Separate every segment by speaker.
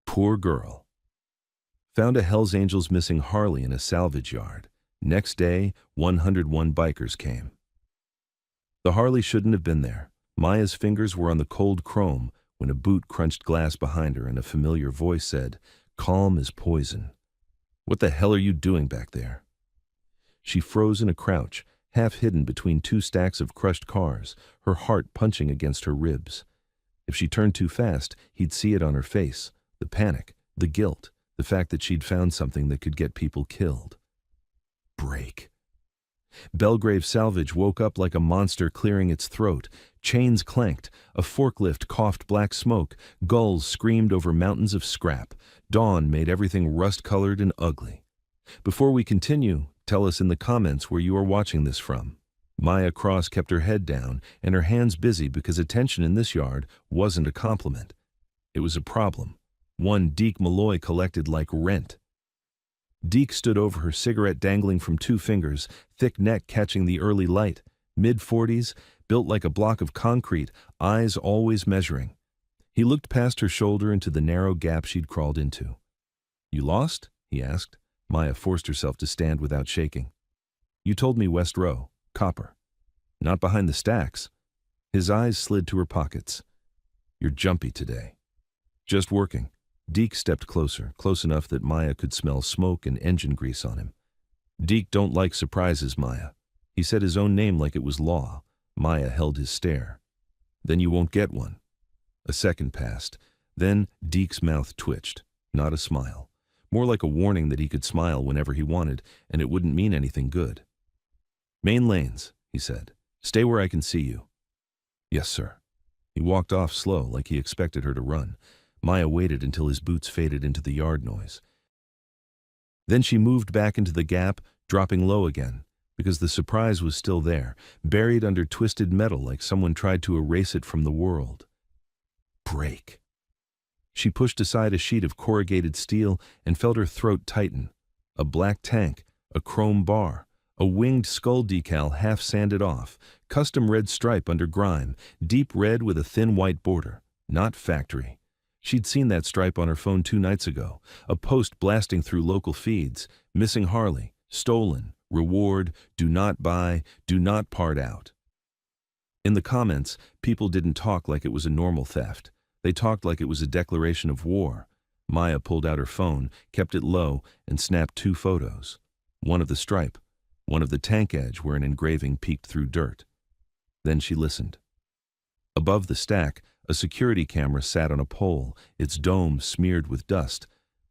Speaker 1: Poor girl. Found a Hells Angels missing Harley in a salvage yard. Next day, 101 bikers came. The Harley shouldn't have been there. Maya's fingers were on the cold chrome when a boot crunched glass behind her and a familiar voice said, "Calm as poison." "What the hell are you doing back there?" She froze in a crouch, half hidden between two stacks of crushed cars, her heart punching against her ribs. If she turned too fast, he'd see it on her face, the panic, the guilt, the fact that she'd found something that could get people killed. Break. Belgrave Salvage woke up like a monster clearing its throat. Chains clanked, a forklift coughed black smoke, gulls screamed over mountains of scrap. Dawn made everything rust-colored and ugly. Before we continue, tell us in the comments where you are watching this from. Maya Cross kept her head down and her hands busy because attention in this yard wasn't a compliment. It was a problem, one Deke Malloy collected like rent. Deke stood over her, cigarette dangling from 2 fingers, thick neck catching the early light, mid-40s, built like a block of concrete, eyes always measuring. He looked past her shoulder into the narrow gap she'd crawled into. "You lost?" he asked. Maya forced herself to stand without shaking. "You told me West Row, Copper. Not behind the stacks." His eyes slid to her pockets. "You're jumpy today." "Just working." Deke stepped closer, close enough that Maya could smell smoke and engine grease on him. "Deke don't like surprises, Maya." He said his own name like it was law. Maya held his stare. "Then you won't get one." A second passed. Then Deke's mouth twitched. Not a smile. More like a warning that he could smile whenever he wanted, and it wouldn't mean anything good. "Main lanes," he said. "Stay where I can see you." "Yes, sir." He walked off slow, like he expected her to run. Maya waited until his boots faded into the yard noise. Then she moved back into the gap, dropping low again, because the surprise was still there, buried under twisted metal like someone tried to erase it from the world. Break. She pushed aside a sheet of corrugated steel and felt her throat tighten. A black tank, a chrome bar, a winged skull decal half sanded off, custom red stripe under grime, deep red with a thin white border, not factory. She'd seen that stripe on her phone 2 nights ago, a post blasting through local feeds, missing Harley, stolen, reward, do not buy, do not part out. In the comments, people didn't talk like it was a normal theft. They talked like it was a declaration of war. Maya pulled out her phone, kept it low, and snapped 2 photos. One of the stripe, one of the tank edge where an engraving peeked through dirt. Then she listened. Above the stack, a security camera sat on a pole, its dome smeared with dust.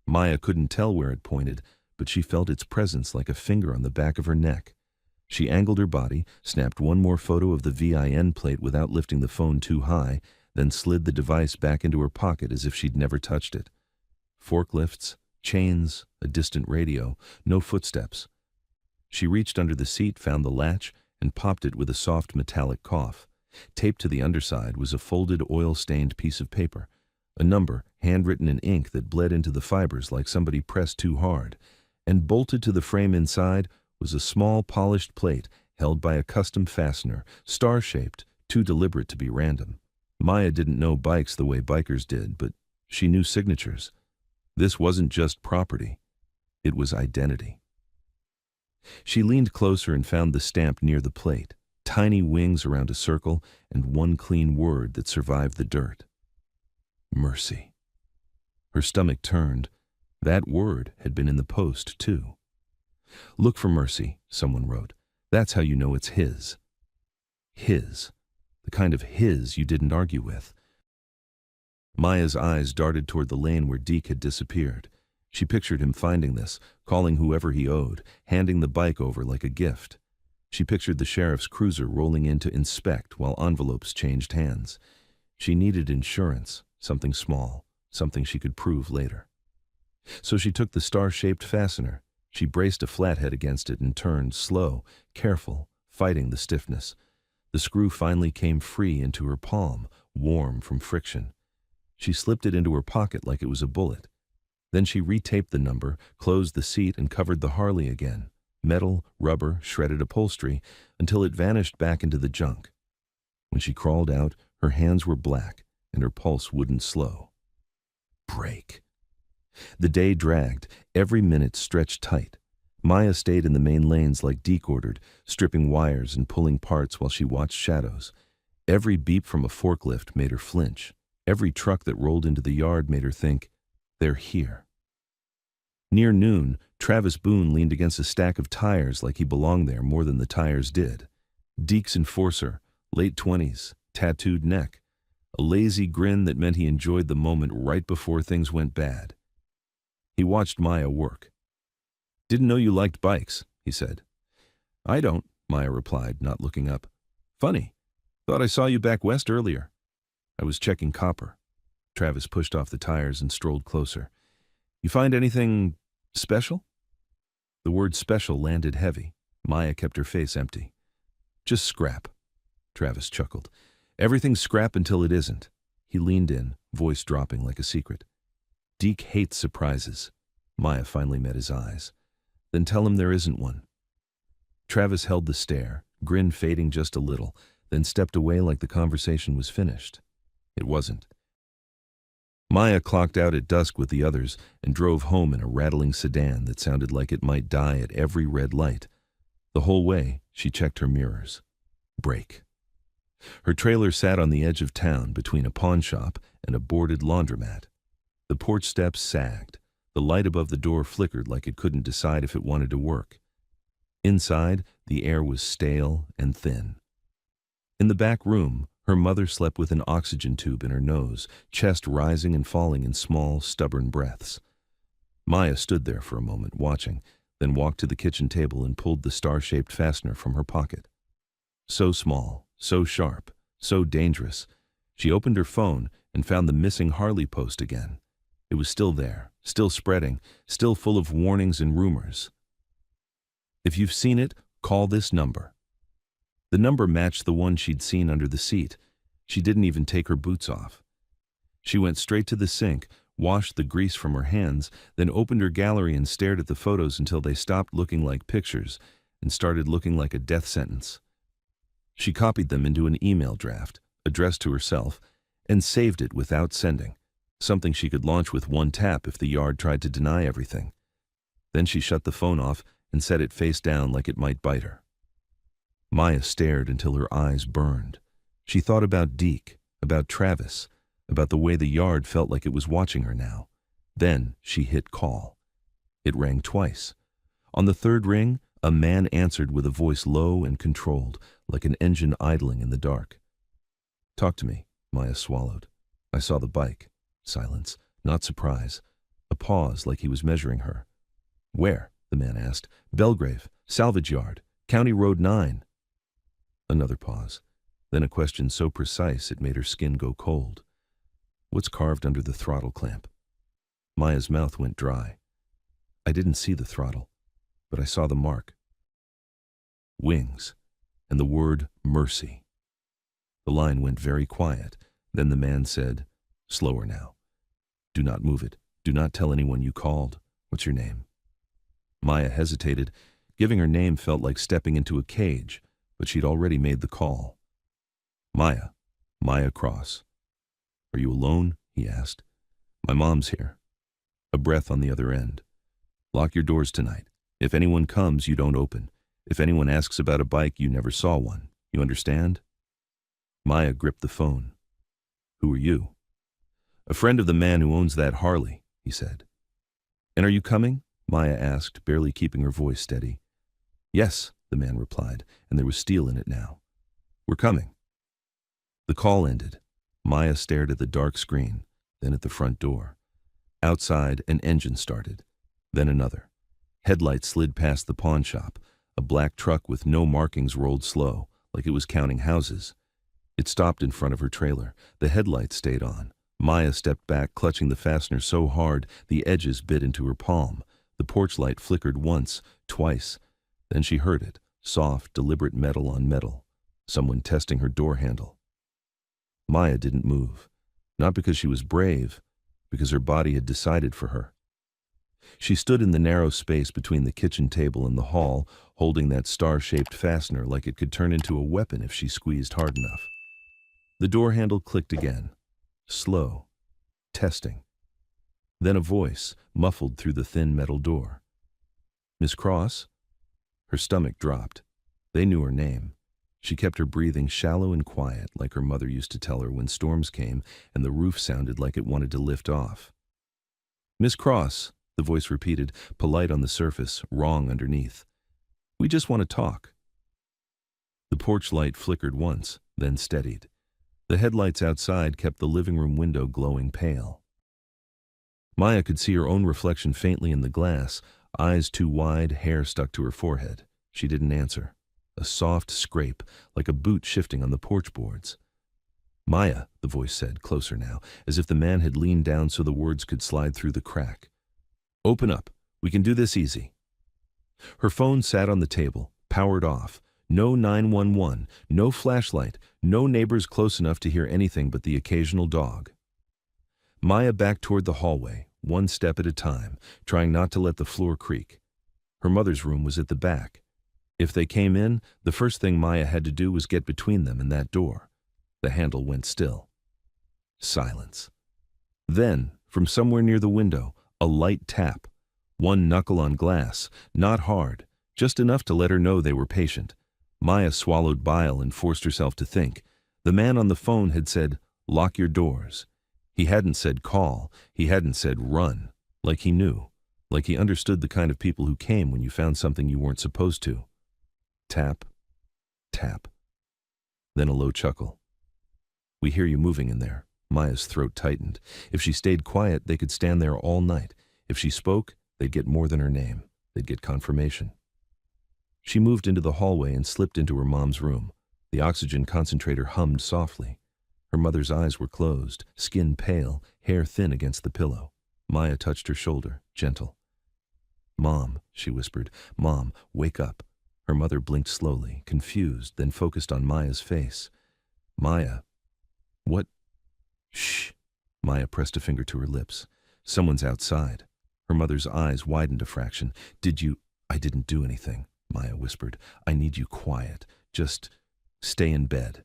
Speaker 1: Maya couldn't tell where it pointed, but she felt its presence like a finger on the back of her neck. She angled her body, snapped one more photo of the VIN plate without lifting the phone too high, then slid the device back into her pocket as if she'd never touched it. Forklifts, chains, a distant radio, no footsteps. She reached under the seat, found the latch, and popped it with a soft metallic cough. Taped to the underside was a folded, oil-stained piece of paper, a number handwritten in ink that bled into the fibers like somebody pressed too hard, and bolted to the frame inside was a small polished plate held by a custom fastener, star-shaped, too deliberate to be random. Maya didn't know bikes the way bikers did, but she knew signatures. This wasn't just property. It was identity. She leaned closer and found the stamp near the plate. Tiny wings around a circle, and one clean word that survived the dirt. Mercy. Her stomach turned. That word had been in the post, too. "Look for Mercy," someone wrote. "That's how you know it's his." His. The kind of his you didn't argue with. Maya's eyes darted toward the lane where Deke had disappeared. She pictured him finding this, calling whoever he owed, handing the bike over like a gift. She pictured the sheriff's cruiser rolling in to inspect while envelopes changed hands. She needed insurance, something small, something she could prove later. So she took the star-shaped fastener. She braced a flathead against it and turned, slow, careful, fighting the stiffness. The screw finally came free into her palm, warm from friction. She slipped it into her pocket like it was a bullet. Then she retaped the number, closed the seat, and covered the Harley again. Metal, rubber, shredded upholstery, until it vanished back into the junk. When she crawled out, her hands were black, and her pulse wouldn't slow. Break. The day dragged, every minute stretched tight. Maya stayed in the main lanes like Deke ordered, stripping wires and pulling parts while she watched shadows. Every beep from a forklift made her flinch. Every truck that rolled into the yard made her think, they're here. Near noon, Travis Boone leaned against a stack of tires like he belonged there more than the tires did. Deke's enforcer, late 20s, tattooed neck. A lazy grin that meant he enjoyed the moment right before things went bad. He watched Maya work. "Didn't know you liked bikes," he said. "I don't," Maya replied, not looking up. "Funny. Thought I saw you back west earlier." "I was checking copper." Travis pushed off the tires and strolled closer. "You find anything special?" The word special landed heavy. Maya kept her face empty. "Just scrap." Travis chuckled. "Everything's scrap until it isn't." He leaned in, voice dropping like a secret. "Deke hates surprises." Maya finally met his eyes. "Then tell him there isn't one." Travis held the stare, grin fading just a little, then stepped away like the conversation was finished. It wasn't. Maya clocked out at dusk with the others and drove home in a rattling sedan that sounded like it might die at every red light. The whole way, she checked her mirrors. Brake. Her trailer sat on the edge of town between a pawn shop and a boarded laundromat. The porch steps sagged. The light above the door flickered like it couldn't decide if it wanted to work. Inside, the air was stale and thin. In the back room, her mother slept with an oxygen tube in her nose, chest rising and falling in small, stubborn breaths. Maya stood there for a moment, watching, then walked to the kitchen table and pulled the star-shaped fastener from her pocket. So small, so sharp, so dangerous. She opened her phone and found the missing Harley post again. It was still there, still spreading, still full of warnings and rumors. "If you've seen it, call this number." The number matched the one she'd seen under the seat. She didn't even take her boots off. She went straight to the sink, washed the grease from her hands, then opened her gallery and stared at the photos until they stopped looking like pictures and started looking like a death sentence. She copied them into an email draft, addressed to herself, and saved it without sending, something she could launch with one tap if the yard tried to deny everything. Then she shut the phone off and set it face down like it might bite her. Maya stared until her eyes burned. She thought about Deke, about Travis, about the way the yard felt like it was watching her now. Then she hit call. It rang twice. On the third ring, a man answered with a voice low and controlled, like an engine idling in the dark. "Talk to me," Maya swallowed. "I saw the bike." Silence, not surprise. A pause like he was measuring her. "Where?" the man asked. "Belgrave, Salvage Yard, County Road 9. Another pause. Then a question so precise it made her skin go cold. "What's carved under the throttle clamp?" Maya's mouth went dry. "I didn't see the throttle, but I saw the mark." "Wings," and the word mercy. The line went very quiet. Then the man said, "Slower now. Do not move it. Do not tell anyone you called. What's your name?" Maya hesitated. Giving her name felt like stepping into a cage, but she'd already made the call. "Maya. Maya Cross." "Are you alone?" he asked. "My mom's here." A breath on the other end. "Lock your doors tonight. If anyone comes, you don't open. If anyone asks about a bike, you never saw one. You understand?" Maya gripped the phone. "Who are you?" "A friend of the man who owns that Harley," he said. "And are you coming?" Maya asked, barely keeping her voice steady. "Yes," the man replied, and there was steel in it now. "We're coming." The call ended. Maya stared at the dark screen, then at the front door. Outside, an engine started, then another. Headlights slid past the pawn shop. A black truck with no markings rolled slow, like it was counting houses. It stopped in front of her trailer. The headlights stayed on. Maya stepped back, clutching the fastener so hard the edges bit into her palm. The porch light flickered once, twice. Then she heard it, soft, deliberate metal on metal. Someone testing her door handle. Maya didn't move, not because she was brave, because her body had decided for her. She stood in the narrow space between the kitchen table and the hall, holding that star-shaped fastener like it could turn into a weapon if she squeezed hard enough. The door handle clicked again. Slow. Testing. Then a voice, muffled through the thin metal door. "Miss Cross?" Her stomach dropped. They knew her name. She kept her breathing shallow and quiet, like her mother used to tell her when storms came and the roof sounded like it wanted to lift off. "Miss Cross," the voice repeated, polite on the surface, wrong underneath. "We just want to talk." The porch light flickered once, then steadied. The headlights outside kept the living room window glowing pale. Maya could see her own reflection faintly in the glass, eyes too wide, hair stuck to her forehead. She didn't answer. A soft scrape, like a boot shifting on the porch boards. "Maya," the voice said, closer now, as if the man had leaned down so the words could slide through the crack. "Open up. We can do this easy." Her phone sat on the table, powered off. No 911, no flashlight, no neighbors close enough to hear anything but the occasional dog. Maya backed toward the hallway, one step at a time, trying not to let the floor creak. Her mother's room was at the back. If they came in, the first thing Maya had to do was get between them and that door. The handle went still. Silence. Then, from somewhere near the window, a light tap. One knuckle on glass, not hard, just enough to let her know they were patient. Maya swallowed bile and forced herself to think. The man on the phone had said, "Lock your doors." He hadn't said call, he hadn't said run, like he knew, like he understood the kind of people who came when you found something you weren't supposed to. Tap, tap. Then a low chuckle. "We hear you moving in there." Maya's throat tightened. If she stayed quiet, they could stand there all night. If she spoke, they'd get more than her name. They'd get confirmation. She moved into the hallway and slipped into her mom's room. The oxygen concentrator hummed softly. Her mother's eyes were closed, skin pale, hair thin against the pillow. Maya touched her shoulder, gentle. "Mom," she whispered. "Mom, wake up." Her mother blinked slowly, confused, then focused on Maya's face. "Maya, what?" "Shh." Maya pressed a finger to her lips. "Someone's outside." Her mother's eyes widened a fraction. "I didn't do anything," Maya whispered. "I need you quiet. Just stay in bed."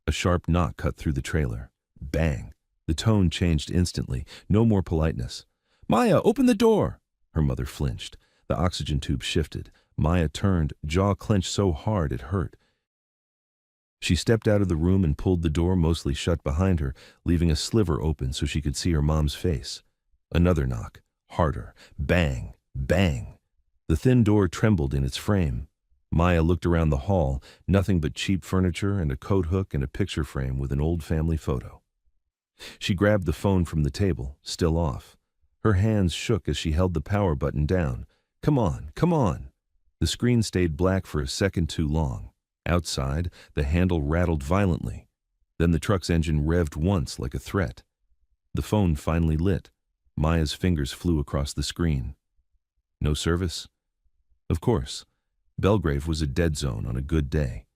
Speaker 1: A sharp knock cut through the trailer. Bang. The tone changed instantly. No more politeness. "Maya, open the door!" Her mother flinched. The oxygen tube shifted. Maya turned, jaw clenched so hard it hurt. She stepped out of the room and pulled the door mostly shut behind her, leaving a sliver open so she could see her mom's face. Another knock. Harder. Bang. Bang. The thin door trembled in its frame. Maya looked around the hall, nothing but cheap furniture and a coat hook and a picture frame with an old family photo. She grabbed the phone from the table, still off. Her hands shook as she held the power button down. "Come on, come on." The screen stayed black for a second too long. Outside, the handle rattled violently. Then the truck's engine revved once like a threat. The phone finally lit. Maya's fingers flew across the screen. No service? Of course. Belgrave was a dead zone on a good day.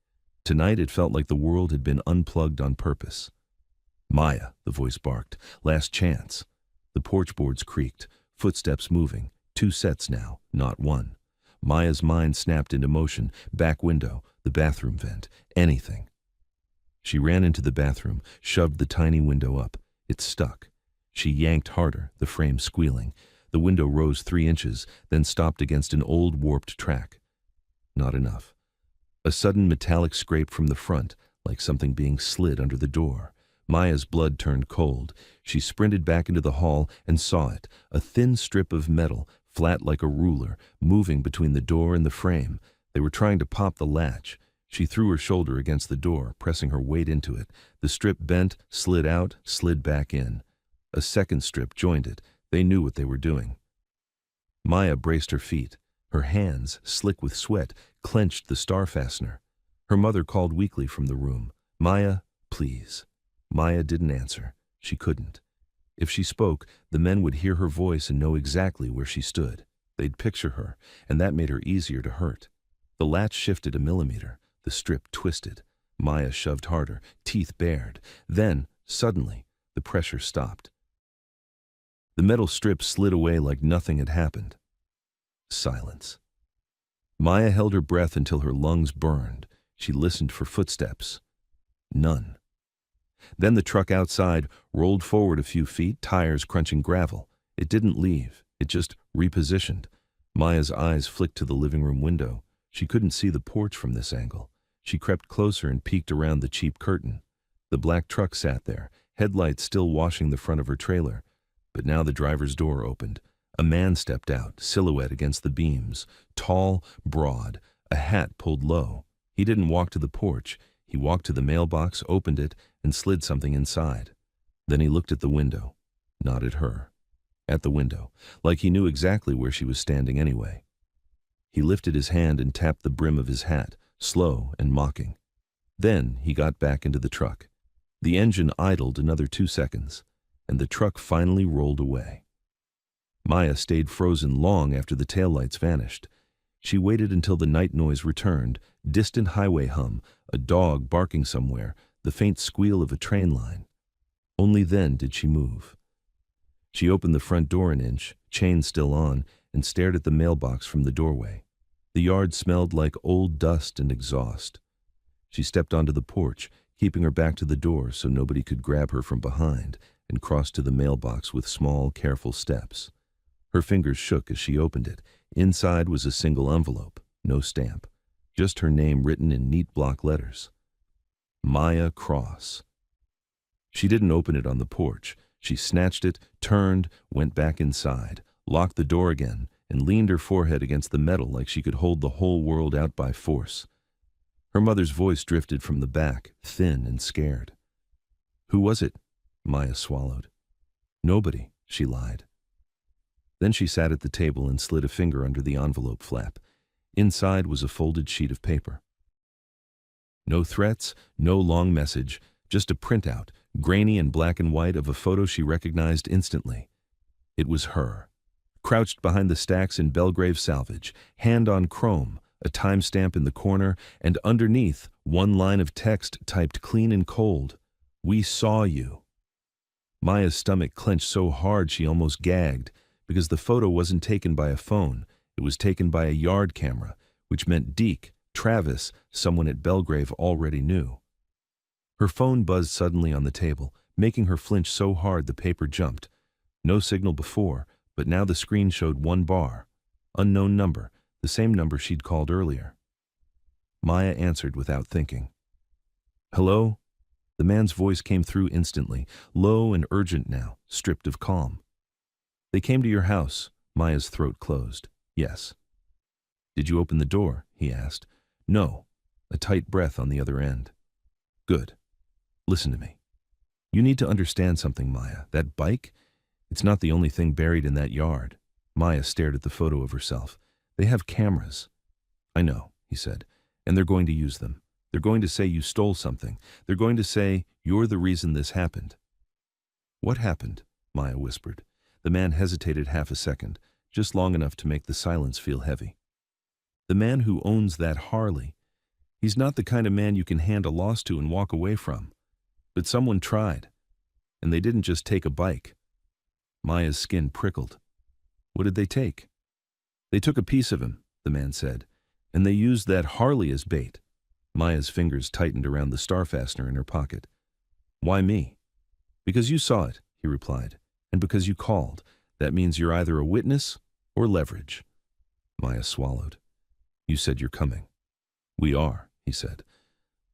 Speaker 1: Tonight it felt like the world had been unplugged on purpose. "Maya," the voice barked. "Last chance." The porch boards creaked, footsteps moving. 2 sets now, not one. Maya's mind snapped into motion. Back window, the bathroom vent, anything. She ran into the bathroom, shoved the tiny window up. It stuck. She yanked harder, the frame squealing. The window rose 3 inches, then stopped against an old warped track. Not enough. A sudden metallic scrape from the front, like something being slid under the door. Maya's blood turned cold. She sprinted back into the hall and saw it, a thin strip of metal, flat like a ruler, moving between the door and the frame. They were trying to pop the latch. She threw her shoulder against the door, pressing her weight into it. The strip bent, slid out, slid back in. A second strip joined it. They knew what they were doing. Maya braced her feet. Her hands, slick with sweat, clenched the star fastener. Her mother called weakly from the room. "Maya, please." Maya didn't answer. She couldn't. If she spoke, the men would hear her voice and know exactly where she stood. They'd picture her, and that made her easier to hurt. The latch shifted a millimeter. The strip twisted. Maya shoved harder, teeth bared. Then, suddenly, the pressure stopped. The metal strip slid away like nothing had happened. Silence. Maya held her breath until her lungs burned. She listened for footsteps. None. Then the truck outside rolled forward a few feet, tires crunching gravel. It didn't leave, it just repositioned. Maya's eyes flicked to the living room window. She couldn't see the porch from this angle. She crept closer and peeked around the cheap curtain. The black truck sat there, headlights still washing the front of her trailer. But now the driver's door opened. A man stepped out, silhouette against the beams, tall, broad, a hat pulled low. He didn't walk to the porch. He walked to the mailbox, opened it, and slid something inside. Then he looked at the window, not at her. At the window, like he knew exactly where she was standing anyway. He lifted his hand and tapped the brim of his hat, slow and mocking. Then he got back into the truck. The engine idled another 2 seconds, and the truck finally rolled away. Maya stayed frozen long after the taillights vanished. She waited until the night noise returned, distant highway hum, a dog barking somewhere, the faint squeal of a train line. Only then did she move. She opened the front door an inch, chain still on, and stared at the mailbox from the doorway. The yard smelled like old dust and exhaust. She stepped onto the porch, keeping her back to the door so nobody could grab her from behind, and crossed to the mailbox with small, careful steps. Her fingers shook as she opened it. Inside was a single envelope, no stamp, just her name written in neat block letters. Maya Cross. She didn't open it on the porch. She snatched it, turned, went back inside, locked the door again, and leaned her forehead against the metal like she could hold the whole world out by force. Her mother's voice drifted from the back, thin and scared. "Who was it?" Maya swallowed. "Nobody," she lied. Then she sat at the table and slid a finger under the envelope flap. Inside was a folded sheet of paper. No threats, no long message, just a printout, grainy and black and white, of a photo she recognized instantly. It was her, crouched behind the stacks in Belgrave Salvage, hand on chrome, a timestamp in the corner, and underneath, one line of text typed clean and cold: "We saw you." Maya's stomach clenched so hard she almost gagged, because the photo wasn't taken by a phone, it was taken by a yard camera, which meant Deke, Travis, someone at Belgrave, already knew. Her phone buzzed suddenly on the table, making her flinch so hard the paper jumped. No signal before, but now the screen showed one bar. Unknown number, the same number she'd called earlier. Maya answered without thinking. "Hello?" The man's voice came through instantly, low and urgent now, stripped of calm. "They came to your house." Maya's throat closed. "Yes." "Did you open the door?" he asked. "No." A tight breath on the other end. "Good. Listen to me. You need to understand something, Maya. That bike? It's not the only thing buried in that yard." Maya stared at the photo of herself. "They have cameras." "I know," he said, "and they're going to use them. They're going to say you stole something. They're going to say you're the reason this happened." "What happened?" Maya whispered. The man hesitated half a second, just long enough to make the silence feel heavy. "The man who owns that Harley. He's not the kind of man you can hand a loss to and walk away from. But someone tried. And they didn't just take a bike." Maya's skin prickled. "What did they take?" "They took a piece of him," the man said, "and they used that Harley as bait." Maya's fingers tightened around the star fastener in her pocket. "Why me?" "Because you saw it," he replied, "and because you called. That means you're either a witness or leverage." Maya swallowed. "You said you're coming." "We are," he said,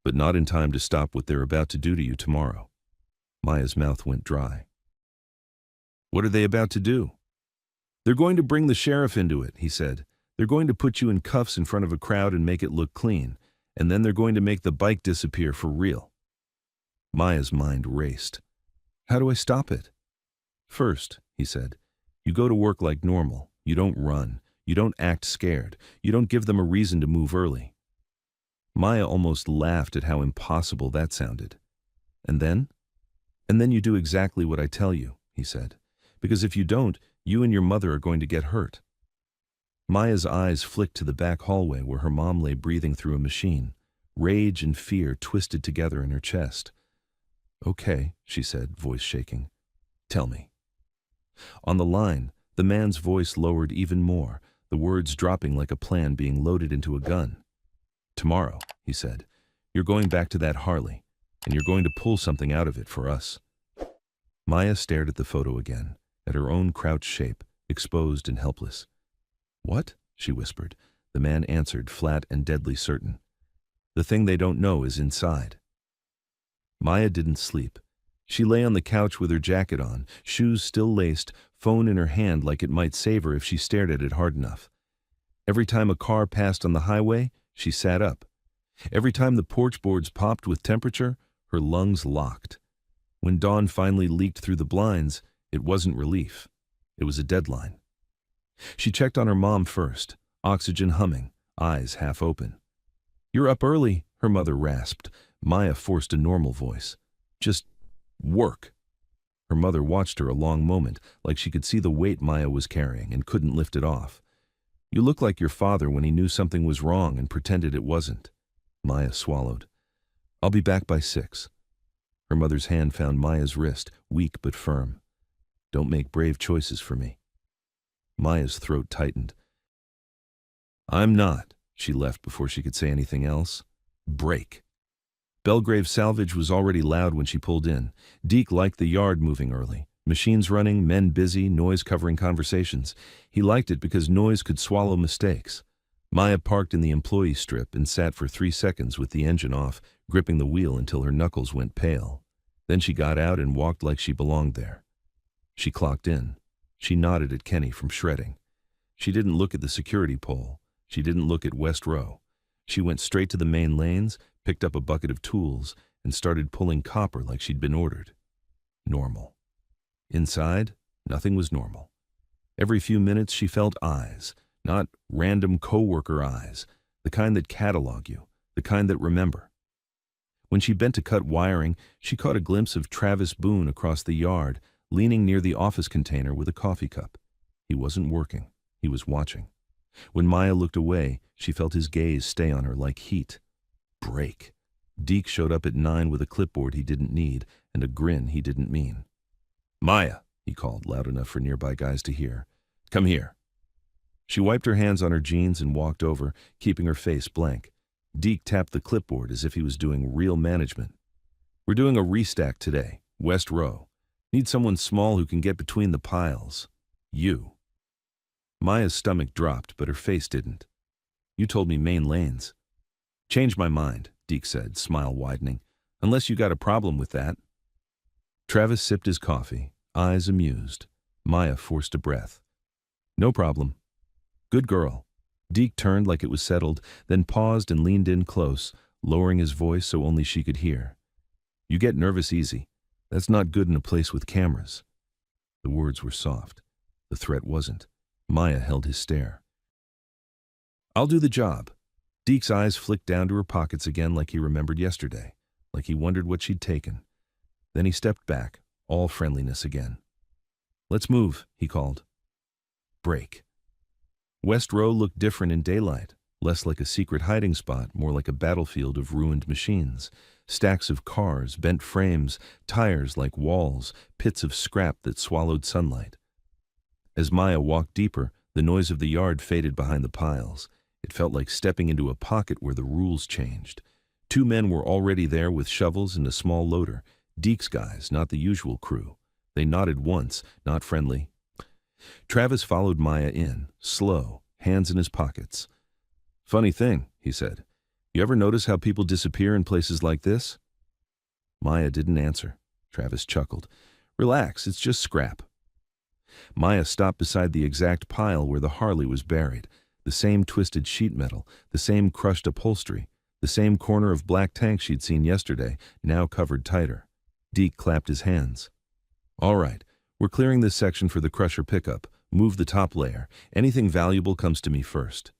Speaker 1: "but not in time to stop what they're about to do to you tomorrow." Maya's mouth went dry. "What are they about to do?" "They're going to bring the sheriff into it," he said. "They're going to put you in cuffs in front of a crowd and make it look clean, and then they're going to make the bike disappear for real." Maya's mind raced. "How do I stop it?" "First," he said, "you go to work like normal. You don't run. You don't act scared. You don't give them a reason to move early." Maya almost laughed at how impossible that sounded. "And then?" "And then you do exactly what I tell you," he said. "Because if you don't, you and your mother are going to get hurt." Maya's eyes flicked to the back hallway where her mom lay breathing through a machine. Rage and fear twisted together in her chest. "Okay," she said, voice shaking. "Tell me." On the line, the man's voice lowered even more, the words dropping like a plan being loaded into a gun. "Tomorrow," he said, "you're going back to that Harley, and you're going to pull something out of it for us." Maya stared at the photo again. at her own crouched shape, exposed and helpless. "What?" she whispered. The man answered, flat and deadly certain. "The thing they don't know is inside." Maya didn't sleep. She lay on the couch with her jacket on, shoes still laced, phone in her hand like it might save her if she stared at it hard enough. Every time a car passed on the highway, she sat up. Every time the porch boards popped with temperature, her lungs locked. When dawn finally leaked through the blinds, it wasn't relief. It was a deadline. She checked on her mom first, oxygen humming, eyes half open. "You're up early," her mother rasped. Maya forced a normal voice. "Just work." Her mother watched her a long moment, like she could see the weight Maya was carrying and couldn't lift it off. "You look like your father when he knew something was wrong and pretended it wasn't." Maya swallowed. "I'll be back by 6. Her mother's hand found Maya's wrist, weak but firm. "Don't make brave choices for me." Maya's throat tightened. "I'm not." She left before she could say anything else. "Break." Belgrave Salvage was already loud when she pulled in. Deke liked the yard moving early. Machines running, men busy, noise covering conversations. He liked it because noise could swallow mistakes. Maya parked in the employee strip and sat for 3 seconds with the engine off, gripping the wheel until her knuckles went pale. Then she got out and walked like she belonged there. She clocked in. She nodded at Kenny from shredding. She didn't look at the security pole. She didn't look at West Row. She went straight to the main lanes, picked up a bucket of tools, and started pulling copper like she'd been ordered. Normal. Inside, nothing was normal. Every few minutes she felt eyes, not random coworker eyes, the kind that catalog you, the kind that remember. When she bent to cut wiring, she caught a glimpse of Travis Boone across the yard, leaning near the office container with a coffee cup. He wasn't working. He was watching. When Maya looked away, she felt his gaze stay on her like heat. Break. Deke showed up at 9 with a clipboard he didn't need and a grin he didn't mean. "Maya," he called, loud enough for nearby guys to hear. "Come here." She wiped her hands on her jeans and walked over, keeping her face blank. Deke tapped the clipboard as if he was doing real management. "We're doing a restack today, West Row. Need someone small who can get between the piles. You." Maya's stomach dropped, but her face didn't. "You told me main lanes." "Changed my mind," Deke said, smile widening. "Unless you got a problem with that." Travis sipped his coffee, eyes amused. Maya forced a breath. "No problem." "Good girl." Deke turned like it was settled, then paused and leaned in close, lowering his voice so only she could hear. "You get nervous easy. That's not good in a place with cameras." The words were soft. The threat wasn't. Maya held his stare. "I'll do the job." Deke's eyes flicked down to her pockets again like he remembered yesterday, like he wondered what she'd taken. Then he stepped back, all friendliness again. "Let's move," he called. Break. West Row looked different in daylight, less like a secret hiding spot, more like a battlefield of ruined machines. Stacks of cars, bent frames, tires like walls, pits of scrap that swallowed sunlight. As Maya walked deeper, the noise of the yard faded behind the piles. It felt like stepping into a pocket where the rules changed. 2 men were already there with shovels and a small loader. Deke's guys, not the usual crew. They nodded once, not friendly. Travis followed Maya in, slow, hands in his pockets. "Funny thing," he said. "You ever notice how people disappear in places like this?" Maya didn't answer. Travis chuckled. "Relax, it's just scrap." Maya stopped beside the exact pile where the Harley was buried. The same twisted sheet metal, the same crushed upholstery, the same corner of black tank she'd seen yesterday, now covered tighter. Deke clapped his hands. "All right, we're clearing this section for the crusher pickup. Move the top layer. Anything valuable comes to me first."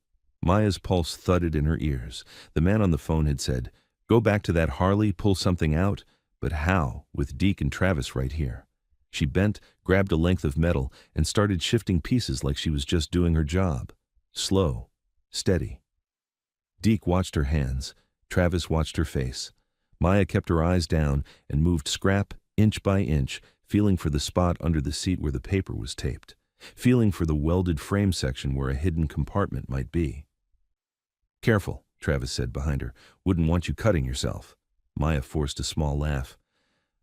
Speaker 1: Maya's pulse thudded in her ears. The man on the phone had said, "Go back to that Harley, pull something out." But how, with Deke and Travis right here? She bent, grabbed a length of metal, and started shifting pieces like she was just doing her job. Slow, steady. Deke watched her hands. Travis watched her face. Maya kept her eyes down and moved scrap, inch by inch, feeling for the spot under the seat where the paper was taped, feeling for the welded frame section where a hidden compartment might be. "Careful," Travis said behind her. "Wouldn't want you cutting yourself." Maya forced a small laugh.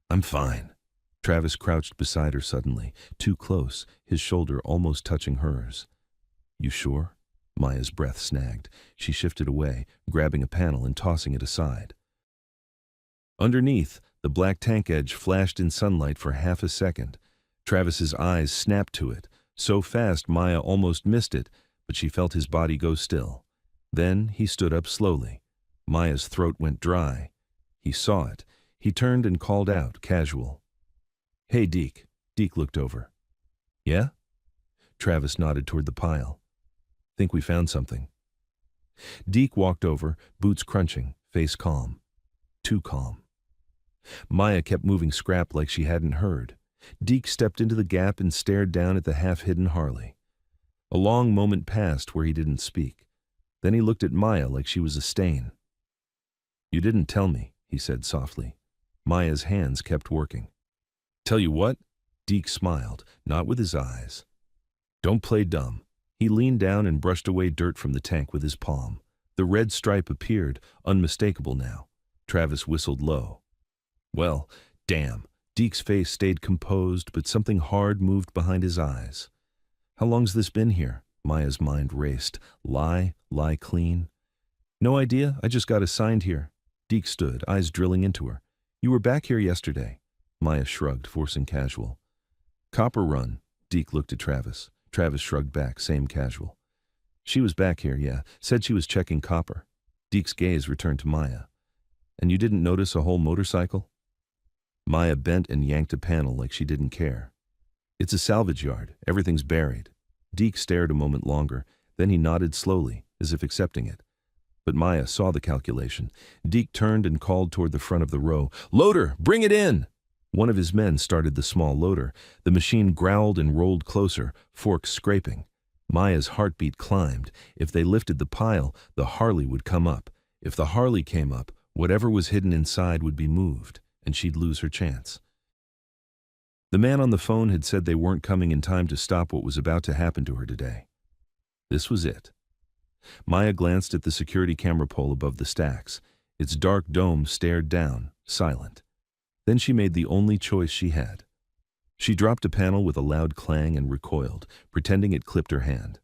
Speaker 1: "I'm fine." Travis crouched beside her suddenly, too close, his shoulder almost touching hers. You sure? Maya's breath snagged. She shifted away, grabbing a panel and tossing it aside. Underneath, the black tank edge flashed in sunlight for half a second. Travis's eyes snapped to it, so fast Maya almost missed it, but she felt his body go still. Then he stood up slowly. Maya's throat went dry. He saw it. He turned and called out, casual. Hey, Deke. Deke looked over. Yeah? Travis nodded toward the pile. Think we found something. Deke walked over, boots crunching, face calm. Too calm. Maya kept moving scrap like she hadn't heard. Deke stepped into the gap and stared down at the half-hidden Harley. A long moment passed where he didn't speak. Then he looked at Maya like she was a stain. You didn't tell me, he said softly. Maya's hands kept working. Tell you what? Deke smiled, not with his eyes. Don't play dumb. He leaned down and brushed away dirt from the tank with his palm. The red stripe appeared, unmistakable now. Travis whistled low. Well, damn. Deke's face stayed composed, but something hard moved behind his eyes. How long's this been here? Maya's mind raced. Lie clean. No idea, I just got assigned here. Deke stood, eyes drilling into her. You were back here yesterday. Maya shrugged, forcing casual. Copper run. Deke looked at Travis. Travis shrugged back, same casual. She was back here, yeah. Said she was checking copper. Deke's gaze returned to Maya. And you didn't notice a whole motorcycle? Maya bent and yanked a panel like she didn't care. It's a salvage yard. Everything's buried. Deke stared a moment longer. Then he nodded slowly, as if accepting it. But Maya saw the calculation. Deke turned and called toward the front of the row. Loader, bring it in! One of his men started the small loader. The machine growled and rolled closer, forks scraping. Maya's heartbeat climbed. If they lifted the pile, the Harley would come up. If the Harley came up, whatever was hidden inside would be moved, and she'd lose her chance. The man on the phone had said they weren't coming in time to stop what was about to happen to her today. This was it. Maya glanced at the security camera pole above the stacks. Its dark dome stared down, silent. Then she made the only choice she had. She dropped a panel with a loud clang and recoiled, pretending it clipped her hand.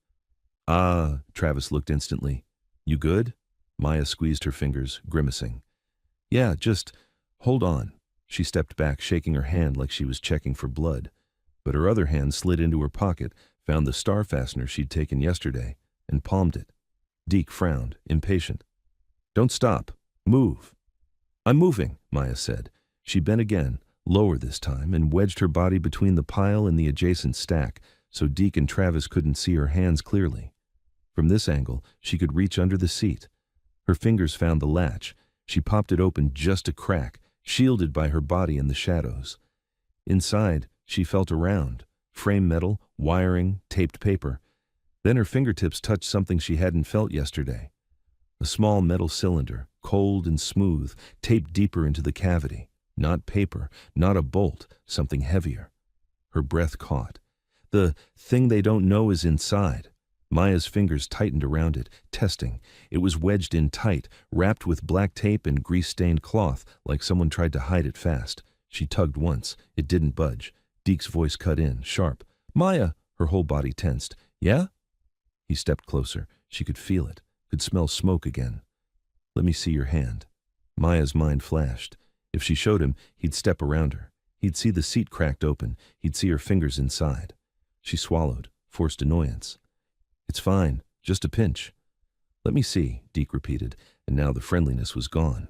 Speaker 1: Ah, Travis looked instantly. You good? Maya squeezed her fingers, grimacing. Yeah, just hold on. She stepped back, shaking her hand like she was checking for blood. But her other hand slid into her pocket, found the star fastener she'd taken yesterday, and palmed it. Deke frowned, impatient. Don't stop. Move. I'm moving, Maya said. She bent again, lower this time, and wedged her body between the pile and the adjacent stack, so Deke and Travis couldn't see her hands clearly. From this angle, she could reach under the seat. Her fingers found the latch. She popped it open just a crack, shielded by her body in the shadows. Inside, she felt around. Frame metal, wiring, taped paper. Then her fingertips touched something she hadn't felt yesterday. A small metal cylinder, cold and smooth, taped deeper into the cavity. Not paper, not a bolt, something heavier. Her breath caught. The thing they don't know is inside. Maya's fingers tightened around it, testing. It was wedged in tight, wrapped with black tape and grease-stained cloth, like someone tried to hide it fast. She tugged once. It didn't budge. Deke's voice cut in, sharp. Maya! Her whole body tensed. Yeah? He stepped closer. She could feel it, could smell smoke again. Let me see your hand. Maya's mind flashed. If she showed him, he'd step around her. He'd see the seat cracked open. He'd see her fingers inside. She swallowed, forced annoyance. It's fine, just a pinch. Let me see, Deke repeated, and now the friendliness was gone.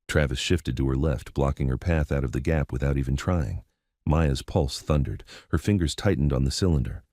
Speaker 1: Travis shifted to her left, blocking her path out of the gap without even trying. Maya's pulse thundered. Her fingers tightened on the cylinder.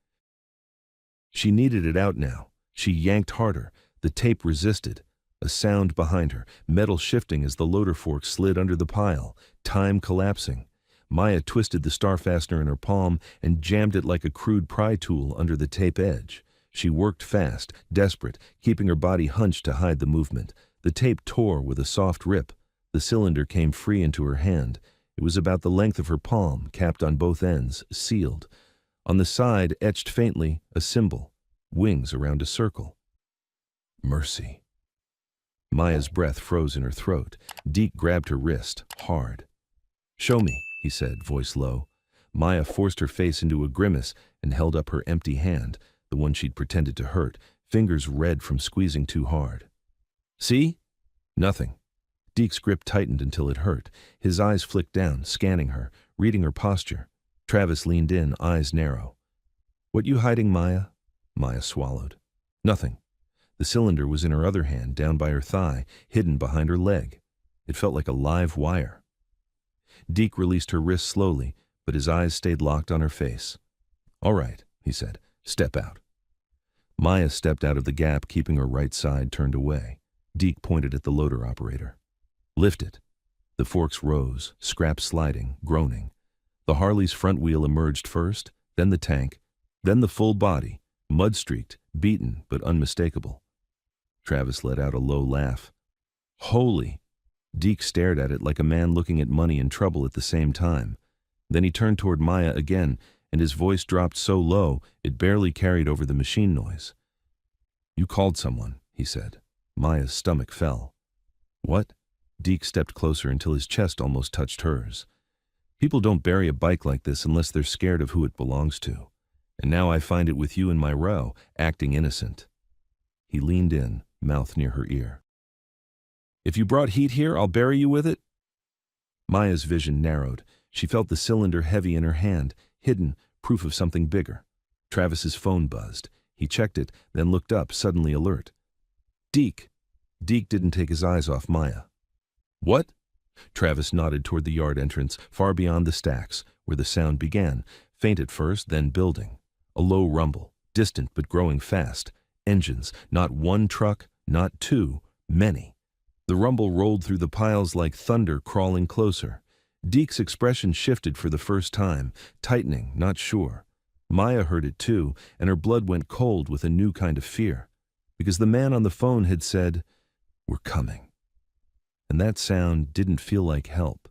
Speaker 1: She needed it out now. She yanked harder. The tape resisted. A sound behind her, metal shifting as the loader fork slid under the pile, time collapsing. Maya twisted the star fastener in her palm and jammed it like a crude pry tool under the tape edge. She worked fast, desperate, keeping her body hunched to hide the movement. The tape tore with a soft rip. The cylinder came free into her hand. It was about the length of her palm, capped on both ends, sealed. On the side, etched faintly, a symbol, wings around a circle. Mercy. Maya's breath froze in her throat. Deke grabbed her wrist, hard. Show me, he said, voice low. Maya forced her face into a grimace and held up her empty hand, the one she'd pretended to hurt, fingers red from squeezing too hard. See? Nothing. Deke's grip tightened until it hurt. His eyes flicked down, scanning her, reading her posture. Travis leaned in, eyes narrow. What you hiding, Maya? Maya swallowed. Nothing. The cylinder was in her other hand, down by her thigh, hidden behind her leg. It felt like a live wire. Deke released her wrist slowly, but his eyes stayed locked on her face. All right, he said. Step out. Maya stepped out of the gap, keeping her right side turned away. Deke pointed at the loader operator. Lift it. The forks rose, scraps sliding, groaning. The Harley's front wheel emerged first, then the tank, then the full body, mud-streaked, beaten, but unmistakable. Travis let out a low laugh. Holy! Deke stared at it like a man looking at money and trouble at the same time. Then he turned toward Maya again, and his voice dropped so low it barely carried over the machine noise. You called someone, he said. Maya's stomach fell. What? Deke stepped closer until his chest almost touched hers. People don't bury a bike like this unless they're scared of who it belongs to. And now I find it with you in my row, acting innocent. He leaned in, mouth near her ear. If you brought heat here, I'll bury you with it? Maya's vision narrowed. She felt the cylinder heavy in her hand, hidden, proof of something bigger. Travis's phone buzzed. He checked it, then looked up, suddenly alert. Deke. Deke didn't take his eyes off Maya. What? Travis nodded toward the yard entrance, far beyond the stacks, where the sound began, faint at first, then building. A low rumble, distant but growing fast. Engines, not one truck, not two, many. The rumble rolled through the piles like thunder crawling closer. Deke's expression shifted for the first time, tightening, not sure. Maya heard it too, and her blood went cold with a new kind of fear. Because the man on the phone had said, "We're coming." And that sound didn't feel like help.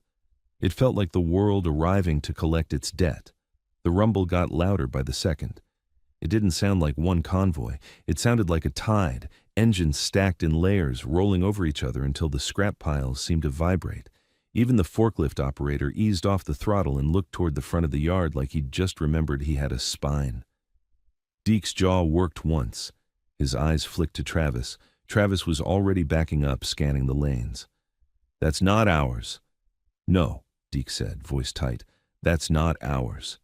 Speaker 1: It felt like the world arriving to collect its debt. The rumble got louder by the second. It didn't sound like one convoy. It sounded like a tide, engines stacked in layers, rolling over each other until the scrap piles seemed to vibrate. Even the forklift operator eased off the throttle and looked toward the front of the yard like he'd just remembered he had a spine. Deke's jaw worked once. His eyes flicked to Travis. Travis was already backing up, scanning the lanes. That's not ours. No, Deke said, voice tight. That's not ours.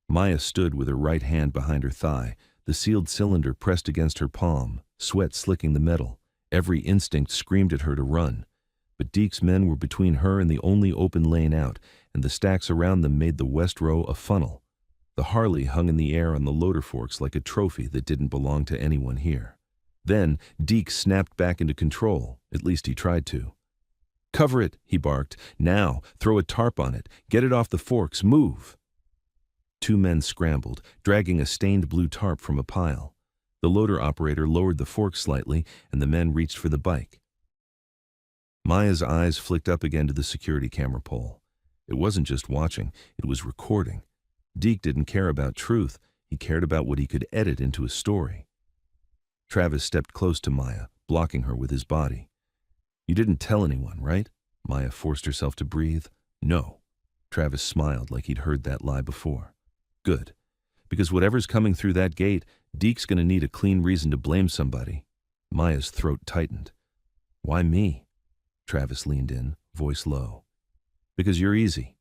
Speaker 1: Maya stood with her right hand behind her thigh, the sealed cylinder pressed against her palm, sweat slicking the metal. Every instinct screamed at her to run. But Deke's men were between her and the only open lane out, and the stacks around them made the west row a funnel. The Harley hung in the air on the loader forks like a trophy that didn't belong to anyone here. Then Deke snapped back into control, at least he tried to. Cover it, he barked. Now, throw a tarp on it. Get it off the forks. Move. Two men scrambled, dragging a stained blue tarp from a pile. The loader operator lowered the fork slightly, and the men reached for the bike. Maya's eyes flicked up again to the security camera pole. It wasn't just watching, it was recording. Deke didn't care about truth, he cared about what he could edit into a story. Travis stepped close to Maya, blocking her with his body. You didn't tell anyone, right? Maya forced herself to breathe. No. Travis smiled like he'd heard that lie before. Good. Because whatever's coming through that gate, Deke's gonna need a clean reason to blame somebody. Maya's throat tightened. Why me? Travis leaned in, voice low. Because you're easy.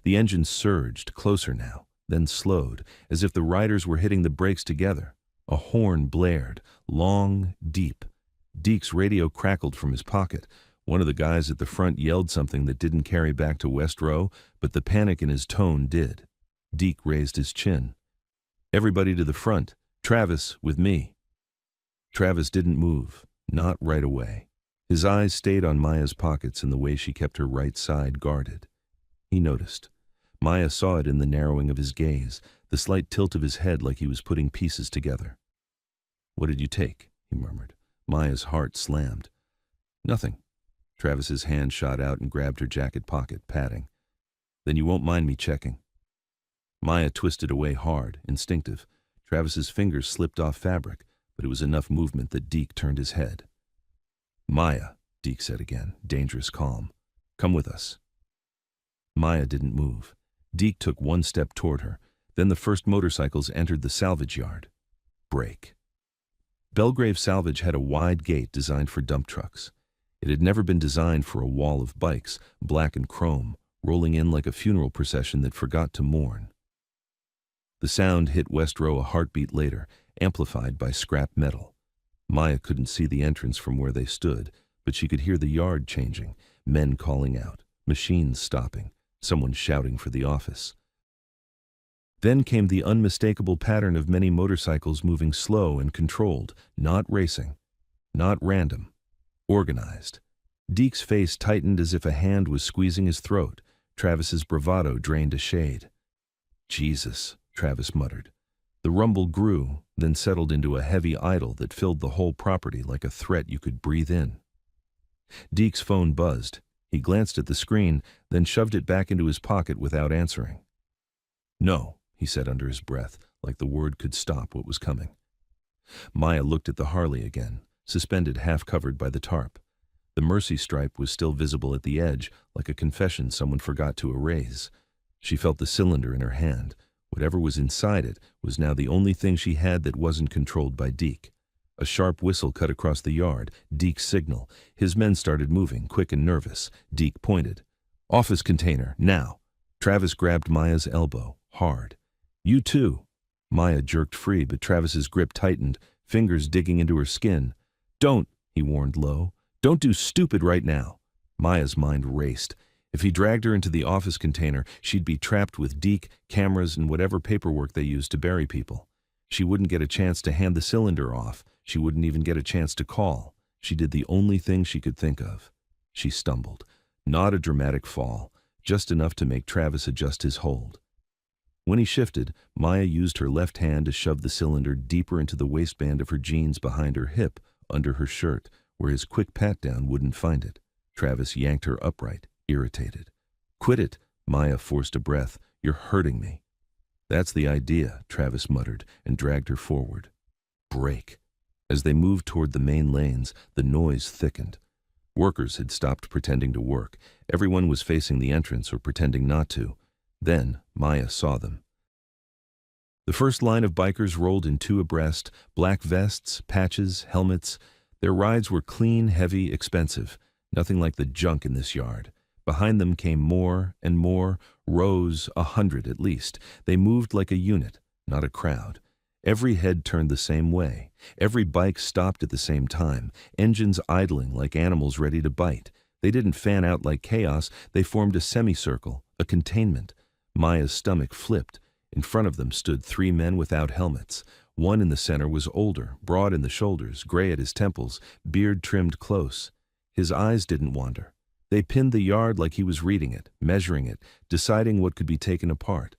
Speaker 1: The engine surged, closer now, then slowed, as if the riders were hitting the brakes together. A horn blared, long, deep. Deke's radio crackled from his pocket. One of the guys at the front yelled something that didn't carry back to West Row, but the panic in his tone did. Deke raised his chin. Everybody to the front. Travis, with me. Travis didn't move, not right away. His eyes stayed on Maya's pockets and the way she kept her right side guarded. He noticed. Maya saw it in the narrowing of his gaze, the slight tilt of his head like he was putting pieces together. What did you take? He murmured. Maya's heart slammed. Nothing. Travis's hand shot out and grabbed her jacket pocket, patting. Then you won't mind me checking. Maya twisted away hard, instinctive. Travis's fingers slipped off fabric, but it was enough movement that Deke turned his head. Maya, Deke said again, dangerous calm. Come with us. Maya didn't move. Deke took one step toward her. Then the first motorcycles entered the salvage yard. Brake. Belgrave Salvage had a wide gate designed for dump trucks. It had never been designed for a wall of bikes, black and chrome, rolling in like a funeral procession that forgot to mourn. The sound hit West Row a heartbeat later, amplified by scrap metal. Maya couldn't see the entrance from where they stood, but she could hear the yard changing, men calling out, machines stopping, someone shouting for the office. Then came the unmistakable pattern of many motorcycles moving slow and controlled, not racing, not random, organized. Deke's face tightened as if a hand was squeezing his throat. Travis's bravado drained a shade. Jesus, Travis muttered. The rumble grew, then settled into a heavy idle that filled the whole property like a threat you could breathe in. Deke's phone buzzed. He glanced at the screen, then shoved it back into his pocket without answering. No, he said under his breath, like the word could stop what was coming. Maya looked at the Harley again, suspended half-covered by the tarp. The mercy stripe was still visible at the edge, like a confession someone forgot to erase. She felt the cylinder in her hand. Whatever was inside it was now the only thing she had that wasn't controlled by Deke. A sharp whistle cut across the yard, Deke's signal. His men started moving, quick and nervous. Deke pointed. Office container, now. Travis grabbed Maya's elbow, hard. You too. Maya jerked free, but Travis's grip tightened, fingers digging into her skin. Don't, he warned low. Don't do stupid right now. Maya's mind raced. If he dragged her into the office container, she'd be trapped with Deke, cameras, and whatever paperwork they used to bury people. She wouldn't get a chance to hand the cylinder off. She wouldn't even get a chance to call. She did the only thing she could think of. She stumbled. Not a dramatic fall, just enough to make Travis adjust his hold. When he shifted, Maya used her left hand to shove the cylinder deeper into the waistband of her jeans behind her hip, under her shirt, where his quick pat-down wouldn't find it. Travis yanked her upright, irritated. Quit it, Maya forced a breath. You're hurting me. That's the idea, Travis muttered, and dragged her forward. Brake. As they moved toward the main lanes, the noise thickened. Workers had stopped pretending to work. Everyone was facing the entrance or pretending not to. Then Maya saw them. The first line of bikers rolled in two abreast, black vests, patches, helmets. Their rides were clean, heavy, expensive. Nothing like the junk in this yard. Behind them came more and more, rows, 100 at least. They moved like a unit, not a crowd. Every head turned the same way. Every bike stopped at the same time, engines idling like animals ready to bite. They didn't fan out like chaos. They formed a semicircle, a containment. Maya's stomach flipped. In front of them stood three men without helmets. One in the center was older, broad in the shoulders, gray at his temples, beard trimmed close. His eyes didn't wander. They pinned the yard like he was reading it, measuring it, deciding what could be taken apart.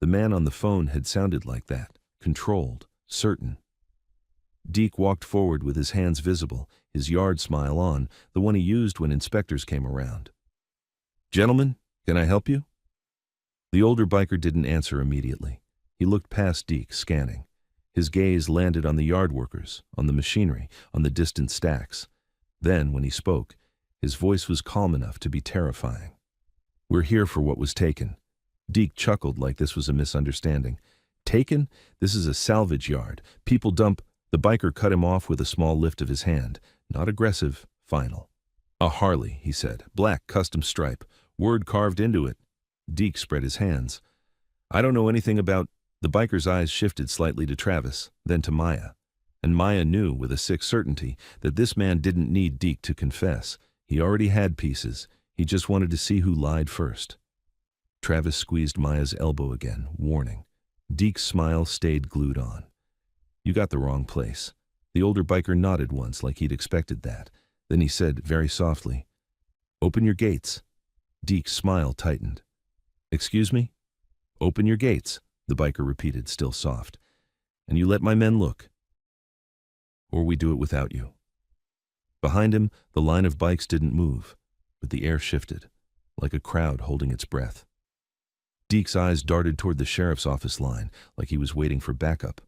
Speaker 1: The man on the phone had sounded like that, controlled, certain. Deke walked forward with his hands visible, his yard smile on, the one he used when inspectors came around. Gentlemen, can I help you? The older biker didn't answer immediately. He looked past Deke, scanning. His gaze landed on the yard workers, on the machinery, on the distant stacks. Then, when he spoke, his voice was calm enough to be terrifying. We're here for what was taken. Deke chuckled like this was a misunderstanding. Taken? This is a salvage yard. People dump. The biker cut him off with a small lift of his hand. Not aggressive, final. A Harley, he said. Black, custom stripe. Word carved into it. Deke spread his hands. I don't know anything about... The biker's eyes shifted slightly to Travis, then to Maya. And Maya knew with a sick certainty that this man didn't need Deke to confess. He already had pieces. He just wanted to see who lied first. Travis squeezed Maya's elbow again, warning. Deke's smile stayed glued on. You got the wrong place. The older biker nodded once like he'd expected that. Then he said very softly, Open your gates. Deke's smile tightened. Excuse me? Open your gates, the biker repeated, still soft. And you let my men look. Or we do it without you. Behind him, the line of bikes didn't move, but the air shifted, like a crowd holding its breath. Deke's eyes darted toward the sheriff's office line, like he was waiting for backup.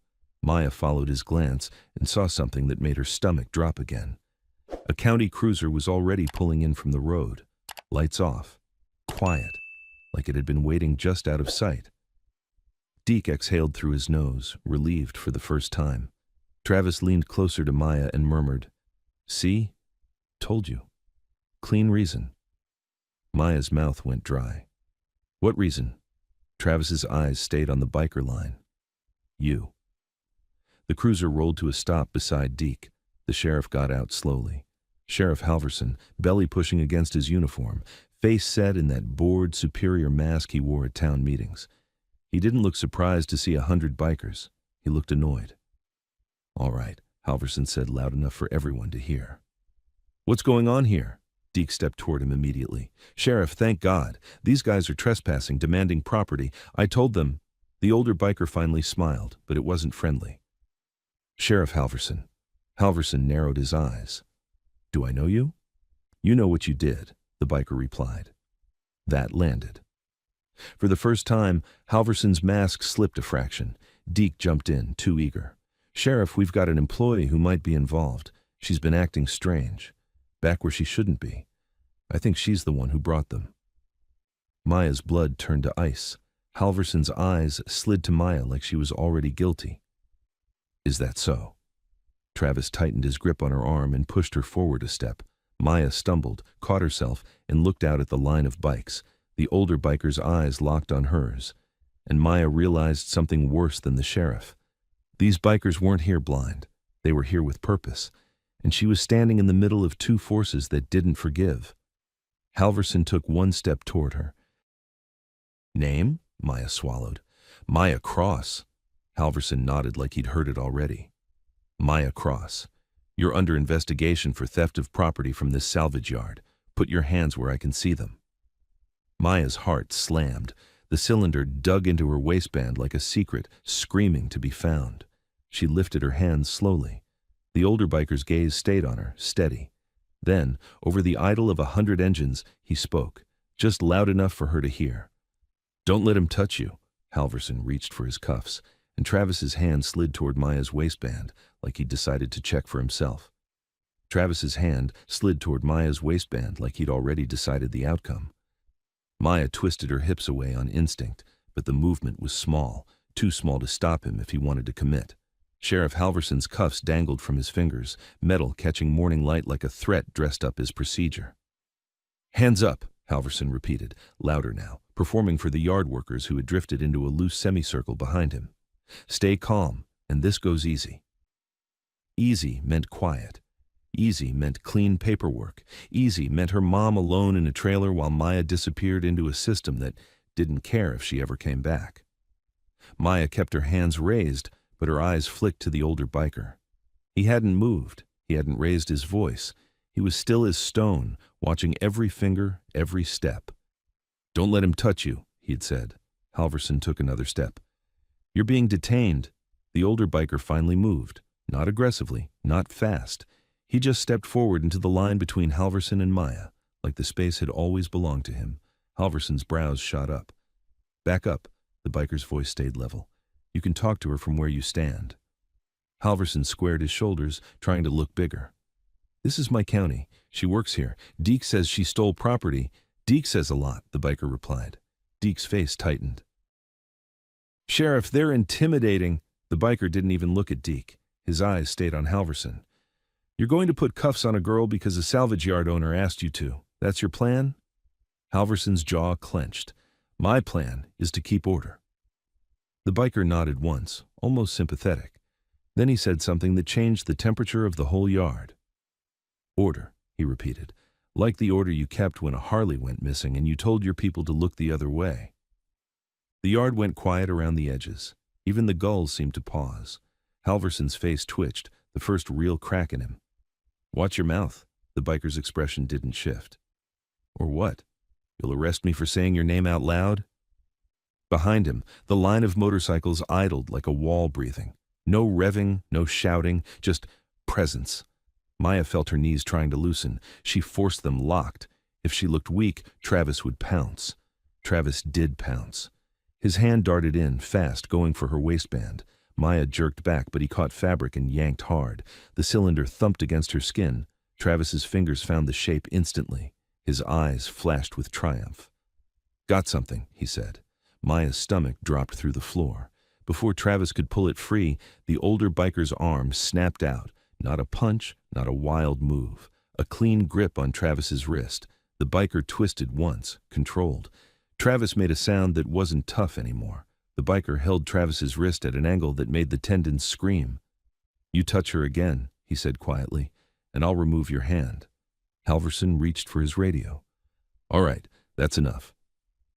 Speaker 1: Maya followed his glance and saw something that made her stomach drop again. A county cruiser was already pulling in from the road. Lights off. Quiet. like it had been waiting just out of sight. Deke exhaled through his nose, relieved for the first time. Travis leaned closer to Maya and murmured, "See? Told you. Clean reason." Maya's mouth went dry. "What reason?" Travis's eyes stayed on the biker line. "You." The cruiser rolled to a stop beside Deke. The sheriff got out slowly. Sheriff Halverson, belly pushing against his uniform, face set in that bored, superior mask he wore at town meetings. He didn't look surprised to see 100 bikers. He looked annoyed. "All right," Halverson said loud enough for everyone to hear. "What's going on here?" Deke stepped toward him immediately. "Sheriff, thank God. These guys are trespassing, demanding property. I told them." The older biker finally smiled, but it wasn't friendly. "Sheriff Halverson." Halverson narrowed his eyes. "Do I know you?" "You know what you did," the biker replied. That landed. For the first time, Halverson's mask slipped a fraction. Deke jumped in, too eager. "Sheriff, we've got an employee who might be involved. She's been acting strange. Back where she shouldn't be. I think she's the one who brought them." Maya's blood turned to ice. Halverson's eyes slid to Maya like she was already guilty. "Is that so?" Travis tightened his grip on her arm and pushed her forward a step. Maya stumbled, caught herself, and looked out at the line of bikes. The older biker's eyes locked on hers, and Maya realized something worse than the sheriff. These bikers weren't here blind. They were here with purpose, and she was standing in the middle of two forces that didn't forgive. Halverson took one step toward her. "Name?" Maya swallowed. "Maya Cross." Halverson nodded like he'd heard it already. "Maya Cross, you're under investigation for theft of property from this salvage yard. Put your hands where I can see them." Maya's heart slammed. The cylinder dug into her waistband like a secret, screaming to be found. She lifted her hands slowly. The older biker's gaze stayed on her, steady. Then, over the idle of 100 engines, he spoke, just loud enough for her to hear. "Don't let him touch you." Halverson reached for his cuffs, and Travis's hand slid toward Maya's waistband, like he'd decided to check for himself. Travis's hand slid toward Maya's waistband like he'd already decided the outcome. Maya twisted her hips away on instinct, but the movement was small, too small to stop him if he wanted to commit. Sheriff Halverson's cuffs dangled from his fingers, metal catching morning light like a threat dressed up as procedure. "Hands up," Halverson repeated, louder now, performing for the yard workers who had drifted into a loose semicircle behind him. "Stay calm, and this goes easy." Easy meant quiet. Easy meant clean paperwork. Easy meant her mom alone in a trailer while Maya disappeared into a system that didn't care if she ever came back. Maya kept her hands raised, but her eyes flicked to the older biker. He hadn't moved. He hadn't raised his voice. He was still as stone, watching every finger, every step. "Don't let him touch you," he had said. Halverson took another step. "You're being detained." The older biker finally moved. Not aggressively, not fast. He just stepped forward into the line between Halverson and Maya, like the space had always belonged to him. Halverson's brows shot up. "Back up." The biker's voice stayed level. "You can talk to her from where you stand." Halverson squared his shoulders, trying to look bigger. "This is my county. She works here. Deke says she stole property." "Deke says a lot," the biker replied. Deke's face tightened. "Sheriff, they're intimidating." The biker didn't even look at Deke. His eyes stayed on Halverson. "You're going to put cuffs on a girl because a salvage yard owner asked you to. That's your plan?" Halverson's jaw clenched. "My plan is to keep order." The biker nodded once, almost sympathetic. Then he said something that changed the temperature of the whole yard. "Order," he repeated, "like the order you kept when a Harley went missing and you told your people to look the other way." The yard went quiet around the edges. Even the gulls seemed to pause. Halverson's face twitched, the first real crack in him. "Watch your mouth." The biker's expression didn't shift. "Or what? You'll arrest me for saying your name out loud?" Behind him, the line of motorcycles idled like a wall breathing. No revving, no shouting, just presence. Maya felt her knees trying to loosen. She forced them locked. If she looked weak, Travis would pounce. Travis did pounce. His hand darted in, fast, going for her waistband. Maya jerked back, but he caught fabric and yanked hard. The cylinder thumped against her skin. Travis's fingers found the shape instantly. His eyes flashed with triumph. Got something, he said. Maya's stomach dropped through the floor. Before Travis could pull it free, the older biker's arm snapped out. Not a punch, not a wild move. A clean grip on Travis's wrist. The biker twisted once, controlled. Travis made a sound that wasn't tough anymore. The biker held Travis's wrist at an angle that made the tendons scream. "You touch her again," he said quietly, "and I'll remove your hand." Halverson reached for his radio. "All right, that's enough."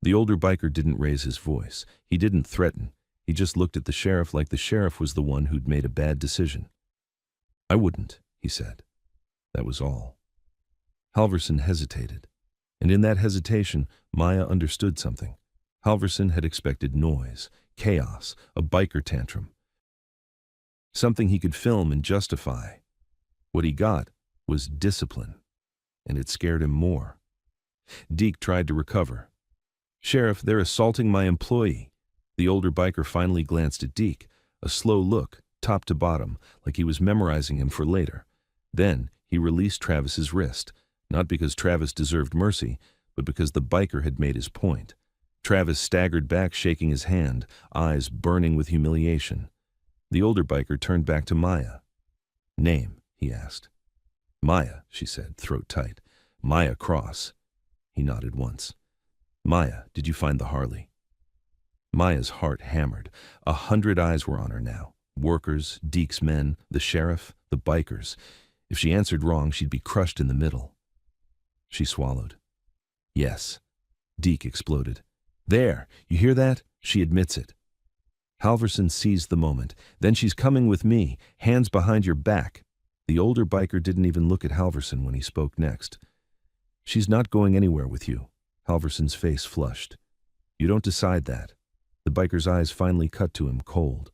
Speaker 1: The older biker didn't raise his voice. He didn't threaten. He just looked at the sheriff like the sheriff was the one who'd made a bad decision. "I wouldn't," he said. That was all. Halverson hesitated. And in that hesitation, Maya understood something. Halverson had expected noise, chaos, a biker tantrum. Something he could film and justify. What he got was discipline. And it scared him more. Deke tried to recover. "Sheriff, they're assaulting my employee." The older biker finally glanced at Deke, a slow look, top to bottom, like he was memorizing him for later. Then he released Travis's wrist, not because Travis deserved mercy, but because the biker had made his point. Travis staggered back, shaking his hand, eyes burning with humiliation. The older biker turned back to Maya. "Name?" he asked. "Maya," she said, throat tight. "Maya Cross." He nodded once. "Maya, did you find the Harley?" Maya's heart hammered. 100 eyes were on her now. Workers, Deke's men, the sheriff, the bikers. If she answered wrong, she'd be crushed in the middle. She swallowed. "Yes." Deke exploded. "There, you hear that? She admits it." Halverson seized the moment. "Then she's coming with me, hands behind your back." The older biker didn't even look at Halverson when he spoke next. "She's not going anywhere with you." Halverson's face flushed. "You don't decide that." The biker's eyes finally cut to him, cold.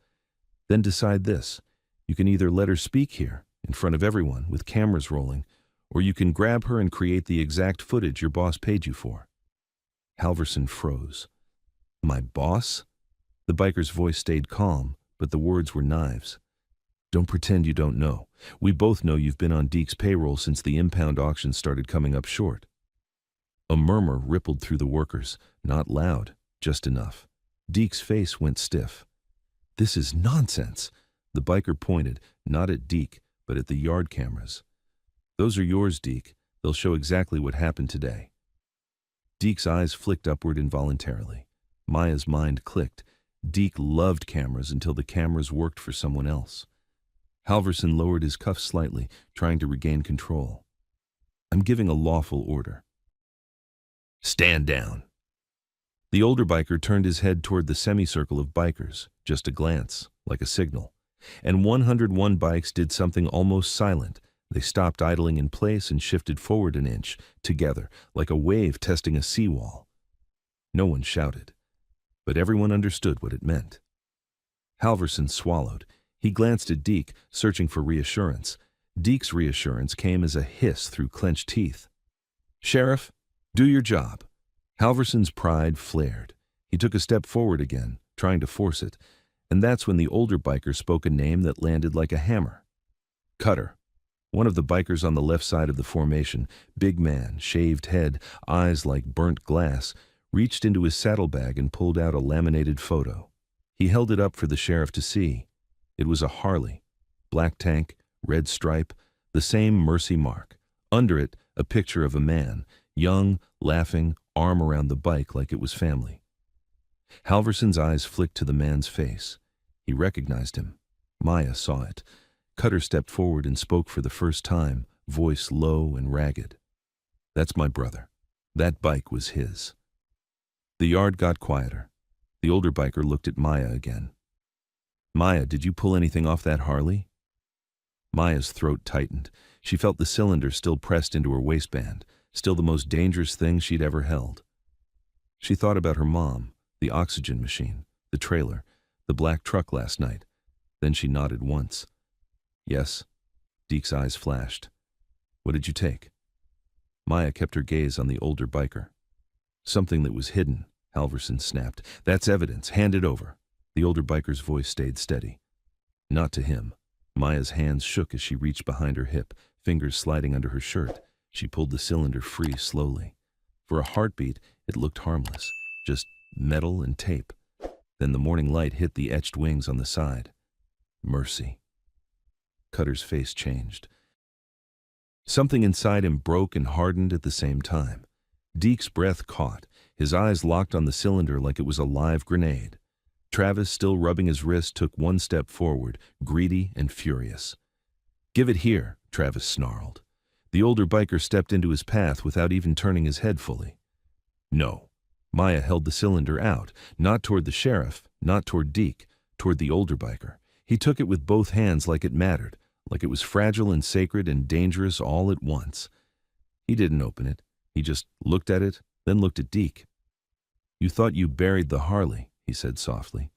Speaker 1: "Then decide this. You can either let her speak here, in front of everyone, with cameras rolling, or you can grab her and create the exact footage your boss paid you for." Halverson froze. "My boss?" The biker's voice stayed calm, but the words were knives. "Don't pretend you don't know. We both know you've been on Deke's payroll since the impound auction started coming up short." A murmur rippled through the workers, not loud, just enough. Deke's face went stiff. "This is nonsense." The biker pointed, not at Deke, but at the yard cameras. "Those are yours, Deke. They'll show exactly what happened today." Deke's eyes flicked upward involuntarily. Maya's mind clicked. Deke loved cameras until the cameras worked for someone else. Halverson lowered his cuffs slightly, trying to regain control. "I'm giving a lawful order." "Stand down." The older biker turned his head toward the semicircle of bikers, just a glance, like a signal. And 101 bikes did something almost silent. They stopped idling in place and shifted forward an inch, together, like a wave testing a seawall. No one shouted, but everyone understood what it meant. Halverson swallowed. He glanced at Deke, searching for reassurance. Deke's reassurance came as a hiss through clenched teeth. "Sheriff, do your job." Halverson's pride flared. He took a step forward again, trying to force it, and that's when the older biker spoke a name that landed like a hammer. "Cutter." One of the bikers on the left side of the formation, big man, shaved head, eyes like burnt glass, reached into his saddlebag and pulled out a laminated photo. He held it up for the sheriff to see. It was a Harley. Black tank, red stripe, the same mercy mark. Under it, a picture of a man, young, laughing, arm around the bike like it was family. Halverson's eyes flicked to the man's face. He recognized him. Maya saw it. Cutter stepped forward and spoke for the first time, voice low and ragged. "That's my brother. That bike was his." The yard got quieter. The older biker looked at Maya again. "Maya, did you pull anything off that Harley?" Maya's throat tightened. She felt the cylinder still pressed into her waistband, still the most dangerous thing she'd ever held. She thought about her mom, the oxygen machine, the trailer, the black truck last night. Then she nodded once. "Yes." Deke's eyes flashed. "What did you take?" Maya kept her gaze on the older biker. "Something that was hidden," Halverson snapped. "That's evidence. Hand it over." The older biker's voice stayed steady. Not to him. Maya's hands shook as she reached behind her hip, fingers sliding under her shirt. She pulled the cylinder free slowly. For a heartbeat, it looked harmless. just metal and tape. Then the morning light hit the etched wings on the side. Mercy. Cutter's face changed. Something inside him broke and hardened at the same time. Deke's breath caught, his eyes locked on the cylinder like it was a live grenade. Travis, still rubbing his wrist, took one step forward, greedy and furious. "Give it here," Travis snarled. The older biker stepped into his path without even turning his head fully. No. Maya held the cylinder out, not toward the sheriff, not toward Deke, toward the older biker. He took it with both hands like it mattered, like it was fragile and sacred and dangerous all at once. He didn't open it. He just looked at it, then looked at Deke. "You thought you buried the Harley," he said softly,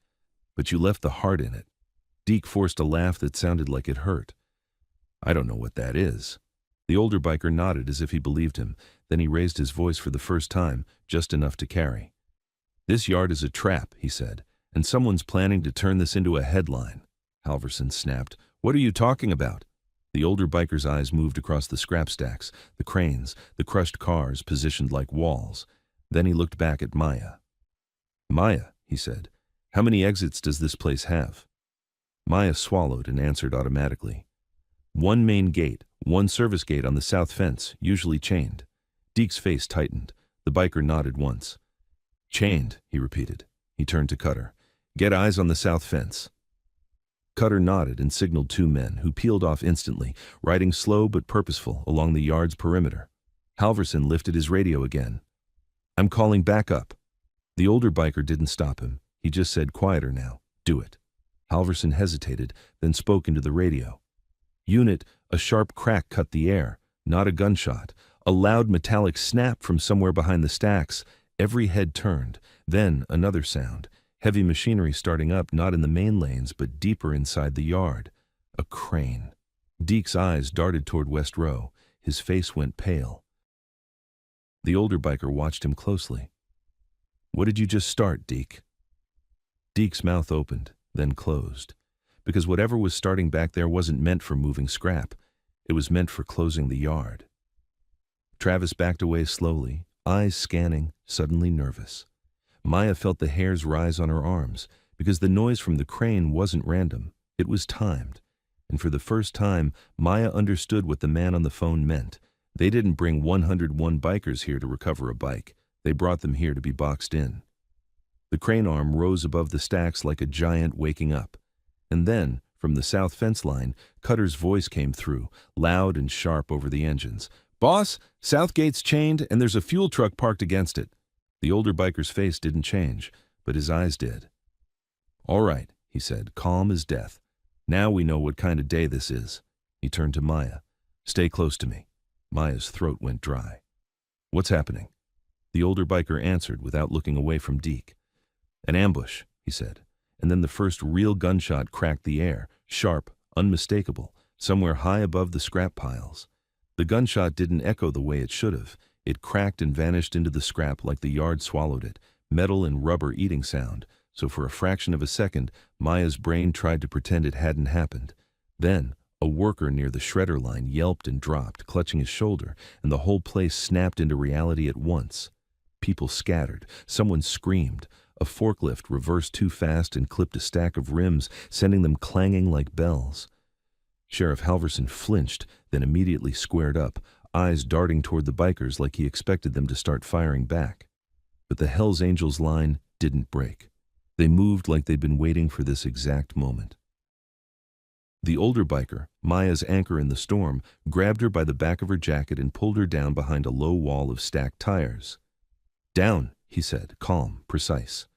Speaker 1: "but you left the heart in it." Deke forced a laugh that sounded like it hurt. "I don't know what that is." The older biker nodded as if he believed him. Then he raised his voice for the first time, just enough to carry. "This yard is a trap," he said, "and someone's planning to turn this into a headline." Halverson snapped. "What are you talking about?" The older biker's eyes moved across the scrap stacks, the cranes, the crushed cars positioned like walls. Then he looked back at Maya. "Maya," he said, "how many exits does this place have?" Maya swallowed and answered automatically. "One main gate, one service gate on the south fence, usually chained." Deke's face tightened. The biker nodded once. "Chained," he repeated. He turned to Cutter. "Get eyes on the south fence." Cutter nodded and signaled two men, who peeled off instantly, riding slow but purposeful along the yard's perimeter. Halverson lifted his radio again. "I'm calling backup." The older biker didn't stop him. He just said quieter now, "Do it." Halverson hesitated, then spoke into the radio. "Unit," a sharp crack cut the air, not a gunshot. A loud metallic snap from somewhere behind the stacks. Every head turned. Then another sound. Heavy machinery starting up, not in the main lanes, but deeper inside the yard. A crane. Deke's eyes darted toward West Row. His face went pale. The older biker watched him closely. "What did you just start, Deke?" Deke's mouth opened, then closed. Because whatever was starting back there wasn't meant for moving scrap. It was meant for closing the yard. Travis backed away slowly, eyes scanning, suddenly nervous. Maya felt the hairs rise on her arms, because the noise from the crane wasn't random. It was timed. And for the first time, Maya understood what the man on the phone meant. They didn't bring 101 bikers here to recover a bike. They brought them here to be boxed in. The crane arm rose above the stacks like a giant waking up. And then, from the south fence line, Cutter's voice came through, loud and sharp over the engines. "Boss, south gate's chained and there's a fuel truck parked against it." The older biker's face didn't change, but his eyes did. "All right," he said, calm as death. "Now we know what kind of day this is." He turned to Maya. "Stay close to me." Maya's throat went dry. "What's happening?" The older biker answered without looking away from Deke. "An ambush," he said, and then the first real gunshot cracked the air, sharp, unmistakable, somewhere high above the scrap piles. The gunshot didn't echo the way it should have. It cracked and vanished into the scrap like the yard swallowed it, metal and rubber eating sound, so for a fraction of a second, Maya's brain tried to pretend it hadn't happened. Then, a worker near the shredder line yelped and dropped, clutching his shoulder, and the whole place snapped into reality at once. People scattered. Someone screamed. A forklift reversed too fast and clipped a stack of rims, sending them clanging like bells. Sheriff Halverson flinched, then immediately squared up, eyes darting toward the bikers like he expected them to start firing back. But the Hells Angels line didn't break. They moved like they'd been waiting for this exact moment. The older biker, Maya's anchor in the storm, grabbed her by the back of her jacket and pulled her down behind a low wall of stacked tires. "Down," he said, calm, precise.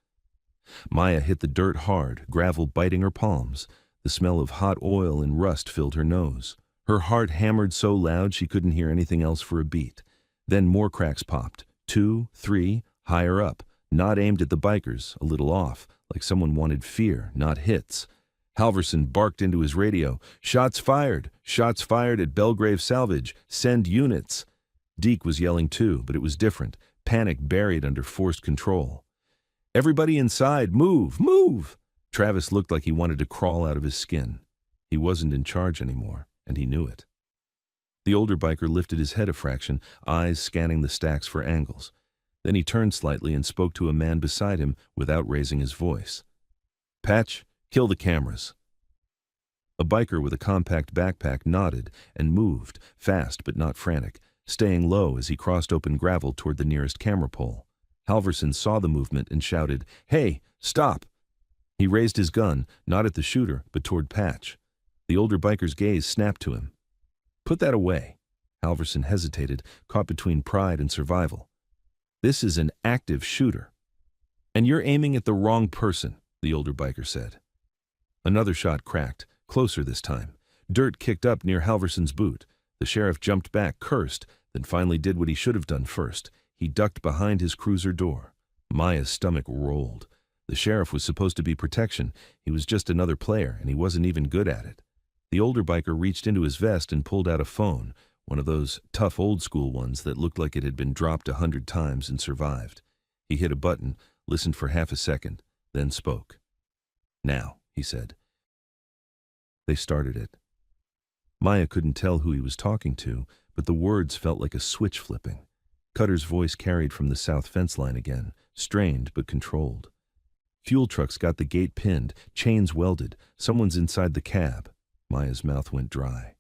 Speaker 1: Maya hit the dirt hard, gravel biting her palms. The smell of hot oil and rust filled her nose. Her heart hammered so loud she couldn't hear anything else for a beat. Then more cracks popped. 2, 3, higher up, not aimed at the bikers, a little off, like someone wanted fear, not hits. Halverson barked into his radio. Shots fired at Belgrave Salvage, send units." Deke was yelling too, but it was different, panic buried under forced control. "Everybody inside, move, move!" Travis looked like he wanted to crawl out of his skin. He wasn't in charge anymore, and he knew it. The older biker lifted his head a fraction, eyes scanning the stacks for angles. Then he turned slightly and spoke to a man beside him without raising his voice. "Patch, kill the cameras." A biker with a compact backpack nodded and moved, fast but not frantic, staying low as he crossed open gravel toward the nearest camera pole. Halverson saw the movement and shouted, "Hey, stop!" He raised his gun, not at the shooter, but toward Patch. The older biker's gaze snapped to him. "Put that away." Halverson hesitated, caught between pride and survival. "This is an active shooter." "And you're aiming at the wrong person," the older biker said. Another shot cracked, closer this time. Dirt kicked up near Halverson's boot. The sheriff jumped back, cursed, then finally did what he should have done first. He ducked behind his cruiser door. Maya's stomach rolled. The sheriff was supposed to be protection. He was just another player, and he wasn't even good at it. The older biker reached into his vest and pulled out a phone, one of those tough old-school ones that looked like it had been dropped 100 times and survived. He hit a button, listened for half a second, then spoke. "Now," he said. They started it. Maya couldn't tell who he was talking to, but the words felt like a switch flipping. Cutter's voice carried from the south fence line again, strained but controlled. "Fuel trucks got the gate pinned, chains welded. Someone's inside the cab." Maya's mouth went dry.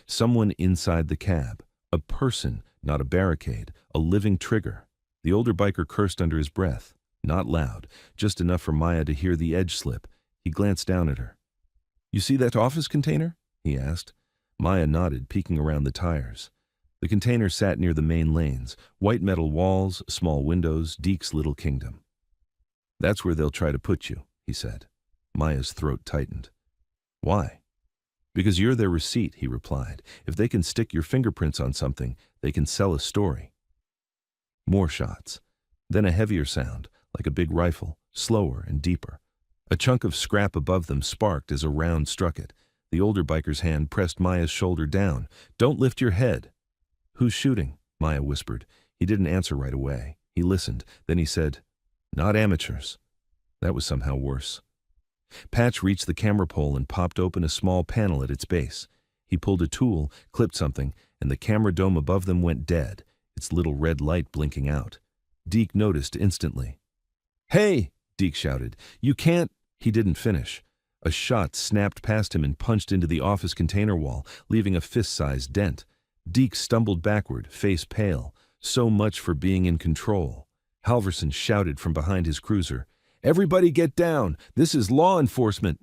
Speaker 1: Someone inside the cab. A person, not a barricade, a living trigger. The older biker cursed under his breath. Not loud, just enough for Maya to hear the edge slip. He glanced down at her. "You see that office container?" he asked. Maya nodded, peeking around the tires. The container sat near the main lanes, white metal walls, small windows, Deke's little kingdom. "That's where they'll try to put you," he said. Maya's throat tightened. "Why?" "Because you're their receipt," he replied. "If they can stick your fingerprints on something, they can sell a story." More shots. Then a heavier sound, like a big rifle, slower and deeper. A chunk of scrap above them sparked as a round struck it. The older biker's hand pressed Maya's shoulder down. "Don't lift your head." "Who's shooting?" Maya whispered. He didn't answer right away. He listened. Then he said, "Not amateurs." That was somehow worse. Patch reached the camera pole and popped open a small panel at its base. He pulled a tool, clipped something, and the camera dome above them went dead, its little red light blinking out. Deke noticed instantly. "Hey!" Deke shouted. "You can't—" He didn't finish. A shot snapped past him and punched into the office container wall, leaving a fist-sized dent. Deke stumbled backward, face pale. So much for being in control. Halverson shouted from behind his cruiser, "Everybody get down! This is law enforcement!"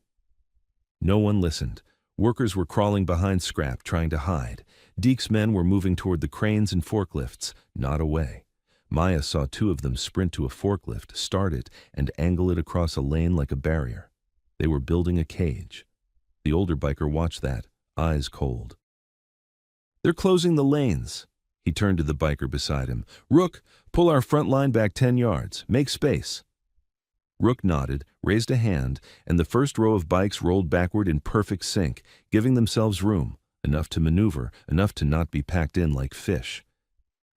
Speaker 1: No one listened. Workers were crawling behind scrap, trying to hide. Deke's men were moving toward the cranes and forklifts, not away. Maya saw two of them sprint to a forklift, start it, and angle it across a lane like a barrier. They were building a cage. The older biker watched that, eyes cold. "They're closing the lanes." He turned to the biker beside him. "Rook, pull our front line back 10 yards. Make space." Rook nodded, raised a hand, and the first row of bikes rolled backward in perfect sync, giving themselves room, enough to maneuver, enough to not be packed in like fish.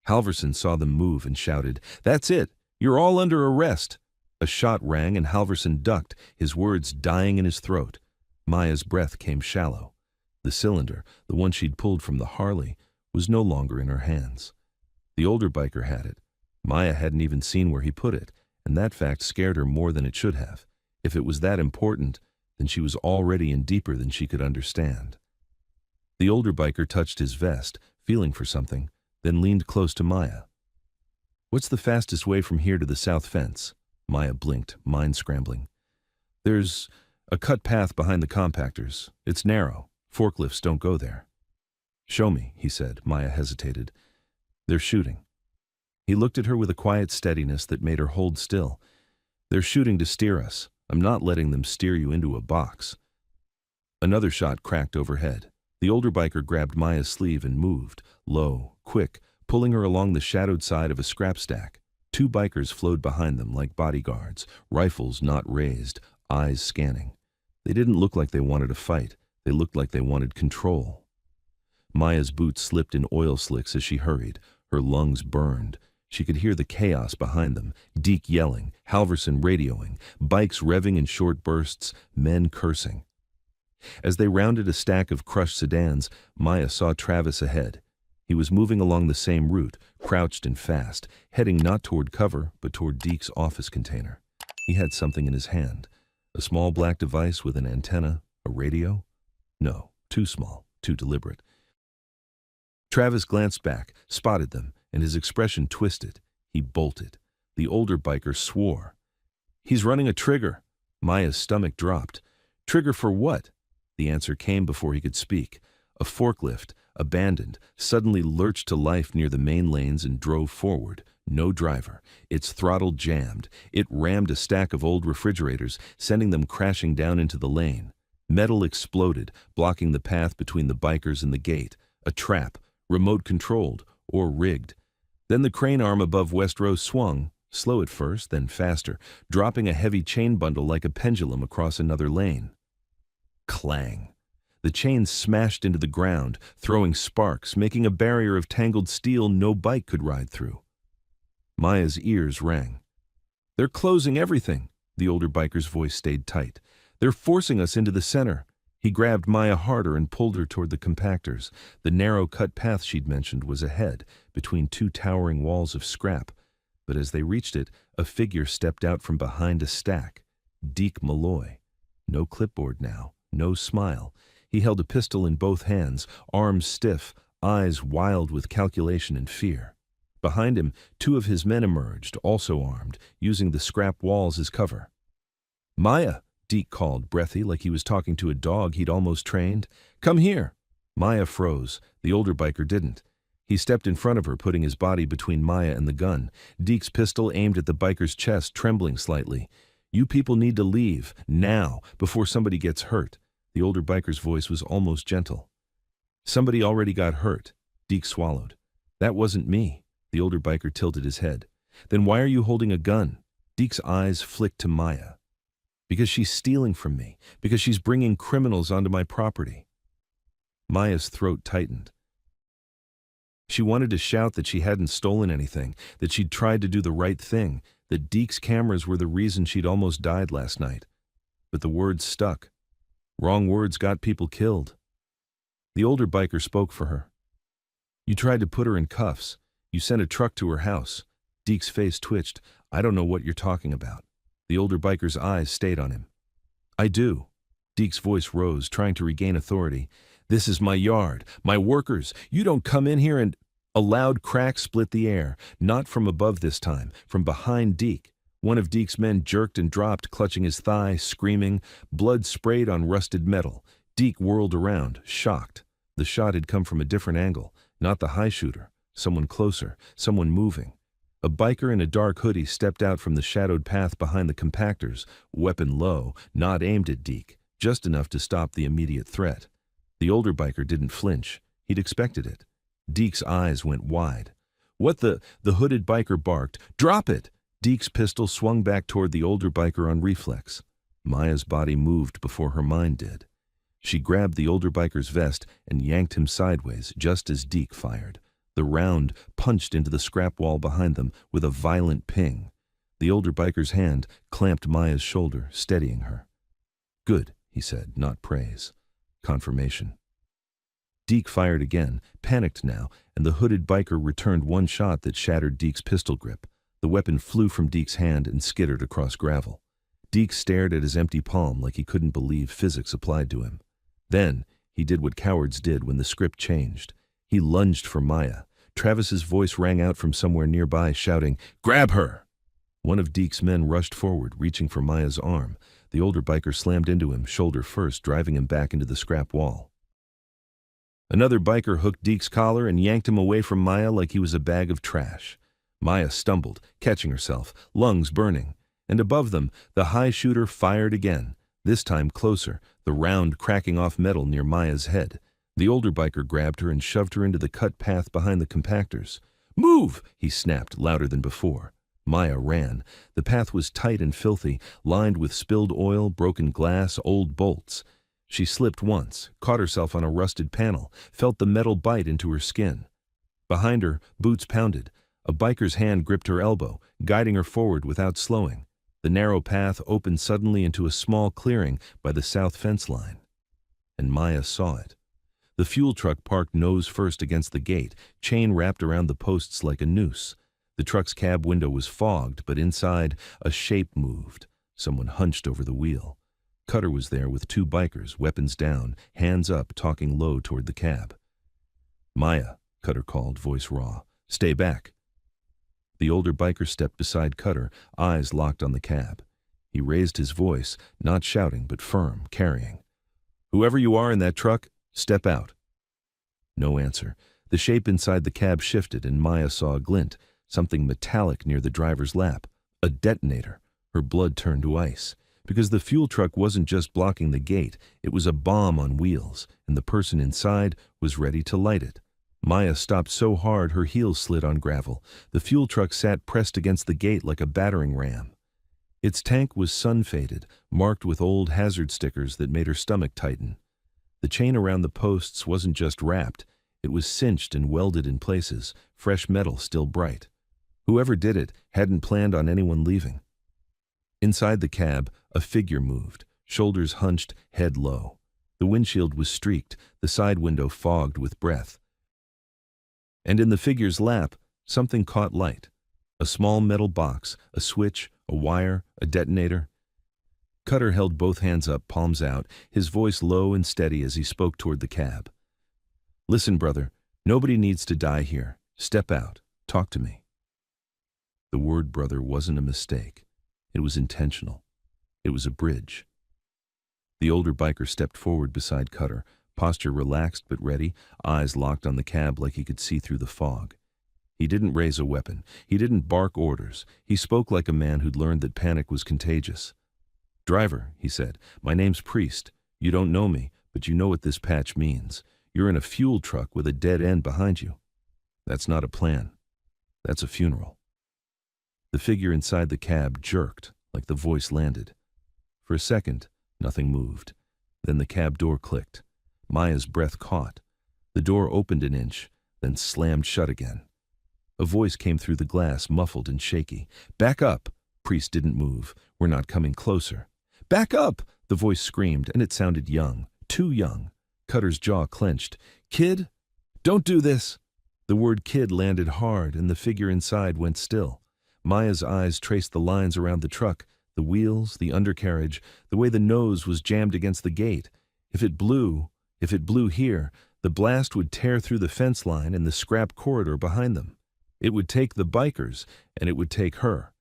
Speaker 1: Halverson saw them move and shouted, "That's it! You're all under arrest!" A shot rang and Halverson ducked, his words dying in his throat. Maya's breath came shallow. The cylinder, the one she'd pulled from the Harley, was no longer in her hands. The older biker had it. Maya hadn't even seen where he put it, and that fact scared her more than it should have. If it was that important, then she was already in deeper than she could understand. The older biker touched his vest, feeling for something, then leaned close to Maya. "What's the fastest way from here to the south fence?" Maya blinked, mind scrambling. "There's a cut path behind the compactors. It's narrow. Forklifts don't go there." "Show me," he said. Maya hesitated. "They're shooting." He looked at her with a quiet steadiness that made her hold still. "They're shooting to steer us. I'm not letting them steer you into a box." Another shot cracked overhead. The older biker grabbed Maya's sleeve and moved, low, quick, pulling her along the shadowed side of a scrap stack. Two bikers flowed behind them like bodyguards, rifles not raised, eyes scanning. They didn't look like they wanted to fight. They looked like they wanted control. Maya's boots slipped in oil slicks as she hurried. Her lungs burned. She could hear the chaos behind them, Deke yelling, Halverson radioing, bikes revving in short bursts, men cursing. As they rounded a stack of crushed sedans, Maya saw Travis ahead. He was moving along the same route, crouched and fast, heading not toward cover, but toward Deke's office container. He had something in his hand, a small black device with an antenna, a radio? No, too small, too deliberate. Travis glanced back, spotted them, and his expression twisted. He bolted. The older biker swore. "He's running a trigger." Maya's stomach dropped. "Trigger for what?" The answer came before he could speak. A forklift, abandoned, suddenly lurched to life near the main lanes and drove forward. No driver. Its throttle jammed. It rammed a stack of old refrigerators, sending them crashing down into the lane. Metal exploded, blocking the path between the bikers and the gate. A trap, remote-controlled or rigged. Then the crane arm above West Row swung, slow at first, then faster, dropping a heavy chain bundle like a pendulum across another lane. Clang. The chain smashed into the ground, throwing sparks, making a barrier of tangled steel no bike could ride through. Maya's ears rang. "They're closing everything." The older biker's voice stayed tight. "They're forcing us into the center." He grabbed Maya harder and pulled her toward the compactors. The narrow cut path she'd mentioned was ahead, between two towering walls of scrap. But as they reached it, a figure stepped out from behind a stack. Deke Malloy. No clipboard now, no smile. He held a pistol in both hands, arms stiff, eyes wild with calculation and fear. Behind him, two of his men emerged, also armed, using the scrap walls as cover. "Maya," Deke called, breathy, like he was talking to a dog he'd almost trained. "Come here." Maya froze. The older biker didn't. He stepped in front of her, putting his body between Maya and the gun. Deke's pistol aimed at the biker's chest, trembling slightly. "You people need to leave, now, before somebody gets hurt." The older biker's voice was almost gentle. "Somebody already got hurt." Deke swallowed. "That wasn't me." The older biker tilted his head. "Then why are you holding a gun?" Deke's eyes flicked to Maya. "Because she's stealing from me. Because she's bringing criminals onto my property." Maya's throat tightened. She wanted to shout that she hadn't stolen anything, that she'd tried to do the right thing, that Deke's cameras were the reason she'd almost died last night. But the words stuck. Wrong words got people killed. The older biker spoke for her. "You tried to put her in cuffs. You sent a truck to her house." Deke's face twitched. "I don't know what you're talking about." The older biker's eyes stayed on him. "I do." Deke's voice rose, trying to regain authority. "This is my yard, my workers. You don't come in here and—" A loud crack split the air, not from above this time, from behind Deke. One of Deke's men jerked and dropped, clutching his thigh, screaming. Blood sprayed on rusted metal. Deke whirled around, shocked. The shot had come from a different angle, not the high shooter. Someone closer, someone moving. A biker in a dark hoodie stepped out from the shadowed path behind the compactors, weapon low, not aimed at Deke, just enough to stop the immediate threat. The older biker didn't flinch. He'd expected it. Deke's eyes went wide. "What the hooded biker barked. "Drop it!" Deke's pistol swung back toward the older biker on reflex. Maya's body moved before her mind did. She grabbed the older biker's vest and yanked him sideways, just as Deke fired. The round punched into the scrap wall behind them with a violent ping. The older biker's hand clamped Maya's shoulder, steadying her. "Good," he said, not praise. Confirmation. Deke fired again, panicked now, and the hooded biker returned one shot that shattered Deke's pistol grip. The weapon flew from Deke's hand and skittered across gravel. Deke stared at his empty palm like he couldn't believe physics applied to him. Then, he did what cowards did when the script changed. He lunged for Maya. Travis's voice rang out from somewhere nearby, shouting, "Grab her!" One of Deke's men rushed forward, reaching for Maya's arm. The older biker slammed into him, shoulder first, driving him back into the scrap wall. Another biker hooked Deke's collar and yanked him away from Maya like he was a bag of trash. Maya stumbled, catching herself, lungs burning. And above them, the high shooter fired again, this time closer, the round cracking off metal near Maya's head. The older biker grabbed her and shoved her into the cut path behind the compactors. "Move!" he snapped, louder than before. Maya ran. The path was tight and filthy, lined with spilled oil, broken glass, old bolts. She slipped once, caught herself on a rusted panel, felt the metal bite into her skin. Behind her, boots pounded. A biker's hand gripped her elbow, guiding her forward without slowing. The narrow path opened suddenly into a small clearing by the south fence line. And Maya saw it. The fuel truck parked nose first against the gate, chain wrapped around the posts like a noose. The truck's cab window was fogged, but inside, a shape moved. Someone hunched over the wheel. Cutter was there with two bikers, weapons down, hands up, talking low toward the cab. "Maya," Cutter called, voice raw. "Stay back." The older biker stepped beside Cutter, eyes locked on the cab. He raised his voice, not shouting, but firm, carrying. "Whoever you are in that truck, step out." No answer. The shape inside the cab shifted, and Maya saw a glint, something metallic near the driver's lap. A detonator. Her blood turned to ice. Because the fuel truck wasn't just blocking the gate, it was a bomb on wheels, and the person inside was ready to light it. Maya stopped so hard her heels slid on gravel. The fuel truck sat pressed against the gate like a battering ram. Its tank was sun-faded, marked with old hazard stickers that made her stomach tighten. The chain around the posts wasn't just wrapped, it was cinched and welded in places, fresh metal still bright. Whoever did it hadn't planned on anyone leaving. Inside the cab, a figure moved, shoulders hunched, head low. The windshield was streaked, the side window fogged with breath. And in the figure's lap, something caught light. A small metal box, a switch, a wire, a detonator. Cutter held both hands up, palms out, his voice low and steady as he spoke toward the cab. "Listen, brother, nobody needs to die here. Step out. Talk to me." The word brother wasn't a mistake. It was intentional. It was a bridge. The older biker stepped forward beside Cutter, posture relaxed but ready, eyes locked on the cab like he could see through the fog. He didn't raise a weapon. He didn't bark orders. He spoke like a man who'd learned that panic was contagious. "Driver," he said, "my name's Priest. You don't know me, but you know what this patch means. You're in a fuel truck with a dead end behind you. That's not a plan. That's a funeral." The figure inside the cab jerked, like the voice landed. For a second, nothing moved. Then the cab door clicked. Maya's breath caught. The door opened an inch, then slammed shut again. A voice came through the glass, muffled and shaky. "Back up!" Priest didn't move. "We're not coming closer." "Back up!" the voice screamed, and it sounded young. Too young. Cutter's jaw clenched. "Kid? Don't do this!" The word kid landed hard, and the figure inside went still. Maya's eyes traced the lines around the truck, the wheels, the undercarriage, the way the nose was jammed against the gate. If it blew here, the blast would tear through the fence line and the scrap corridor behind them. It would take the bikers, and it would take her.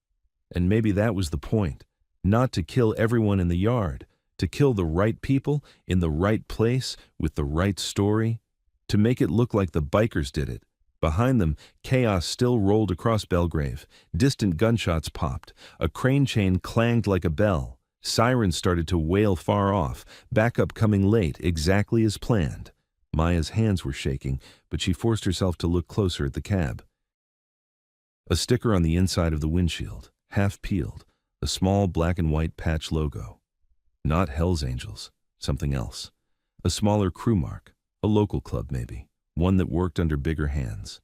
Speaker 1: And maybe that was the point. Not to kill everyone in the yard, to kill the right people, in the right place, with the right story. To make it look like the bikers did it. Behind them, chaos still rolled across Belgrave. Distant gunshots popped. A crane chain clanged like a bell. Sirens started to wail far off. Backup coming late, exactly as planned. Maya's hands were shaking, but she forced herself to look closer at the cab. A sticker on the inside of the windshield, half peeled. A small black and white patch logo. Not Hell's Angels, something else. A smaller crew mark, a local club maybe. One that worked under bigger hands.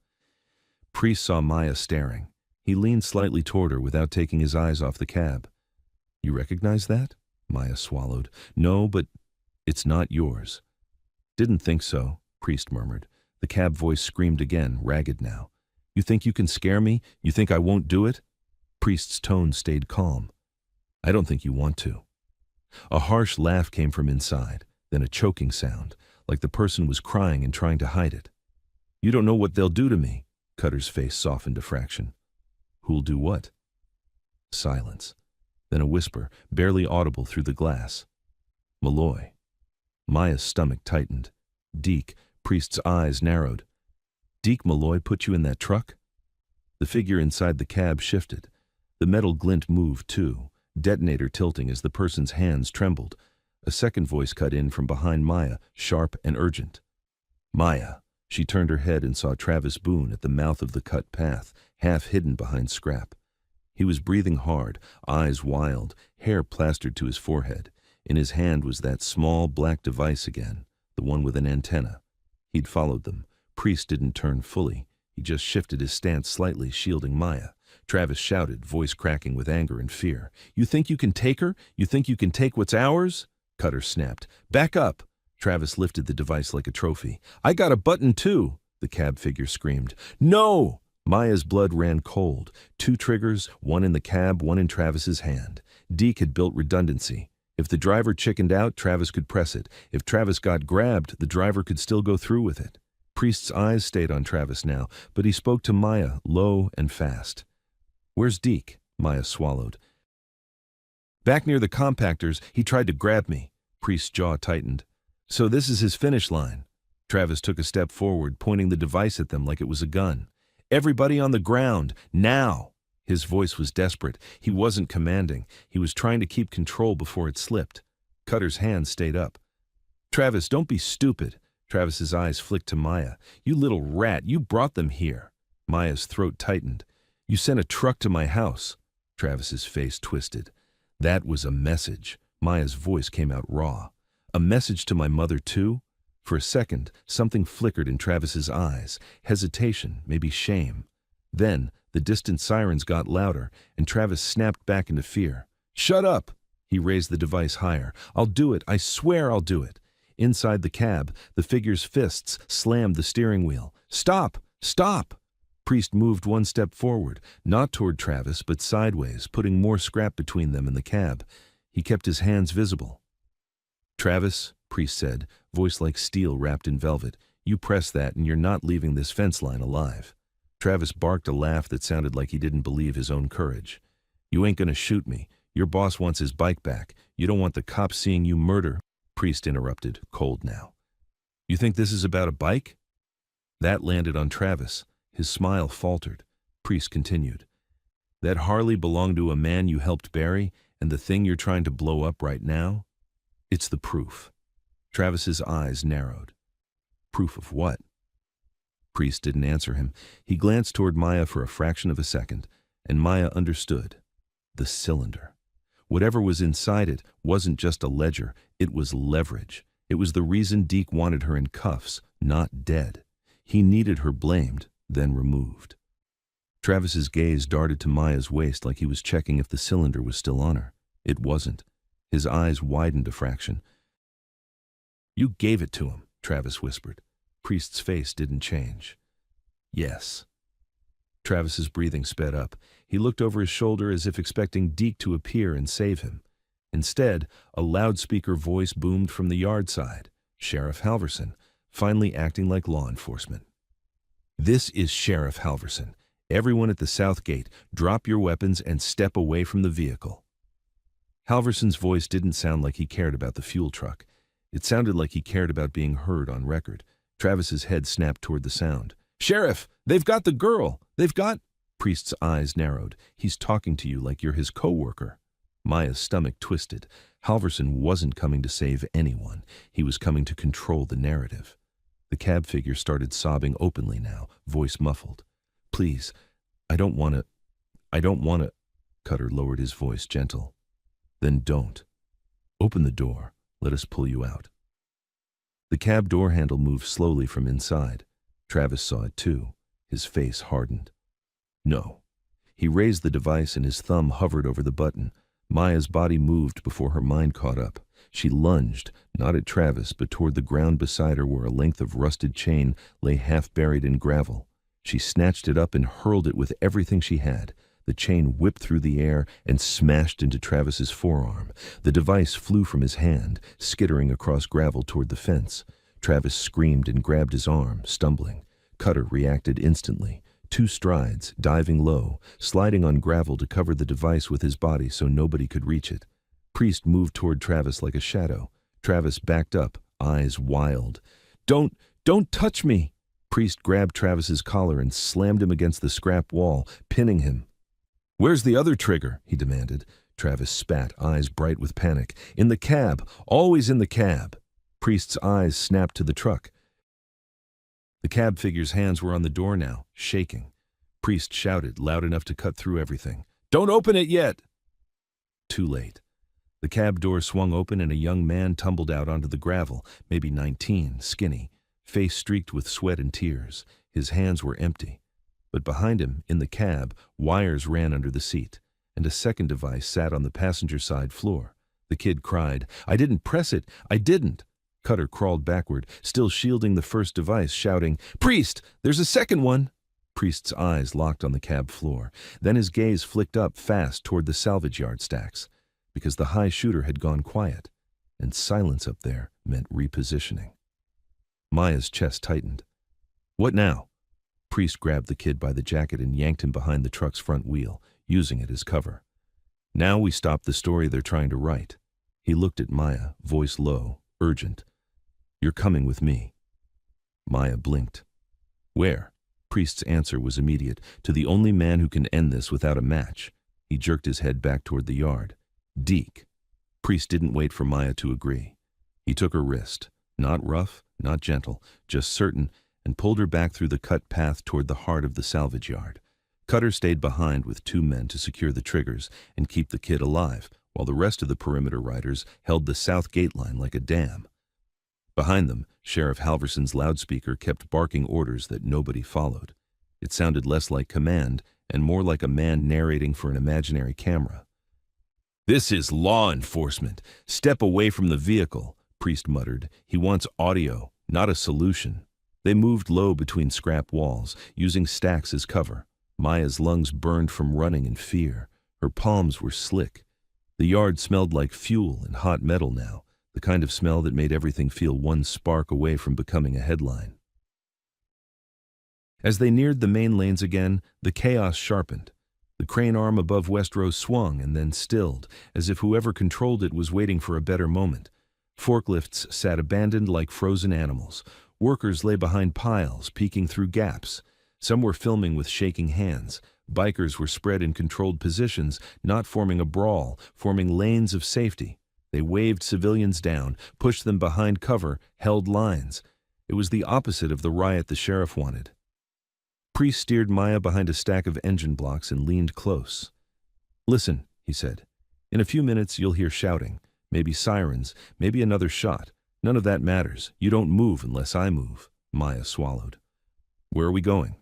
Speaker 1: Priest saw Maya staring. He leaned slightly toward her without taking his eyes off the cab. "You recognize that?" Maya swallowed. "No, but it's not yours." "Didn't think so," Priest murmured. The cab voice screamed again, ragged now. "You think you can scare me? You think I won't do it?" Priest's tone stayed calm. "I don't think you want to." A harsh laugh came from inside, then a choking sound, like the person was crying and trying to hide it. "You don't know what they'll do to me." Cutter's face softened a fraction. "Who'll do what?" Silence. Then a whisper, barely audible through the glass. "Malloy." Maya's stomach tightened. "Deke." Priest's eyes narrowed. "Deke Malloy put you in that truck?" The figure inside the cab shifted. The metal glint moved too, detonator tilting as the person's hands trembled. A second voice cut in from behind Maya, sharp and urgent. "Maya." She turned her head and saw Travis Boone at the mouth of the cut path, half hidden behind scrap. He was breathing hard, eyes wild, hair plastered to his forehead. In his hand was that small black device again, the one with an antenna. He'd followed them. Priest didn't turn fully. He just shifted his stance slightly, shielding Maya. Travis shouted, voice cracking with anger and fear. "You think you can take her? You think you can take what's ours?" Cutter snapped. "Back up!" Travis lifted the device like a trophy. "I got a button too," the cab figure screamed. "No!" Maya's blood ran cold. 2 triggers, one in the cab, one in Travis's hand. Deke had built redundancy. If the driver chickened out, Travis could press it. If Travis got grabbed, the driver could still go through with it. Priest's eyes stayed on Travis now, but he spoke to Maya, low and fast. "Where's Deke?" Maya swallowed. "Back near the compactors, he tried to grab me." Priest's jaw tightened. "So this is his finish line." Travis took a step forward, pointing the device at them like it was a gun. "Everybody on the ground, now!" His voice was desperate. He wasn't commanding. He was trying to keep control before it slipped. Cutter's hands stayed up. "Travis, don't be stupid." Travis's eyes flicked to Maya. "You little rat, you brought them here." Maya's throat tightened. "You sent a truck to my house." Travis's face twisted. "That was a message." Maya's voice came out raw. "A message to my mother too?" For a second, something flickered in Travis's eyes. Hesitation, maybe shame. Then, the distant sirens got louder, and Travis snapped back into fear. "Shut up!" He raised the device higher. "I'll do it. I swear I'll do it." Inside the cab, the figure's fists slammed the steering wheel. "Stop! Stop!" Priest moved one step forward, not toward Travis, but sideways, putting more scrap between them and the cab. He kept his hands visible. "Travis," Priest said, voice like steel wrapped in velvet, "you press that and you're not leaving this fence line alive." Travis barked a laugh that sounded like he didn't believe his own courage. "You ain't gonna shoot me. Your boss wants his bike back. You don't want the cops seeing you murder." Priest interrupted, cold now. "You think this is about a bike?" That landed on Travis. His smile faltered. Priest continued. "That Harley belonged to a man you helped bury, and the thing you're trying to blow up right now? It's the proof." Travis's eyes narrowed. "Proof of what?" Priest didn't answer him. He glanced toward Maya for a fraction of a second, and Maya understood. The cylinder. Whatever was inside it wasn't just a ledger, it was leverage. It was the reason Deke wanted her in cuffs, not dead. He needed her blamed, then removed. Travis's gaze darted to Maya's waist like he was checking if the cylinder was still on her. It wasn't. His eyes widened a fraction. "You gave it to him," Travis whispered. Priest's face didn't change. "Yes." Travis's breathing sped up. He looked over his shoulder as if expecting Deke to appear and save him. Instead, a loudspeaker voice boomed from the yard side. Sheriff Halverson, finally acting like law enforcement. "This is Sheriff Halverson. Everyone at the south gate, drop your weapons and step away from the vehicle." Halverson's voice didn't sound like he cared about the fuel truck. It sounded like he cared about being heard on record. Travis's head snapped toward the sound. "Sheriff, they've got the girl! They've got—" Priest's eyes narrowed. "He's talking to you like you're his co-worker." Maya's stomach twisted. Halverson wasn't coming to save anyone. He was coming to control the narrative. The cab figure started sobbing openly now, voice muffled. "Please, I don't want to. Cutter lowered his voice, gentle. "Then don't. Open the door. Let us pull you out." The cab door handle moved slowly from inside. Travis saw it too. His face hardened. "No." He raised the device and his thumb hovered over the button. Maya's body moved before her mind caught up. She lunged, not at Travis, but toward the ground beside her where a length of rusted chain lay half buried in gravel. She snatched it up and hurled it with everything she had. The chain whipped through the air and smashed into Travis's forearm. The device flew from his hand, skittering across gravel toward the fence. Travis screamed and grabbed his arm, stumbling. Cutter reacted instantly. 2 strides, diving low, sliding on gravel to cover the device with his body so nobody could reach it. Priest moved toward Travis like a shadow. Travis backed up, eyes wild. Don't touch me!" Priest grabbed Travis's collar and slammed him against the scrap wall, pinning him. "Where's the other trigger?" he demanded. Travis spat, eyes bright with panic. "In the cab, always in the cab." Priest's eyes snapped to the truck. The cab figure's hands were on the door now, shaking. Priest shouted, loud enough to cut through everything. "Don't open it yet!" Too late. The cab door swung open and a young man tumbled out onto the gravel, maybe 19, skinny, face streaked with sweat and tears. His hands were empty. But behind him, in the cab, wires ran under the seat, and a second device sat on the passenger side floor. The kid cried, "I didn't press it! I didn't!" Cutter crawled backward, still shielding the first device, shouting, "Priest, there's a second one!" Priest's eyes locked on the cab floor. Then his gaze flicked up fast toward the salvage yard stacks, because the high shooter had gone quiet, and silence up there meant repositioning. Maya's chest tightened. "What now?" Priest grabbed the kid by the jacket and yanked him behind the truck's front wheel, using it as cover. "Now we stop the story they're trying to write." He looked at Maya, voice low, urgent. "You're coming with me." Maya blinked. "Where?" Priest's answer was immediate. "To the only man who can end this without a match." He jerked his head back toward the yard. "Deke." Priest didn't wait for Maya to agree. He took her wrist, not rough, not gentle, just certain, and pulled her back through the cut path toward the heart of the salvage yard. Cutter stayed behind with 2 men to secure the triggers and keep the kid alive, while the rest of the perimeter riders held the south gate line like a dam. Behind them, Sheriff Halverson's loudspeaker kept barking orders that nobody followed. It sounded less like command and more like a man narrating for an imaginary camera. "This is law enforcement. Step away from the vehicle," Priest muttered. "He wants audio, not a solution." They moved low between scrap walls, using stacks as cover. Maya's lungs burned from running in fear. Her palms were slick. The yard smelled like fuel and hot metal now, the kind of smell that made everything feel one spark away from becoming a headline. As they neared the main lanes again, the chaos sharpened. The crane arm above Westrose swung and then stilled, as if whoever controlled it was waiting for a better moment. Forklifts sat abandoned like frozen animals. Workers lay behind piles, peeking through gaps. Some were filming with shaking hands. Bikers were spread in controlled positions, not forming a brawl, forming lanes of safety. They waved civilians down, pushed them behind cover, held lines. It was the opposite of the riot the sheriff wanted. Priest steered Maya behind a stack of engine blocks and leaned close. "Listen," he said. "In a few minutes you'll hear shouting, maybe sirens, maybe another shot. None of that matters. You don't move unless I move." Maya swallowed. "Where are we going?"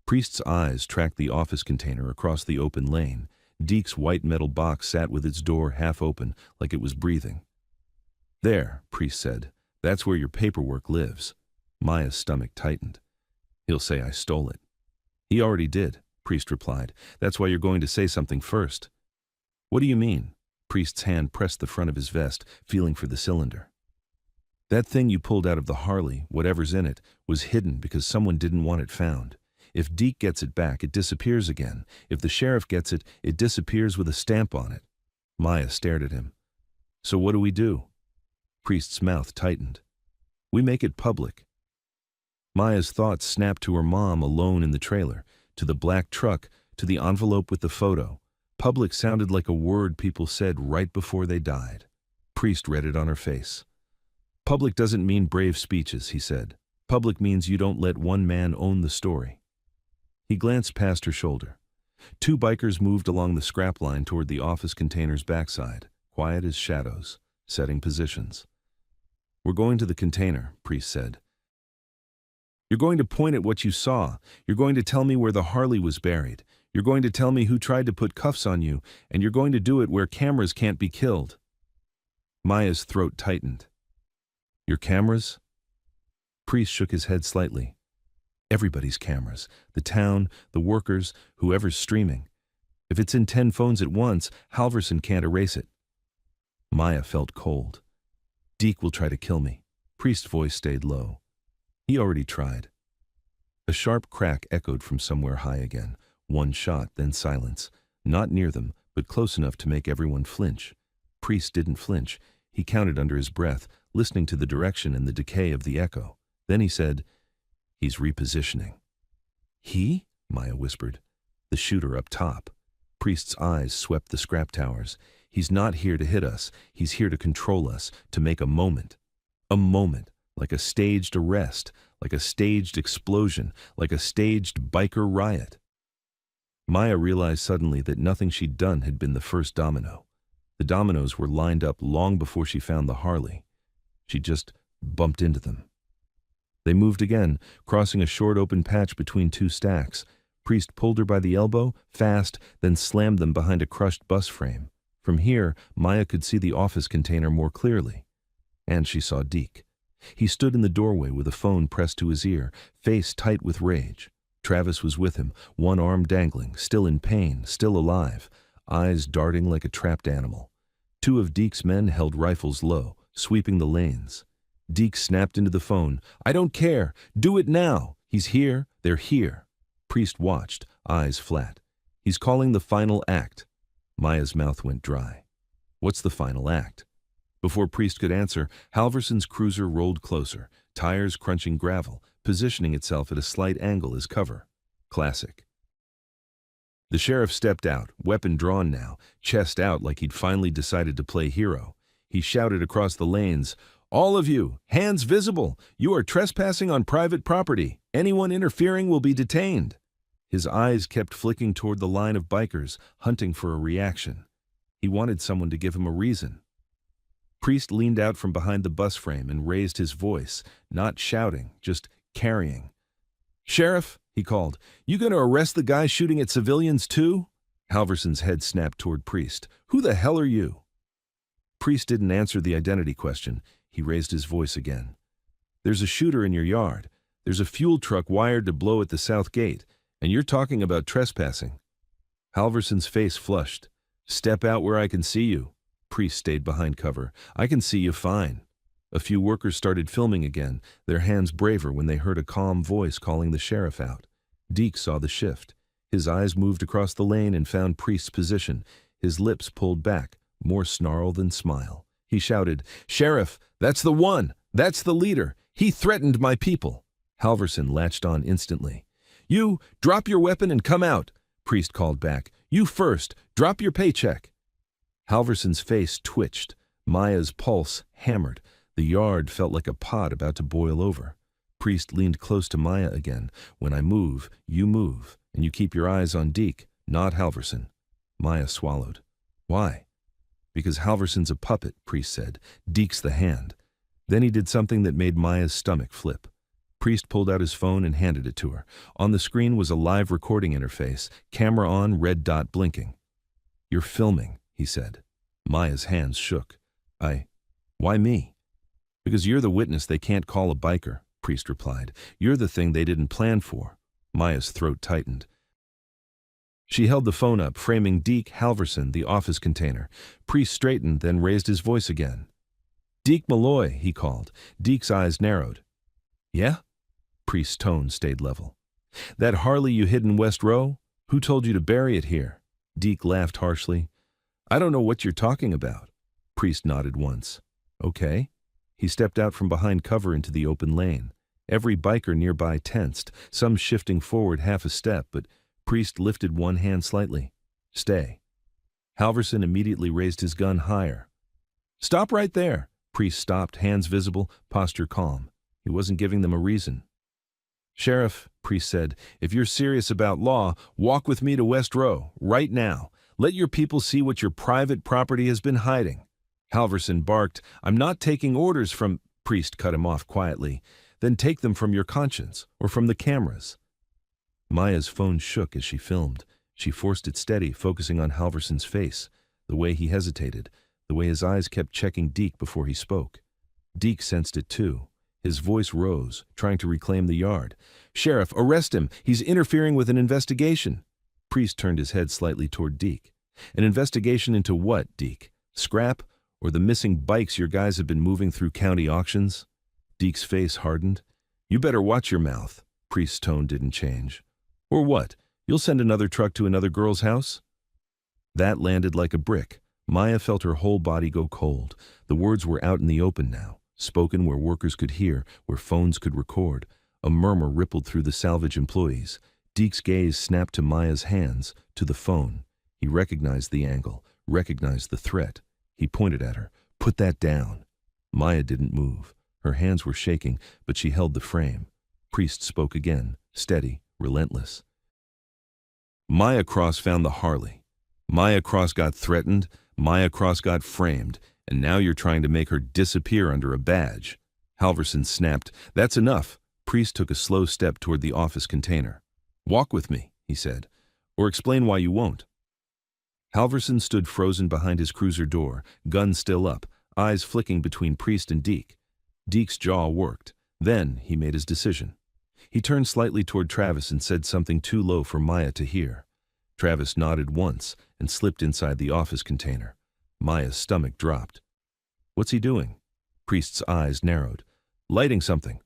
Speaker 1: Priest's eyes tracked the office container across the open lane. Deke's white metal box sat with its door half open, like it was breathing. "There," Priest said. "That's where your paperwork lives." Maya's stomach tightened. "He'll say I stole it." "He already did," Priest replied. "That's why you're going to say something first." "What do you mean?" Priest's hand pressed the front of his vest, feeling for the cylinder. "That thing you pulled out of the Harley, whatever's in it, was hidden because someone didn't want it found. If Deke gets it back, it disappears again. If the sheriff gets it, it disappears with a stamp on it." Maya stared at him. "So what do we do?" Priest's mouth tightened. "We make it public." Maya's thoughts snapped to her mom alone in the trailer, to the black truck, to the envelope with the photo. Public sounded like a word people said right before they died. Priest read it on her face. "Public doesn't mean brave speeches," he said. "Public means you don't let one man own the story." He glanced past her shoulder. 2 bikers moved along the scrap line toward the office container's backside, quiet as shadows, setting positions. "We're going to the container," Priest said. "You're going to point at what you saw. You're going to tell me where the Harley was buried. You're going to tell me who tried to put cuffs on you, and you're going to do it where cameras can't be killed." Maya's throat tightened. "Your cameras?" Priest shook his head slightly. "Everybody's cameras. The town, the workers, whoever's streaming. If it's in 10 phones at once, Halverson can't erase it." Maya felt cold. "Deke will try to kill me." Priest's voice stayed low. "He already tried." A sharp crack echoed from somewhere high again. 1 shot, then silence. Not near them, but close enough to make everyone flinch. Priest didn't flinch. He counted under his breath, listening to the direction and the decay of the echo. Then he said, "He's repositioning." "He?" Maya whispered. "The shooter up top." Priest's eyes swept the scrap towers. "He's not here to hit us. He's here to control us, to make a moment. A moment, like a staged arrest, like a staged explosion, like a staged biker riot." Maya realized suddenly that nothing she'd done had been the first domino. The dominoes were lined up long before she found the Harley. She just bumped into them. They moved again, crossing a short open patch between 2 stacks. Priest pulled her by the elbow, fast, then slammed them behind a crushed bus frame. From here, Maya could see the office container more clearly. And she saw Deke. He stood in the doorway with a phone pressed to his ear, face tight with rage. Travis was with him, one arm dangling, still in pain, still alive, eyes darting like a trapped animal. Two of Deke's men held rifles low, sweeping the lanes. Deke snapped into the phone. "I don't care. Do it now. He's here. They're here." Priest watched, eyes flat. "He's calling the final act." Maya's mouth went dry. "What's the final act?" Before Priest could answer, Halverson's cruiser rolled closer, tires crunching gravel, positioning itself at a slight angle as cover. Classic. The sheriff stepped out, weapon drawn now, chest out like he'd finally decided to play hero. He shouted across the lanes, "All of you, hands visible! You are trespassing on private property. Anyone interfering will be detained." His eyes kept flicking toward the line of bikers, hunting for a reaction. He wanted someone to give him a reason. Priest leaned out from behind the bus frame and raised his voice, not shouting, just carrying. "Sheriff," he called, "you gonna arrest the guy shooting at civilians too?" Halverson's head snapped toward Priest. "Who the hell are you?" Priest didn't answer the identity question. He raised his voice again. "There's a shooter in your yard. There's a fuel truck wired to blow at the south gate, and you're talking about trespassing." Halverson's face flushed. "Step out where I can see you." Priest stayed behind cover. "I can see you fine." A few workers started filming again, their hands braver when they heard a calm voice calling the sheriff out. Deke saw the shift. His eyes moved across the lane and found Priest's position, his lips pulled back, more snarl than smile. He shouted, "Sheriff, that's the one! That's the leader! He threatened my people!" Halverson latched on instantly. "You, drop your weapon and come out!" Priest called back. "You first! Drop your paycheck!" Halverson's face twitched. Maya's pulse hammered. The yard felt like a pot about to boil over. Priest leaned close to Maya again. "When I move, and you keep your eyes on Deke, not Halverson." Maya swallowed. "Why?" "Because Halverson's a puppet," Priest said. "Deke's the hand." Then he did something that made Maya's stomach flip. Priest pulled out his phone and handed it to her. On the screen was a live recording interface, camera on, red dot blinking. "You're filming," he said. Maya's hands shook. Why me?" "Because you're the witness they can't call a biker," Priest replied. "You're the thing they didn't plan for." Maya's throat tightened. She held the phone up, framing Deke, Halverson, the office container. Priest straightened, then raised his voice again. "Deke Malloy," he called. Deke's eyes narrowed. "Yeah?" Priest's tone stayed level. "That Harley you hid in West Row? Who told you to bury it here?" Deke laughed harshly. "I don't know what you're talking about." Priest nodded once. "Okay." He stepped out from behind cover into the open lane. Every biker nearby tensed, some shifting forward half a step, but Priest lifted one hand slightly. "Stay." Halverson immediately raised his gun higher. "Stop right there." Priest stopped, hands visible, posture calm. He wasn't giving them a reason. "Sheriff," Priest said, "if you're serious about law, walk with me to West Row, right now. Let your people see what your private property has been hiding." Halverson barked, "I'm not taking orders from—" Priest cut him off quietly. "Then take them from your conscience, or from the cameras." Maya's phone shook as she filmed. She forced it steady, focusing on Halverson's face, the way he hesitated, the way his eyes kept checking Deke before he spoke. Deke sensed it too. His voice rose, trying to reclaim the yard. "Sheriff, arrest him! He's interfering with an investigation!" Priest turned his head slightly toward Deke. "An investigation into what, Deke? Scrap? Or the missing bikes your guys have been moving through county auctions?" Deke's face hardened. "You better watch your mouth." Priest's tone didn't change. "Or what? You'll send another truck to another girl's house?" That landed like a brick. Maya felt her whole body go cold. The words were out in the open now, spoken where workers could hear, where phones could record. A murmur rippled through the Salvage employees. Deke's gaze snapped to Maya's hands, to the phone. He recognized the angle, recognized the threat. He pointed at her. "Put that down." Maya didn't move. Her hands were shaking, but she held the frame. Priest spoke again, steady, relentless. "Maya Cross found the Harley. Maya Cross got threatened, Maya Cross got framed, and now you're trying to make her disappear under a badge." Halverson snapped. "That's enough." Priest took a slow step toward the office container. "Walk with me," he said, "or explain why you won't." Halverson stood frozen behind his cruiser door, gun still up, eyes flicking between Priest and Deke. Deke's jaw worked. Then he made his decision. He turned slightly toward Travis and said something too low for Maya to hear. Travis nodded once and slipped inside the office container. Maya's stomach dropped. "What's he doing?" Priest's eyes narrowed. "Lighting something."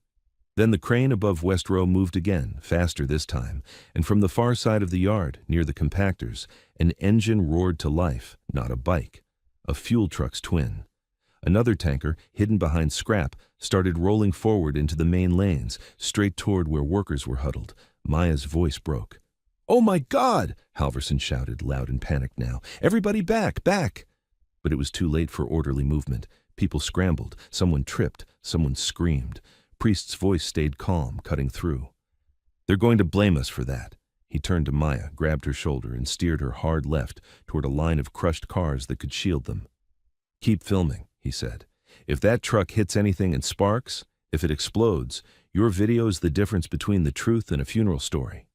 Speaker 1: Then the crane above West Row moved again, faster this time, and from the far side of the yard, near the compactors, an engine roared to life, not a bike. A fuel truck's twin. Another tanker, hidden behind scrap, started rolling forward into the main lanes, straight toward where workers were huddled. Maya's voice broke. "Oh my God!" Halverson shouted, loud and panicked now. "Everybody back, back!" But it was too late for orderly movement. People scrambled, someone tripped, someone screamed. Priest's voice stayed calm, cutting through. "They're going to blame us for that." He turned to Maya, grabbed her shoulder, and steered her hard left toward a line of crushed cars that could shield them. "Keep filming," he said. "If that truck hits anything and sparks, if it explodes, your video is the difference between the truth and a funeral story."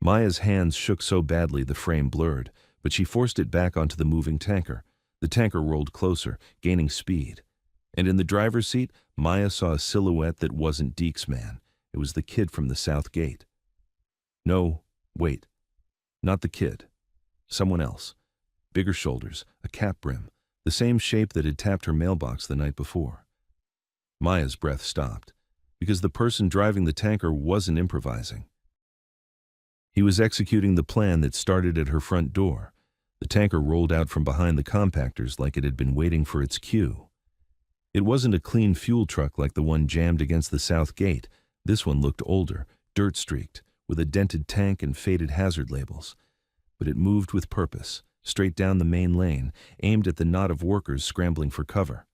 Speaker 1: Maya's hands shook so badly the frame blurred, but she forced it back onto the moving tanker. The tanker rolled closer, gaining speed. And in the driver's seat, Maya saw a silhouette that wasn't Deke's man. It was the kid from the south gate. No, wait. Not the kid. Someone else. Bigger shoulders, a cap brim, the same shape that had tapped her mailbox the night before. Maya's breath stopped, because the person driving the tanker wasn't improvising. He was executing the plan that started at her front door. The tanker rolled out from behind the compactors like it had been waiting for its cue. It wasn't a clean fuel truck like the one jammed against the south gate. This one looked older, dirt-streaked, with a dented tank and faded hazard labels. But it moved with purpose, straight down the main lane, aimed at the knot of workers scrambling for cover.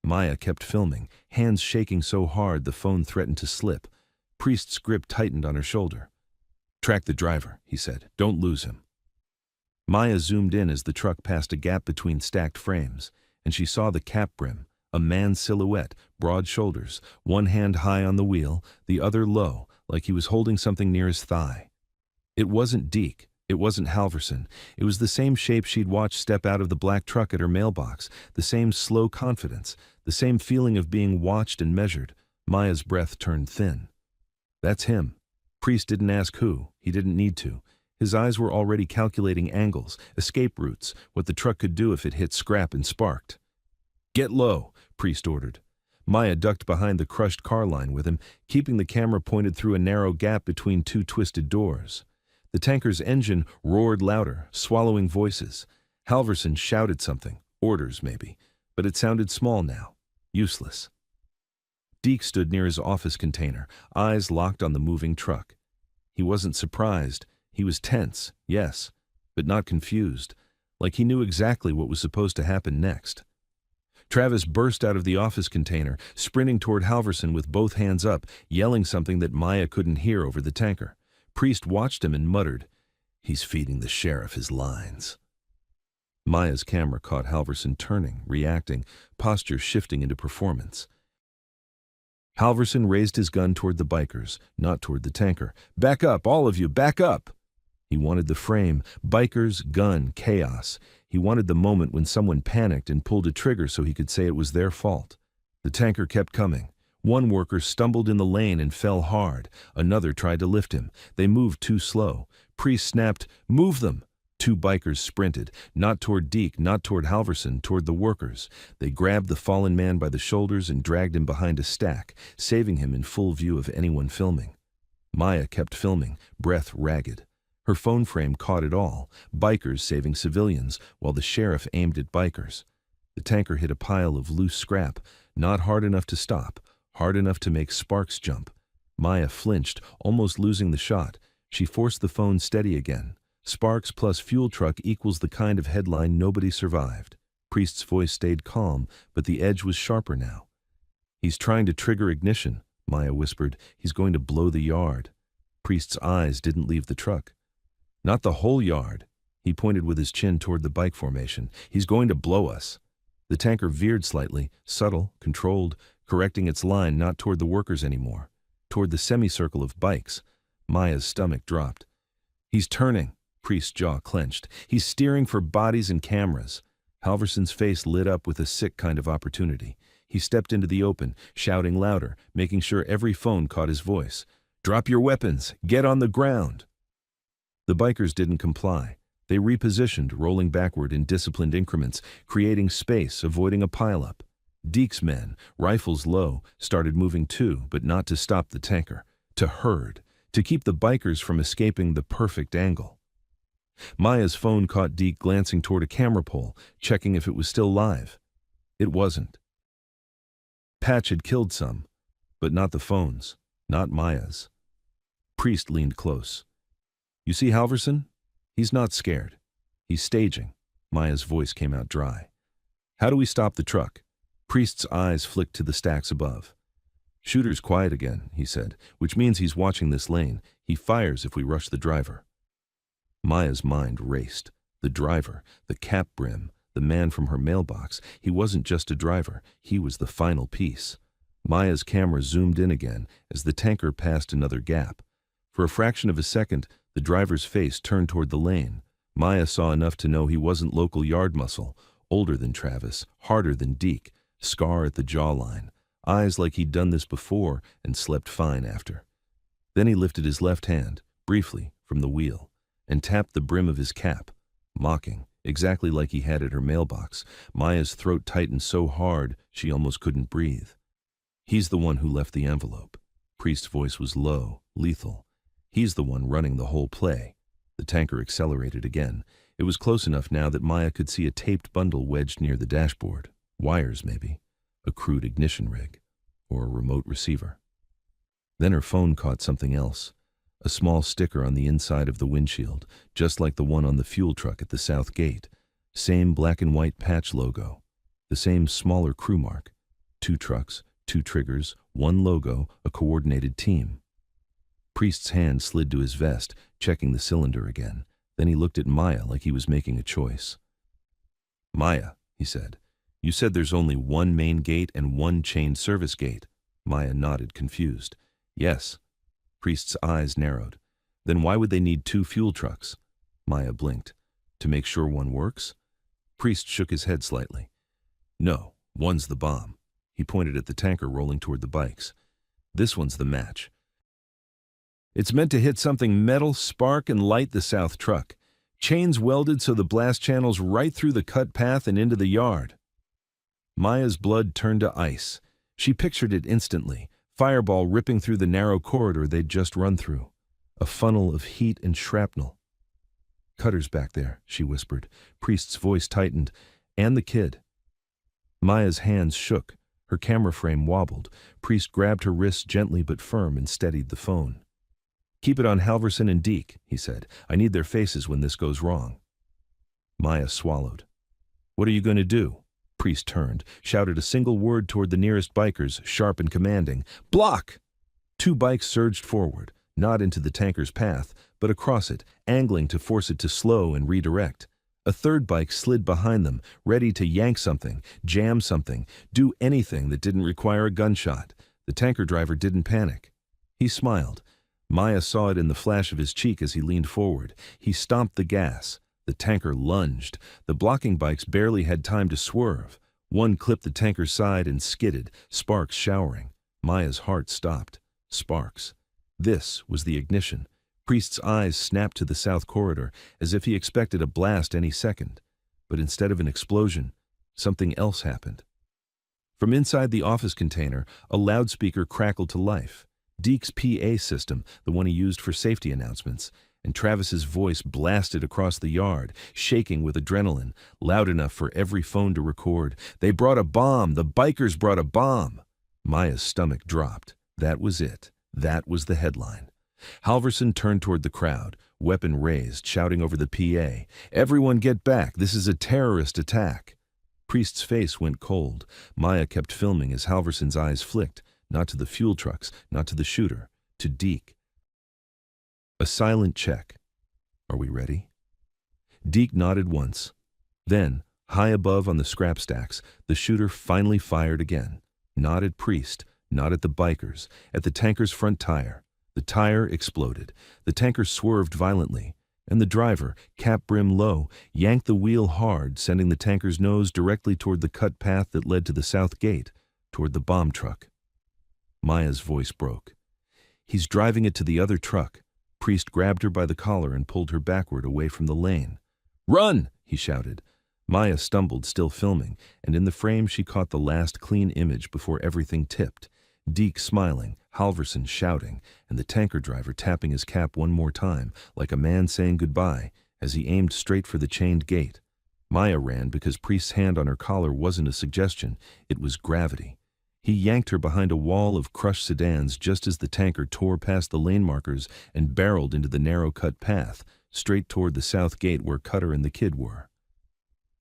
Speaker 1: Maya kept filming, hands shaking so hard the phone threatened to slip. Priest's grip tightened on her shoulder. "Track the driver," he said. "Don't lose him." Maya zoomed in as the truck passed a gap between stacked frames, and she saw the cap brim, a man's silhouette, broad shoulders, one hand high on the wheel, the other low, like he was holding something near his thigh. It wasn't Deke. It wasn't Halverson. It was the same shape she'd watched step out of the black truck at her mailbox, the same slow confidence, the same feeling of being watched and measured. Maya's breath turned thin. "That's him." Priest didn't ask who. He didn't need to. His eyes were already calculating angles, escape routes, what the truck could do if it hit scrap and sparked. "Get low," Priest ordered. Maya ducked behind the crushed car line with him, keeping the camera pointed through a narrow gap between two twisted doors. The tanker's engine roared louder, swallowing voices. Halverson shouted something, orders maybe, but it sounded small now, useless. Deke stood near his office container, eyes locked on the moving truck. He wasn't surprised. He was tense, yes, but not confused, like he knew exactly what was supposed to happen next. Travis burst out of the office container, sprinting toward Halverson with both hands up, yelling something that Maya couldn't hear over the tanker. Priest watched him and muttered, "He's feeding the sheriff his lines." Maya's camera caught Halverson turning, reacting, posture shifting into performance. Halverson raised his gun toward the bikers, not toward the tanker. "Back up, all of you, back up!" He wanted the frame, bikers, gun, chaos. He wanted the moment when someone panicked and pulled a trigger so he could say it was their fault. The tanker kept coming. One worker stumbled in the lane and fell hard. Another tried to lift him. They moved too slow. Priest snapped, "Move them!" Two bikers sprinted, not toward Deke, not toward Halverson, toward the workers. They grabbed the fallen man by the shoulders and dragged him behind a stack, saving him in full view of anyone filming. Maya kept filming, breath ragged. Her phone frame caught it all, bikers saving civilians, while the sheriff aimed at bikers. The tanker hit a pile of loose scrap, not hard enough to stop, hard enough to make sparks jump. Maya flinched, almost losing the shot. She forced the phone steady again. Sparks plus fuel truck equals the kind of headline nobody survived. Priest's voice stayed calm, but the edge was sharper now. "He's trying to trigger ignition," Maya whispered. "He's going to blow the yard." Priest's eyes didn't leave the truck. "Not the whole yard." He pointed with his chin toward the bike formation. "He's going to blow us." The tanker veered slightly, subtle, controlled, correcting its line not toward the workers anymore, toward the semicircle of bikes. Maya's stomach dropped. "He's turning." Priest's jaw clenched. "He's steering for bodies and cameras." Halverson's face lit up with a sick kind of opportunity. He stepped into the open, shouting louder, making sure every phone caught his voice. "Drop your weapons! Get on the ground!" The bikers didn't comply. They repositioned, rolling backward in disciplined increments, creating space, avoiding a pileup. Deke's men, rifles low, started moving too, but not to stop the tanker, to herd, to keep the bikers from escaping the perfect angle. Maya's phone caught Deke glancing toward a camera pole, checking if it was still live. It wasn't. Patch had killed some, but not the phones, not Maya's. Priest leaned close. "You see Halverson? He's not scared. He's staging." Maya's voice came out dry. "How do we stop the truck?" Priest's eyes flicked to the stacks above. "Shooter's quiet again," he said, "which means he's watching this lane. He fires if we rush the driver." Maya's mind raced. The driver, the cap brim, the man from her mailbox. He wasn't just a driver. He was the final piece. Maya's camera zoomed in again as the tanker passed another gap. For a fraction of a second, the driver's face turned toward the lane. Maya saw enough to know he wasn't local yard muscle, older than Travis, harder than Deke, scar at the jawline, eyes like he'd done this before and slept fine after. Then he lifted his left hand, briefly, from the wheel, and tapped the brim of his cap, mocking, exactly like he had at her mailbox. Maya's throat tightened so hard she almost couldn't breathe. "He's the one who left the envelope." Priest's voice was low, lethal. "He's the one running the whole play." The tanker accelerated again. It was close enough now that Maya could see a taped bundle wedged near the dashboard. Wires, maybe. A crude ignition rig. Or a remote receiver. Then her phone caught something else. A small sticker on the inside of the windshield, just like the one on the fuel truck at the south gate. Same black and white patch logo. The same smaller crew mark. 2 trucks, 2 triggers, 1 logo, a coordinated team. Priest's hand slid to his vest, checking the cylinder again. Then he looked at Maya like he was making a choice. "Maya," he said, "you said there's only 1 main gate and 1 chain service gate." Maya nodded, confused. "Yes." Priest's eyes narrowed. "Then why would they need 2 fuel trucks?" Maya blinked. "To make sure one works?" Priest shook his head slightly. "No, one's the bomb." He pointed at the tanker rolling toward the bikes. "This one's the match. It's meant to hit something metal, spark, and light the south truck. Chains welded so the blast channels right through the cut path and into the yard." Maya's blood turned to ice. She pictured it instantly, fireball ripping through the narrow corridor they'd just run through. A funnel of heat and shrapnel. "Cutter's back there," she whispered. Priest's voice tightened. "And the kid." Maya's hands shook. Her camera frame wobbled. Priest grabbed her wrists gently but firm and steadied the phone. "Keep it on Halverson and Deke," he said. "I need their faces when this goes wrong." Maya swallowed. "What are you going to do?" Priest turned, shouted a single word toward the nearest bikers, sharp and commanding. "Block!" 2 bikes surged forward, not into the tanker's path, but across it, angling to force it to slow and redirect. A 3rd bike slid behind them, ready to yank something, jam something, do anything that didn't require a gunshot. The tanker driver didn't panic. He smiled. Maya saw it in the flash of his cheek as he leaned forward. He stomped the gas. The tanker lunged. The blocking bikes barely had time to swerve. One clipped the tanker's side and skidded, sparks showering. Maya's heart stopped. Sparks. This was the ignition. Priest's eyes snapped to the south corridor, as if he expected a blast any second. But instead of an explosion, something else happened. From inside the office container, a loudspeaker crackled to life. Deke's PA system, the one he used for safety announcements, and Travis's voice blasted across the yard, shaking with adrenaline, loud enough for every phone to record. "They brought a bomb! The bikers brought a bomb!" Maya's stomach dropped. That was it. That was the headline. Halverson turned toward the crowd, weapon raised, shouting over the PA, "Everyone get back! This is a terrorist attack!" Priest's face went cold. Maya kept filming as Halverson's eyes flicked, not to the fuel trucks, not to the shooter, to Deke. A silent check. "Are we ready?" Deke nodded once. Then, high above on the scrap stacks, the shooter finally fired again. Not at Priest, not at the bikers, at the tanker's front tire. The tire exploded. The tanker swerved violently. And the driver, cap brim low, yanked the wheel hard, sending the tanker's nose directly toward the cut path that led to the south gate, toward the bomb truck. Maya's voice broke. "He's driving it to the other truck." Priest grabbed her by the collar and pulled her backward away from the lane. "Run!" he shouted. Maya stumbled, still filming, and in the frame she caught the last clean image before everything tipped. Deke smiling, Halverson shouting, and the tanker driver tapping his cap one more time, like a man saying goodbye, as he aimed straight for the chained gate. Maya ran because Priest's hand on her collar wasn't a suggestion, it was gravity. He yanked her behind a wall of crushed sedans just as the tanker tore past the lane markers and barreled into the narrow-cut path, straight toward the south gate where Cutter and the kid were.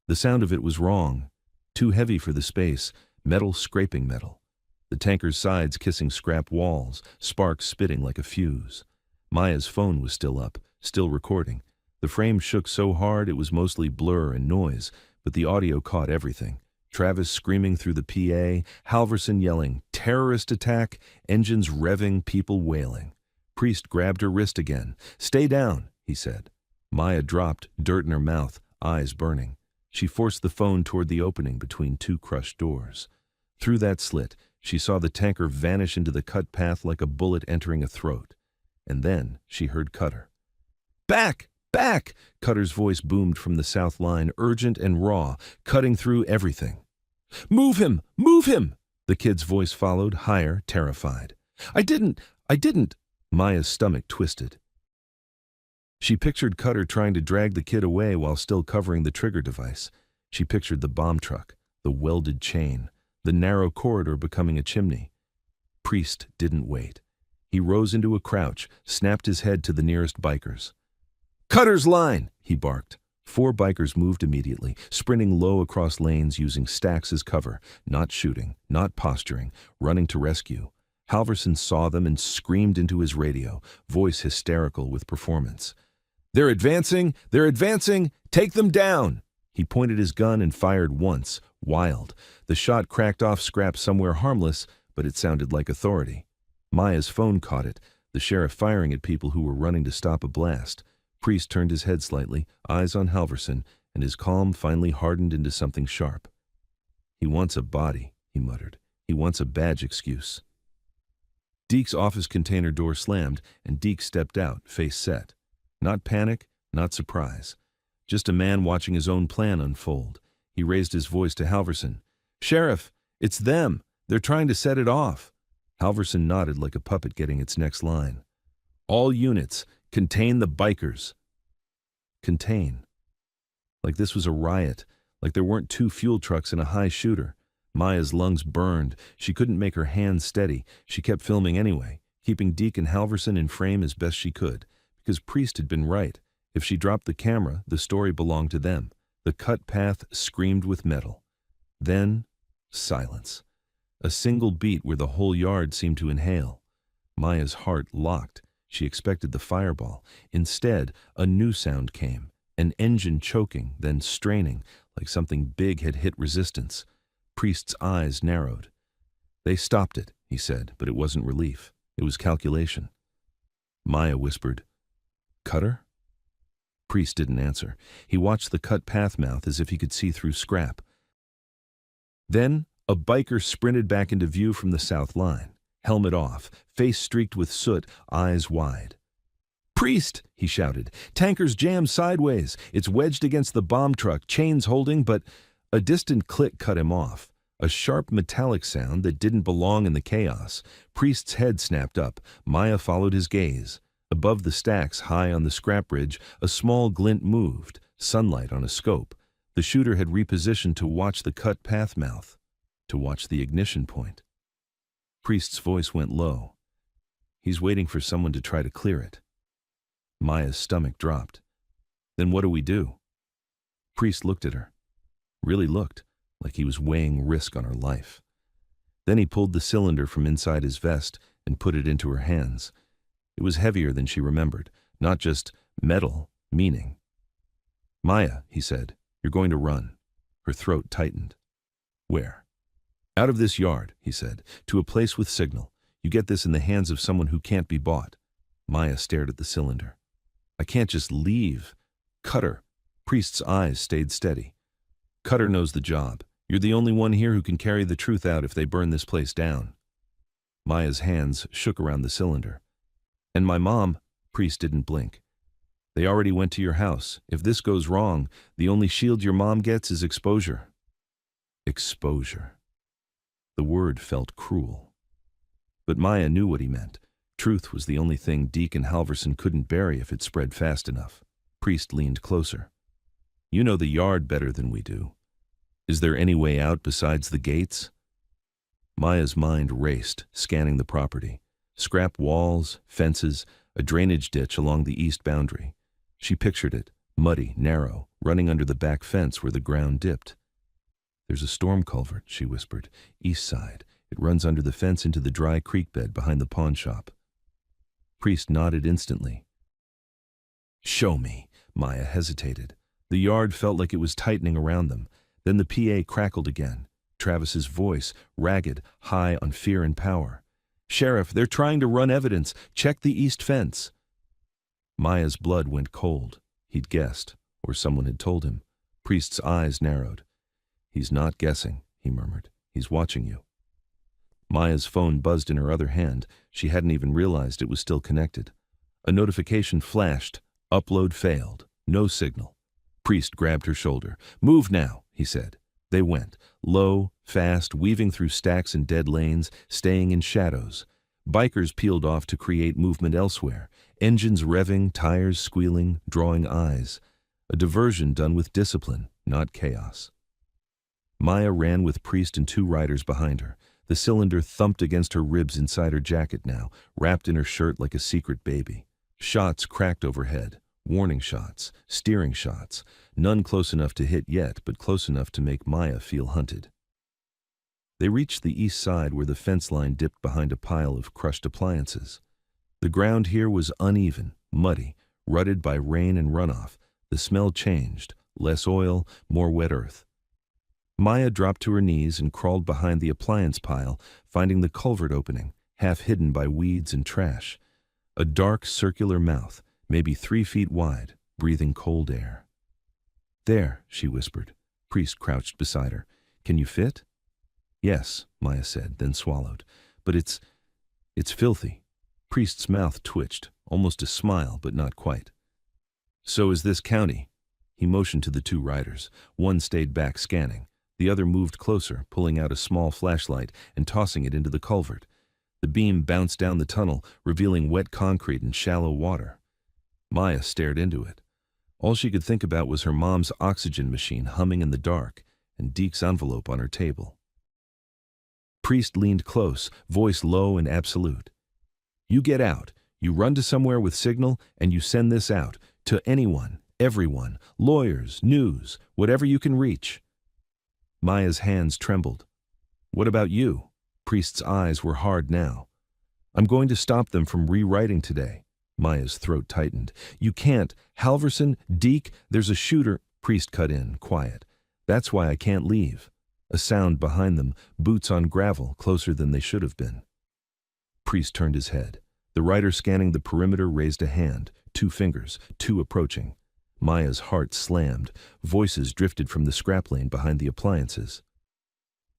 Speaker 1: The sound of it was wrong, too heavy for the space, metal scraping metal. The tanker's sides kissing scrap walls, sparks spitting like a fuse. Maya's phone was still up, still recording. The frame shook so hard it was mostly blur and noise, but the audio caught everything. Travis screaming through the PA, Halverson yelling, "Terrorist attack," engines revving, people wailing. Priest grabbed her wrist again. "Stay down," he said. Maya dropped, dirt in her mouth, eyes burning. She forced the phone toward the opening between two crushed doors. Through that slit, she saw the tanker vanish into the cut path like a bullet entering a throat. And then she heard Cutter. "Back! Back!" Cutter's voice boomed from the south line, urgent and raw, cutting through everything. "Move him! Move him!" The kid's voice followed, higher, terrified. I didn't! Maya's stomach twisted. She pictured Cutter trying to drag the kid away while still covering the trigger device. She pictured the bomb truck, the welded chain, the narrow corridor becoming a chimney. Priest didn't wait. He rose into a crouch, snapped his head to the nearest bikers. "Cutter's line!" he barked. 4 bikers moved immediately, sprinting low across lanes using stacks as cover, not shooting, not posturing, running to rescue. Halverson saw them and screamed into his radio, voice hysterical with performance. "They're advancing! They're advancing! Take them down!" He pointed his gun and fired once, wild. The shot cracked off scrap somewhere harmless, but it sounded like authority. Maya's phone caught it, the sheriff firing at people who were running to stop a blast. Priest turned his head slightly, eyes on Halverson, and his calm finally hardened into something sharp. "He wants a body," he muttered. "He wants a badge excuse." Deke's office container door slammed, and Deke stepped out, face set. Not panic, not surprise. Just a man watching his own plan unfold. He raised his voice to Halverson. "Sheriff, it's them. They're trying to set it off." Halverson nodded like a puppet getting its next line. "All units, contain the bikers." Contain. Like this was a riot, like there weren't 2 fuel trucks and a high shooter. Maya's lungs burned. She couldn't make her hands steady. She kept filming anyway, keeping Deke and Halverson in frame as best she could, because Priest had been right. If she dropped the camera, the story belonged to them. The cut path screamed with metal. Then, silence. A single beat where the whole yard seemed to inhale. Maya's heart locked. She expected the fireball. Instead, a new sound came. An engine choking, then straining, like something big had hit resistance. Priest's eyes narrowed. "They stopped it," he said, but it wasn't relief. It was calculation. Maya whispered, "Cutter?" Priest didn't answer. He watched the cut path mouth as if he could see through scrap. Then, a biker sprinted back into view from the south line, helmet off, face streaked with soot, eyes wide. "Priest!" he shouted. "Tanker's jammed sideways. It's wedged against the bomb truck, chains holding, but—" A distant click cut him off. A sharp metallic sound that didn't belong in the chaos. Priest's head snapped up. Maya followed his gaze. Above the stacks, high on the scrap ridge, a small glint moved, sunlight on a scope. The shooter had repositioned to watch the cut path mouth, to watch the ignition point. Priest's voice went low. "He's waiting for someone to try to clear it." Maya's stomach dropped. "Then what do we do?" Priest looked at her. Really looked like he was weighing risk on her life. Then he pulled the cylinder from inside his vest and put it into her hands. It was heavier than she remembered, not just metal, meaning. "Maya," he said, "you're going to run." Her throat tightened. "Where?" "Out of this yard," he said, "to a place with signal. You get this in the hands of someone who can't be bought." Maya stared at the cylinder. I can't just leave. Cutter. Priest's eyes stayed steady. Cutter knows the job. You're the only one here who can carry the truth out if they burn this place down. Maya's hands shook around the cylinder. And my mom, Priest didn't blink. They already went to your house. If this goes wrong, the only shield your mom gets is exposure. Exposure. The word felt cruel. But Maya knew what he meant. Truth was the only thing Deke and Halverson couldn't bury if it spread fast enough. Priest leaned closer. You know the yard better than we do. Is there any way out besides the gates? Maya's mind raced, scanning the property. Scrap walls, fences, a drainage ditch along the east boundary. She pictured it, muddy, narrow, running under the back fence where the ground dipped. There's a storm culvert, she whispered, east side. It runs under the fence into the dry creek bed behind the pawn shop. Priest nodded instantly. Show me. Maya hesitated. The yard felt like it was tightening around them. Then the PA crackled again. Travis's voice, ragged, high on fear and power. Sheriff, they're trying to run evidence. Check the east fence. Maya's blood went cold. He'd guessed, or someone had told him. Priest's eyes narrowed. He's not guessing, he murmured. He's watching you. Maya's phone buzzed in her other hand. She hadn't even realized it was still connected. A notification flashed. Upload failed. No signal. Priest grabbed her shoulder. Move now, he said. They went, low, fast, weaving through stacks and dead lanes, staying in shadows. Bikers peeled off to create movement elsewhere. Engines revving, tires squealing, drawing eyes. A diversion done with discipline, not chaos. Maya ran with Priest and two riders behind her. The cylinder thumped against her ribs inside her jacket now, wrapped in her shirt like a secret baby. Shots cracked overhead. Warning shots, steering shots, none close enough to hit yet, but close enough to make Maya feel hunted. They reached the east side where the fence line dipped behind a pile of crushed appliances. The ground here was uneven, muddy, rutted by rain and runoff. The smell changed, less oil, more wet earth. Maya dropped to her knees and crawled behind the appliance pile, finding the culvert opening, half hidden by weeds and trash. A dark, circular mouth, maybe 3 feet wide, breathing cold air. There, she whispered. Priest crouched beside her. Can you fit? Yes, Maya said, then swallowed. But it's filthy. Priest's mouth twitched, almost a smile, but not quite. So is this county. He motioned to the two riders. One stayed back scanning. The other moved closer, pulling out a small flashlight and tossing it into the culvert. The beam bounced down the tunnel, revealing wet concrete and shallow water. Maya stared into it. All she could think about was her mom's oxygen machine humming in the dark and Deke's envelope on her table. Priest leaned close, voice low and absolute. You get out. You run to somewhere with signal and you send this out to anyone, everyone, lawyers, news, whatever you can reach. Maya's hands trembled. What about you? Priest's eyes were hard now. I'm going to stop them from rewriting today. Maya's throat tightened. You can't. Halverson, Deke, there's a shooter. Priest cut in, quiet. That's why I can't leave. A sound behind them, boots on gravel, closer than they should have been. Priest turned his head. The rider scanning the perimeter raised a hand, 2 fingers, 2 approaching. Maya's heart slammed. Voices drifted from the scrap lane behind the appliances.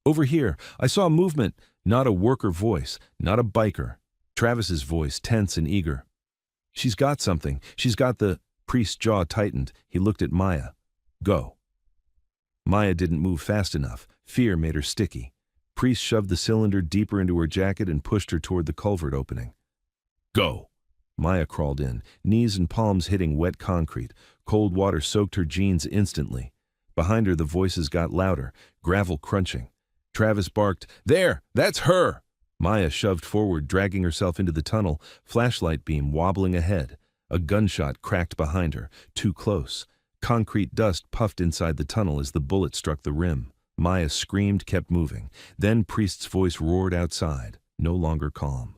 Speaker 1: Over here, I saw movement. Not a worker voice, not a biker. Travis's voice, tense and eager. She's got something. She's got the... Priest's jaw tightened. He looked at Maya. Go. Maya didn't move fast enough. Fear made her sticky. Priest shoved the cylinder deeper into her jacket and pushed her toward the culvert opening. Go. Maya crawled in, knees and palms hitting wet concrete. Cold water soaked her jeans instantly. Behind her the voices got louder, gravel crunching. Travis barked, There! That's her! Maya shoved forward, dragging herself into the tunnel, flashlight beam wobbling ahead. A gunshot cracked behind her, too close. Concrete dust puffed inside the tunnel as the bullet struck the rim. Maya screamed, kept moving. Then Priest's voice roared outside, no longer calm.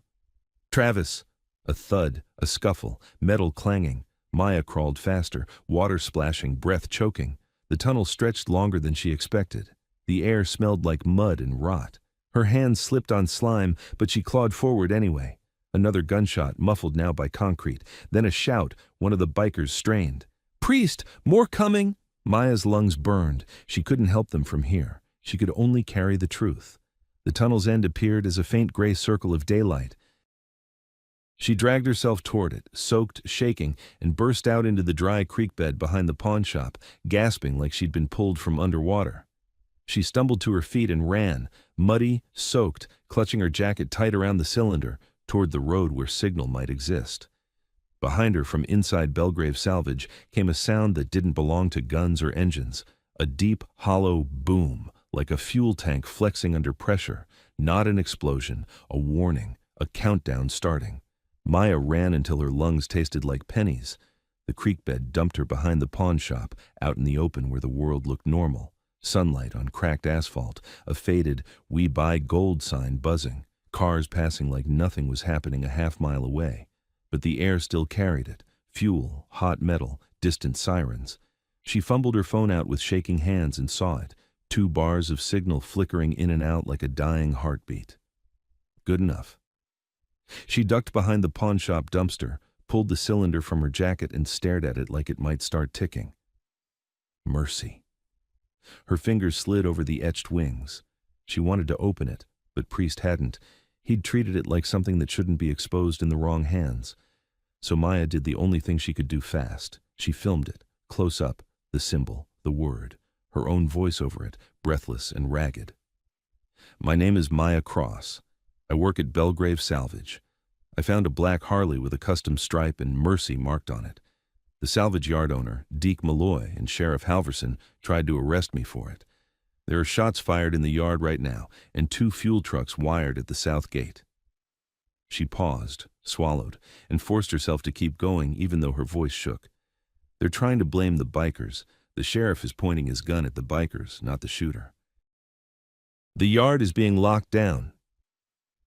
Speaker 1: Travis! A thud, a scuffle, metal clanging. Maya crawled faster, water splashing, breath choking. The tunnel stretched longer than she expected. The air smelled like mud and rot. Her hands slipped on slime, but she clawed forward anyway. Another gunshot, muffled now by concrete. Then a shout, one of the bikers strained. "Priest! More coming!" Maya's lungs burned. She couldn't help them from here. She could only carry the truth. The tunnel's end appeared as a faint gray circle of daylight. She dragged herself toward it, soaked, shaking, and burst out into the dry creek bed behind the pawn shop, gasping like she'd been pulled from underwater. She stumbled to her feet and ran, muddy, soaked, clutching her jacket tight around the cylinder, toward the road where signal might exist. Behind her, from inside Belgrave Salvage, came a sound that didn't belong to guns or engines, a deep, hollow boom, like a fuel tank flexing under pressure, not an explosion, a warning, a countdown starting. Maya ran until her lungs tasted like pennies. The creek bed dumped her behind the pawn shop, out in the open where the world looked normal. Sunlight on cracked asphalt, a faded "We Buy Gold" sign buzzing, cars passing like nothing was happening a half-mile away. But the air still carried it, fuel, hot metal, distant sirens. She fumbled her phone out with shaking hands and saw it, 2 bars of signal flickering in and out like a dying heartbeat. Good enough. She ducked behind the pawn shop dumpster, pulled the cylinder from her jacket and stared at it like it might start ticking. Mercy. Her fingers slid over the etched wings. She wanted to open it, but Priest hadn't. He'd treated it like something that shouldn't be exposed in the wrong hands. So Maya did the only thing she could do fast. She filmed it, close up, the symbol, the word, her own voice over it, breathless and ragged. "My name is Maya Cross. I work at Belgrave Salvage. I found a black Harley with a custom stripe and Mercy marked on it. The salvage yard owner, Deke Malloy, and Sheriff Halverson tried to arrest me for it. There are shots fired in the yard right now, and 2 fuel trucks wired at the south gate." She paused, swallowed, and forced herself to keep going even though her voice shook. "They're trying to blame the bikers. The sheriff is pointing his gun at the bikers, not the shooter. The yard is being locked down."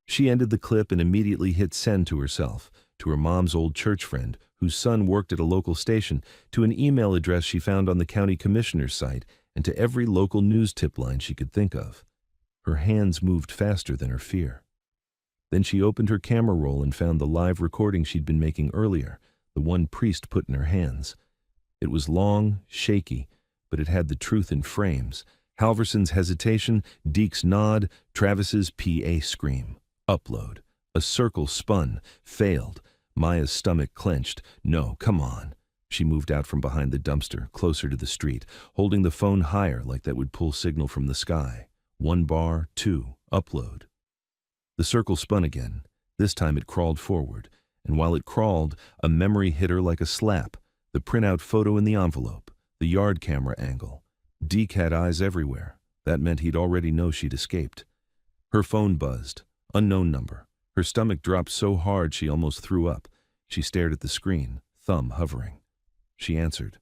Speaker 1: She ended the clip and immediately hit send to herself, to her mom's old church friend, whose son worked at a local station, to an email address she found on the county commissioner's site, and to every local news tip line she could think of. Her hands moved faster than her fear. Then she opened her camera roll and found the live recording she'd been making earlier, the one Priest put in her hands. It was long, shaky, but it had the truth in frames. Halverson's hesitation, Deke's nod, Travis's PA scream. Upload. A circle spun, failed. Maya's stomach clenched. No, come on. She moved out from behind the dumpster, closer to the street, holding the phone higher like that would pull signal from the sky. 1 bar, 2, upload. The circle spun again. This time it crawled forward, and while it crawled, a memory hit her like a slap. The printout photo in the envelope, the yard camera angle. Deke had eyes everywhere. That meant he'd already know she'd escaped. Her phone buzzed. Unknown number. Her stomach dropped so hard she almost threw up. She stared at the screen, thumb hovering. She answered.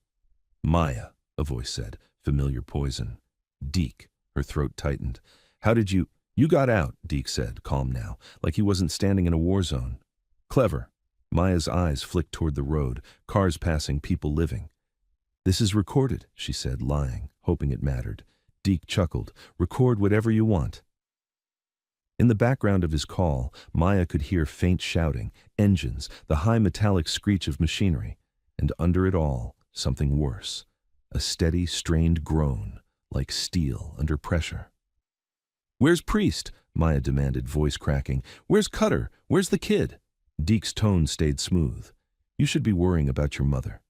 Speaker 1: "Maya," a voice said, familiar poison. "Deke." Her throat tightened. "How did you—" "You got out," Deke said, calm now, like he wasn't standing in a war zone. "Clever." Maya's eyes flicked toward the road, cars passing, people living. "This is recorded," she said, lying, hoping it mattered. Deke chuckled. "Record whatever you want." In the background of his call, Maya could hear faint shouting, engines, the high metallic screech of machinery, and under it all, something worse. A steady, strained groan, like steel under pressure. "Where's Priest?" Maya demanded, voice cracking. "Where's Cutter? Where's the kid?" Deke's tone stayed smooth. "You should be worrying about your mother."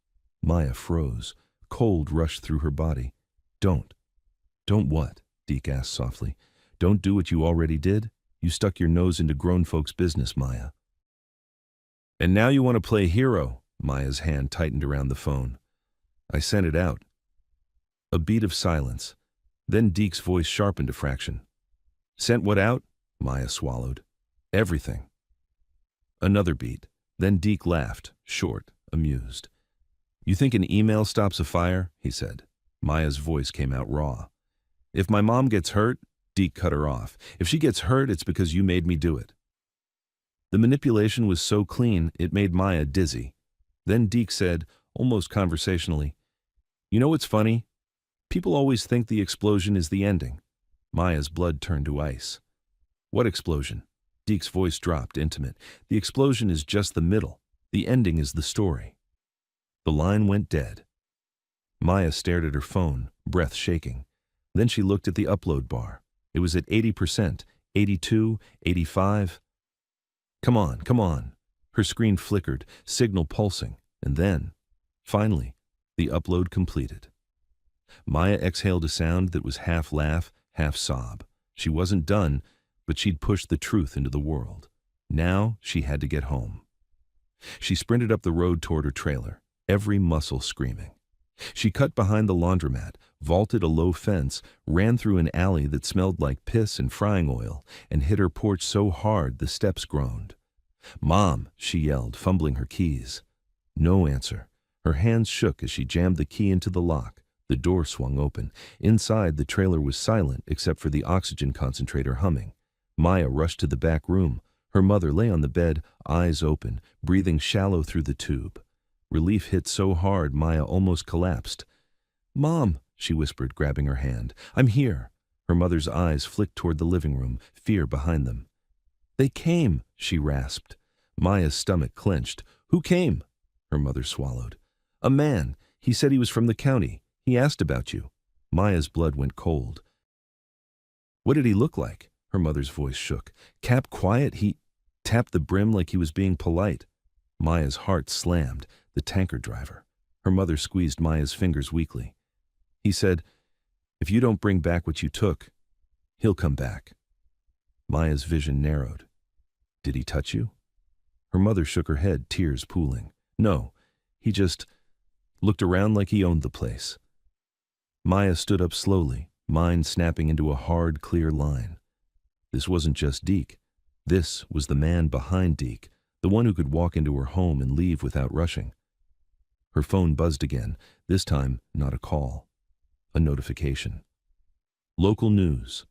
Speaker 1: Maya froze. Cold rushed through her body. Don't what?" Deke asked softly. "Don't do what you already did? You stuck your nose into grown folks' business, Maya." "And now you want to play hero?" Maya's hand tightened around the phone. "I sent it out." A beat of silence. Then Deke's voice sharpened a fraction. "Sent what out?" Maya swallowed. "Everything." Another beat. Then Deke laughed, short, amused. "You think an email stops a fire?" he said. Maya's voice came out raw. "If my mom gets hurt," Deke cut her off. "If she gets hurt, it's because you made me do it." The manipulation was so clean, it made Maya dizzy. Then Deke said, almost conversationally, "You know what's funny? People always think the explosion is the ending." Maya's blood turned to ice. "What explosion?" Deke's voice dropped, intimate. The explosion is just the middle. The ending is the story. The line went dead. Maya stared at her phone, breath shaking. Then she looked at the upload bar. It was at 80%, 82, 85. Come on, come on. Her screen flickered, signal pulsing, and then, finally, the upload completed. Maya exhaled a sound that was half laugh, half sob. She wasn't done, but she'd pushed the truth into the world. Now she had to get home. She sprinted up the road toward her trailer, every muscle screaming. She cut behind the laundromat, vaulted a low fence, ran through an alley that smelled like piss and frying oil, and hit her porch so hard the steps groaned. "Mom," she yelled, fumbling her keys. No answer. Her hands shook as she jammed the key into the lock. The door swung open. Inside, the trailer was silent except for the oxygen concentrator humming. Maya rushed to the back room. Her mother lay on the bed, eyes open, breathing shallow through the tube. Relief hit so hard Maya almost collapsed. "Mom," she whispered, grabbing her hand. "I'm here." Her mother's eyes flicked toward the living room, fear behind them. "They came," she rasped. Maya's stomach clenched. "Who came?" Her mother swallowed. "A man. He said he was from the county. He asked about you." Maya's blood went cold. "What did he look like?" Her mother's voice shook. "Cap quiet, he tapped the brim like he was being polite." Maya's heart slammed. The tanker driver. Her mother squeezed Maya's fingers weakly. "He said, if you don't bring back what you took, he'll come back." Maya's vision narrowed. "Did he touch you?" Her mother shook her head, tears pooling. "No, he just looked around like he owned the place." Maya stood up slowly, mind snapping into a hard, clear line. This wasn't just Deke. This was the man behind Deke, the one who could walk into her home and leave without rushing. Her phone buzzed again, this time not a call. A notification. Local news.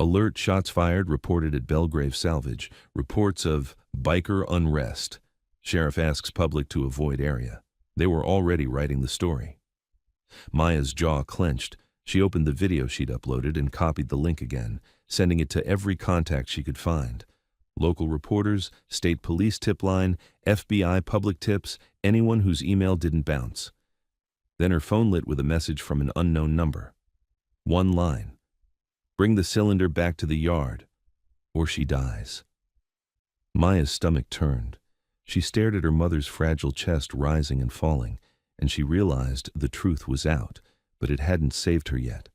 Speaker 1: Alert, shots fired reported at Belgrave Salvage. Reports of biker unrest. Sheriff asks public to avoid area. They were already writing the story. Maya's jaw clenched. She opened the video she'd uploaded and copied the link again, sending it to every contact she could find. Local reporters, state police tip line, FBI public tips, anyone whose email didn't bounce. Then her phone lit with a message from an unknown number. One line. "Bring the cylinder back to the yard, or she dies." Maya's stomach turned. She stared at her mother's fragile chest rising and falling, and she realized the truth was out, but it hadn't saved her yet.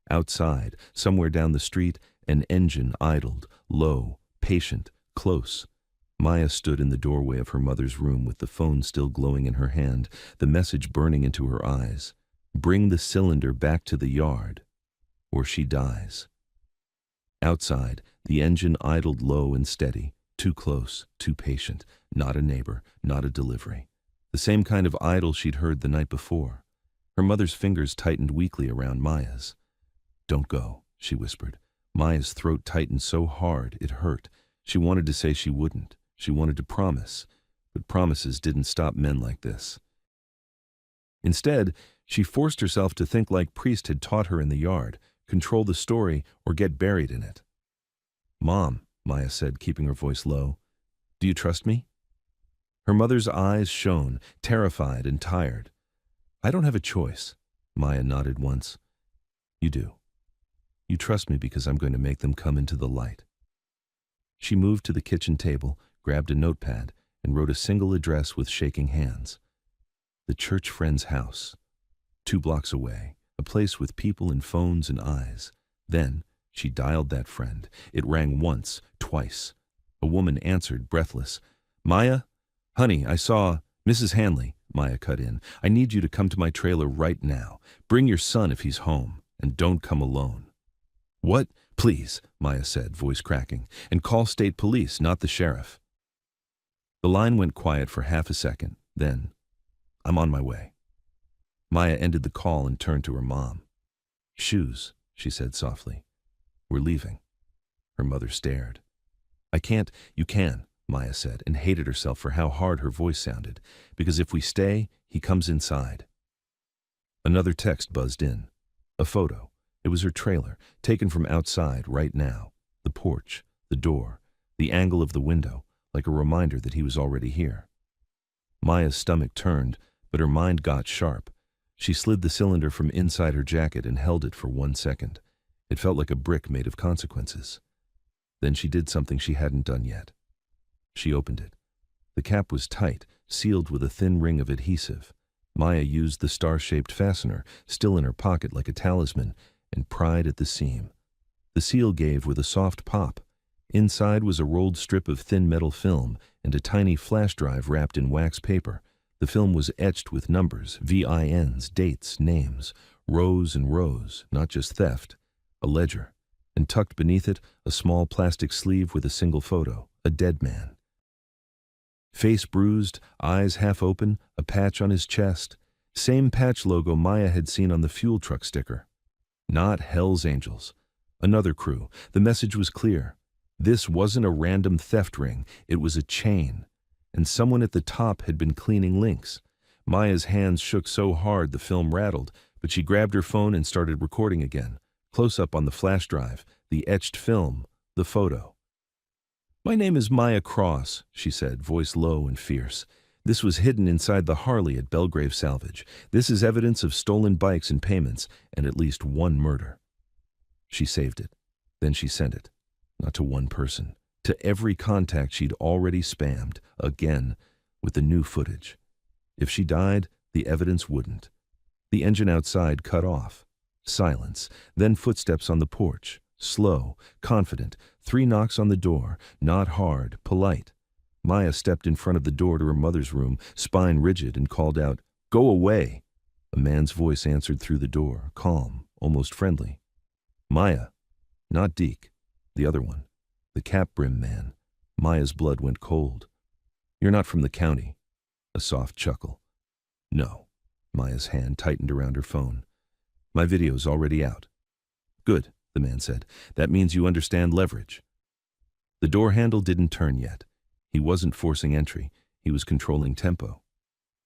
Speaker 1: Outside, somewhere down the street, an engine idled, low, patient, close. Maya stood in the doorway of her mother's room with the phone still glowing in her hand, the message burning into her eyes. "Bring the cylinder back to the yard, or she dies." Outside, the engine idled low and steady, too close, too patient, not a neighbor, not a delivery. The same kind of idle she'd heard the night before. Her mother's fingers tightened weakly around Maya's. "Don't go," she whispered. Maya's throat tightened so hard it hurt. She wanted to say she wouldn't. She wanted to promise, but promises didn't stop men like this. Instead, she forced herself to think like Priest had taught her in the yard, control the story or get buried in it. "Mom," Maya said, keeping her voice low, "do you trust me?" Her mother's eyes shone, terrified and tired. "I don't have a choice," Maya nodded once. "You do. You trust me because I'm going to make them come into the light." She moved to the kitchen table, grabbed a notepad, and wrote a single address with shaking hands. The church friend's house. 2 blocks away, a place with people and phones and eyes. Then she dialed that friend. It rang once, twice. A woman answered, breathless. "Maya? Honey, I saw Mrs. Hanley," Maya cut in. "I need you to come to my trailer right now. Bring your son if he's home, and don't come alone." "What? Please," Maya said, voice cracking. "And call state police, not the sheriff." The line went quiet for half a second. Then, "I'm on my way." Maya ended the call and turned to her mom. "Shoes," she said softly. "We're leaving." Her mother stared. "I can't." "You can," Maya said, and hated herself for how hard her voice sounded. "Because if we stay, he comes inside." Another text buzzed in. A photo. It was her trailer, taken from outside right now. The porch, the door, the angle of the window, like a reminder that he was already here. Maya's stomach turned, but her mind got sharp. She slid the cylinder from inside her jacket and held it for 1 second. It felt like a brick made of consequences. Then she did something she hadn't done yet. She opened it. The cap was tight, sealed with a thin ring of adhesive. Maya used the star-shaped fastener, still in her pocket like a talisman, and pried at the seam. The seal gave with a soft pop. Inside was a rolled strip of thin metal film and a tiny flash drive wrapped in wax paper. The film was etched with numbers, VINs, dates, names, rows and rows, not just theft, a ledger, and tucked beneath it a small plastic sleeve with a single photo, a dead man. Face bruised, eyes half open, a patch on his chest. Same patch logo Maya had seen on the fuel truck sticker. Not Hell's Angels. Another crew. The message was clear. This wasn't a random theft ring, it was a chain. And someone at the top had been cleaning links. Maya's hands shook so hard the film rattled, but she grabbed her phone and started recording again. Close up on the flash drive, the etched film, the photo. "My name is Maya Cross," she said, voice low and fierce. "This was hidden inside the Harley at Belgrave Salvage. This is evidence of stolen bikes and payments, and at least one murder." She saved it. Then she sent it. Not to one person. To every contact she'd already spammed, again, with the new footage. If she died, the evidence wouldn't. The engine outside cut off. Silence. Then footsteps on the porch. Slow, confident, 3 knocks on the door, not hard, polite. Maya stepped in front of the door to her mother's room, spine rigid, and called out, "Go away!" A man's voice answered through the door, calm, almost friendly. "Maya." Not Deke, the other one, the cap-brim man. Maya's blood went cold. "You're not from the county." A soft chuckle. "No." Maya's hand tightened around her phone. "My video's already out." "Good," the man said. "That means you understand leverage." The door handle didn't turn yet. He wasn't forcing entry. He was controlling tempo.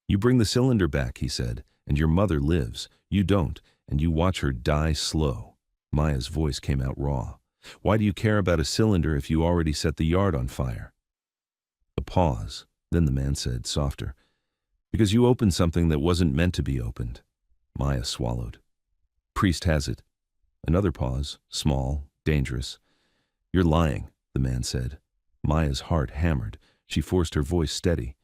Speaker 1: "You bring the cylinder back," he said, "and your mother lives. You don't, and you watch her die slow." Maya's voice came out raw. "Why do you care about a cylinder if you already set the yard on fire?" A pause. Then the man said, softer, "Because you opened something that wasn't meant to be opened." Maya swallowed. "Priest has it." Another pause, small, dangerous. "You're lying," the man said. Maya's heart hammered. She forced her voice steady.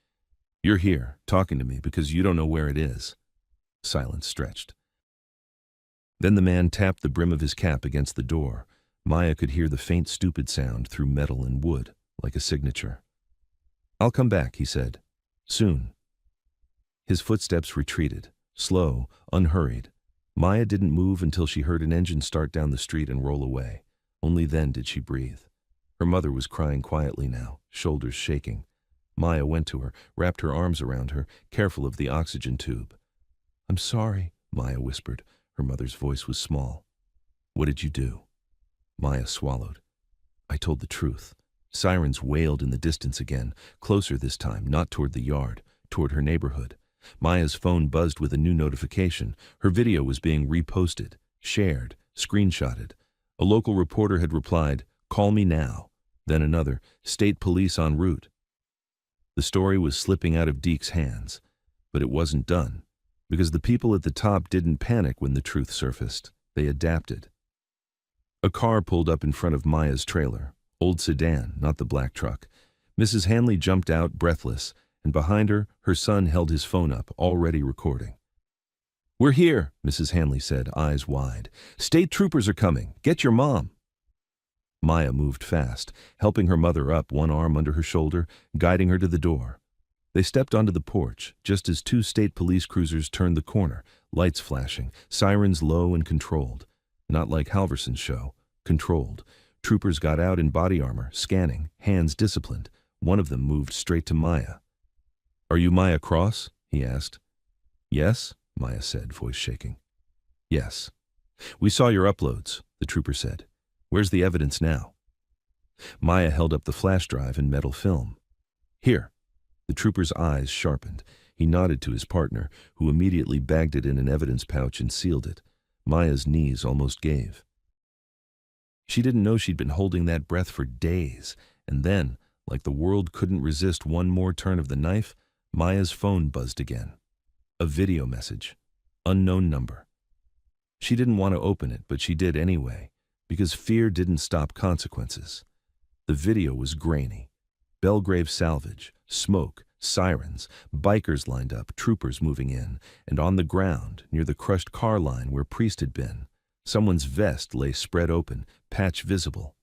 Speaker 1: "You're here, talking to me, because you don't know where it is." Silence stretched. Then the man tapped the brim of his cap against the door. Maya could hear the faint, stupid sound through metal and wood, like a signature. "I'll come back," he said. "Soon." His footsteps retreated, slow, unhurried. Maya didn't move until she heard an engine start down the street and roll away. Only then did she breathe. Her mother was crying quietly now, shoulders shaking. Maya went to her, wrapped her arms around her, careful of the oxygen tube. "I'm sorry," Maya whispered. Her mother's voice was small. "What did you do?" Maya swallowed. "I told the truth." Sirens wailed in the distance again, closer this time, not toward the yard, toward her neighborhood. Maya's phone buzzed with a new notification. Her video was being reposted, shared, screenshotted. A local reporter had replied, "Call me now." Then another, "State police en route." The story was slipping out of Deke's hands. But it wasn't done, because the people at the top didn't panic when the truth surfaced. They adapted. A car pulled up in front of Maya's trailer. Old sedan, not the black truck. Mrs. Hanley jumped out, breathless, and behind her, her son held his phone up, already recording. "We're here," Mrs. Hanley said, eyes wide. "State troopers are coming. Get your mom." Maya moved fast, helping her mother up, one arm under her shoulder, guiding her to the door. They stepped onto the porch, just as 2 state police cruisers turned the corner, lights flashing, sirens low and controlled. Not like Halverson's show, controlled. Troopers got out in body armor, scanning, hands disciplined. One of them moved straight to Maya. "Are you Maya Cross?" he asked. "Yes," Maya said, voice shaking. "Yes." "We saw your uploads," the trooper said. "Where's the evidence now?" Maya held up the flash drive and metal film. "Here." The trooper's eyes sharpened. He nodded to his partner, who immediately bagged it in an evidence pouch and sealed it. Maya's knees almost gave. She didn't know she'd been holding that breath for days, And then, like the world couldn't resist one more turn of the knife, Maya's phone buzzed again. A video message. Unknown number. She didn't want to open it, but she did anyway, because fear didn't stop consequences. The video was grainy. Belgrave Salvage, smoke, sirens, bikers lined up, troopers moving in, and on the ground, near the crushed car line where Priest had been, someone's vest lay spread open, patch visible.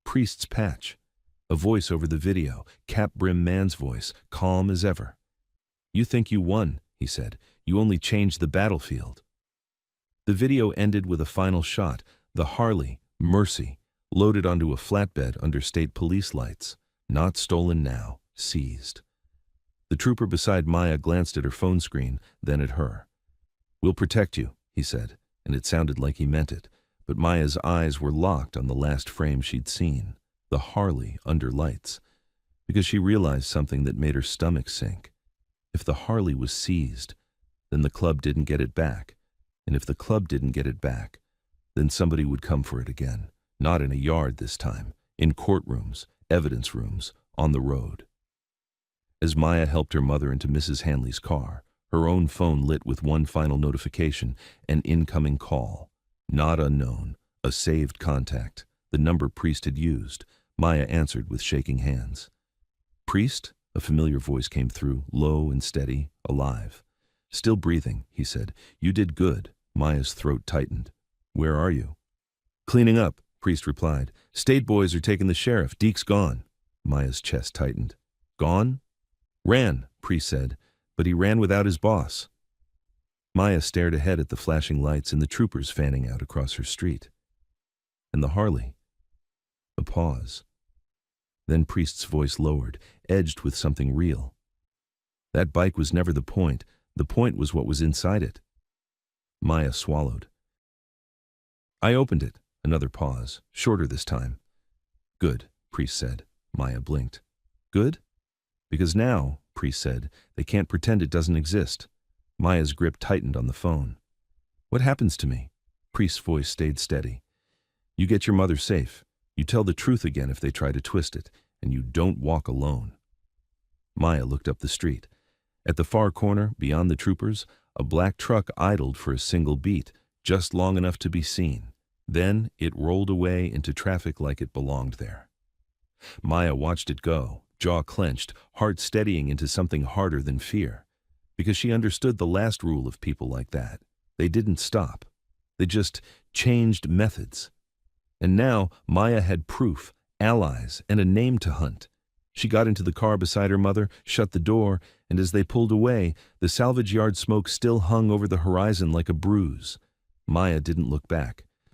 Speaker 1: Priest's patch. A voice over the video, cap-brim man's voice, calm as ever. "You think you won," he said. "You only changed the battlefield." The video ended with a final shot, the Harley, Mercy, loaded onto a flatbed under state police lights. Not stolen now, seized. The trooper beside Maya glanced at her phone screen, then at her. "We'll protect you," he said, and it sounded like he meant it, but Maya's eyes were locked on the last frame she'd seen, the Harley under lights, because she realized something that made her stomach sink. If the Harley was seized, then the club didn't get it back, and if the club didn't get it back, then somebody would come for it again, not in a yard this time, in courtrooms, evidence rooms, on the road. As Maya helped her mother into Mrs. Hanley's car, her own phone lit with one final notification, an incoming call. Not unknown, a saved contact, the number Priest had used. Maya answered with shaking hands. "Priest?" A familiar voice came through, low and steady, alive. "Still breathing," he said. "You did good." Maya's throat tightened. "Where are you?" "Cleaning up," Priest replied. "State boys are taking the sheriff. Deke's gone." Maya's chest tightened. "Gone?" "Ran," Priest said, "but he ran without his boss." Maya stared ahead at the flashing lights and the troopers fanning out across her street. And the Harley. A pause. Then Priest's voice lowered, edged with something real. "That bike was never the point. The point was what was inside it." Maya swallowed. "I opened it." Another pause, shorter this time. "Good," Priest said. Maya blinked. "Good?" "Because now," Priest said, "they can't pretend it doesn't exist." Maya's grip tightened on the phone. "What happens to me?" Priest's voice stayed steady. "You get your mother safe. You tell the truth again if they try to twist it, and you don't walk alone." Maya looked up the street. At the far corner, beyond the troopers, a black truck idled for a single beat, just long enough to be seen. Then it rolled away into traffic like it belonged there. Maya watched it go, jaw clenched, heart steadying into something harder than fear, because she understood the last rule of people like that. They didn't stop. They just changed methods. And now Maya had proof, allies, and a name to hunt. She got into the car beside her mother, shut the door, and as they pulled away, the salvage yard smoke still hung over the horizon like a bruise. Maya didn't look back.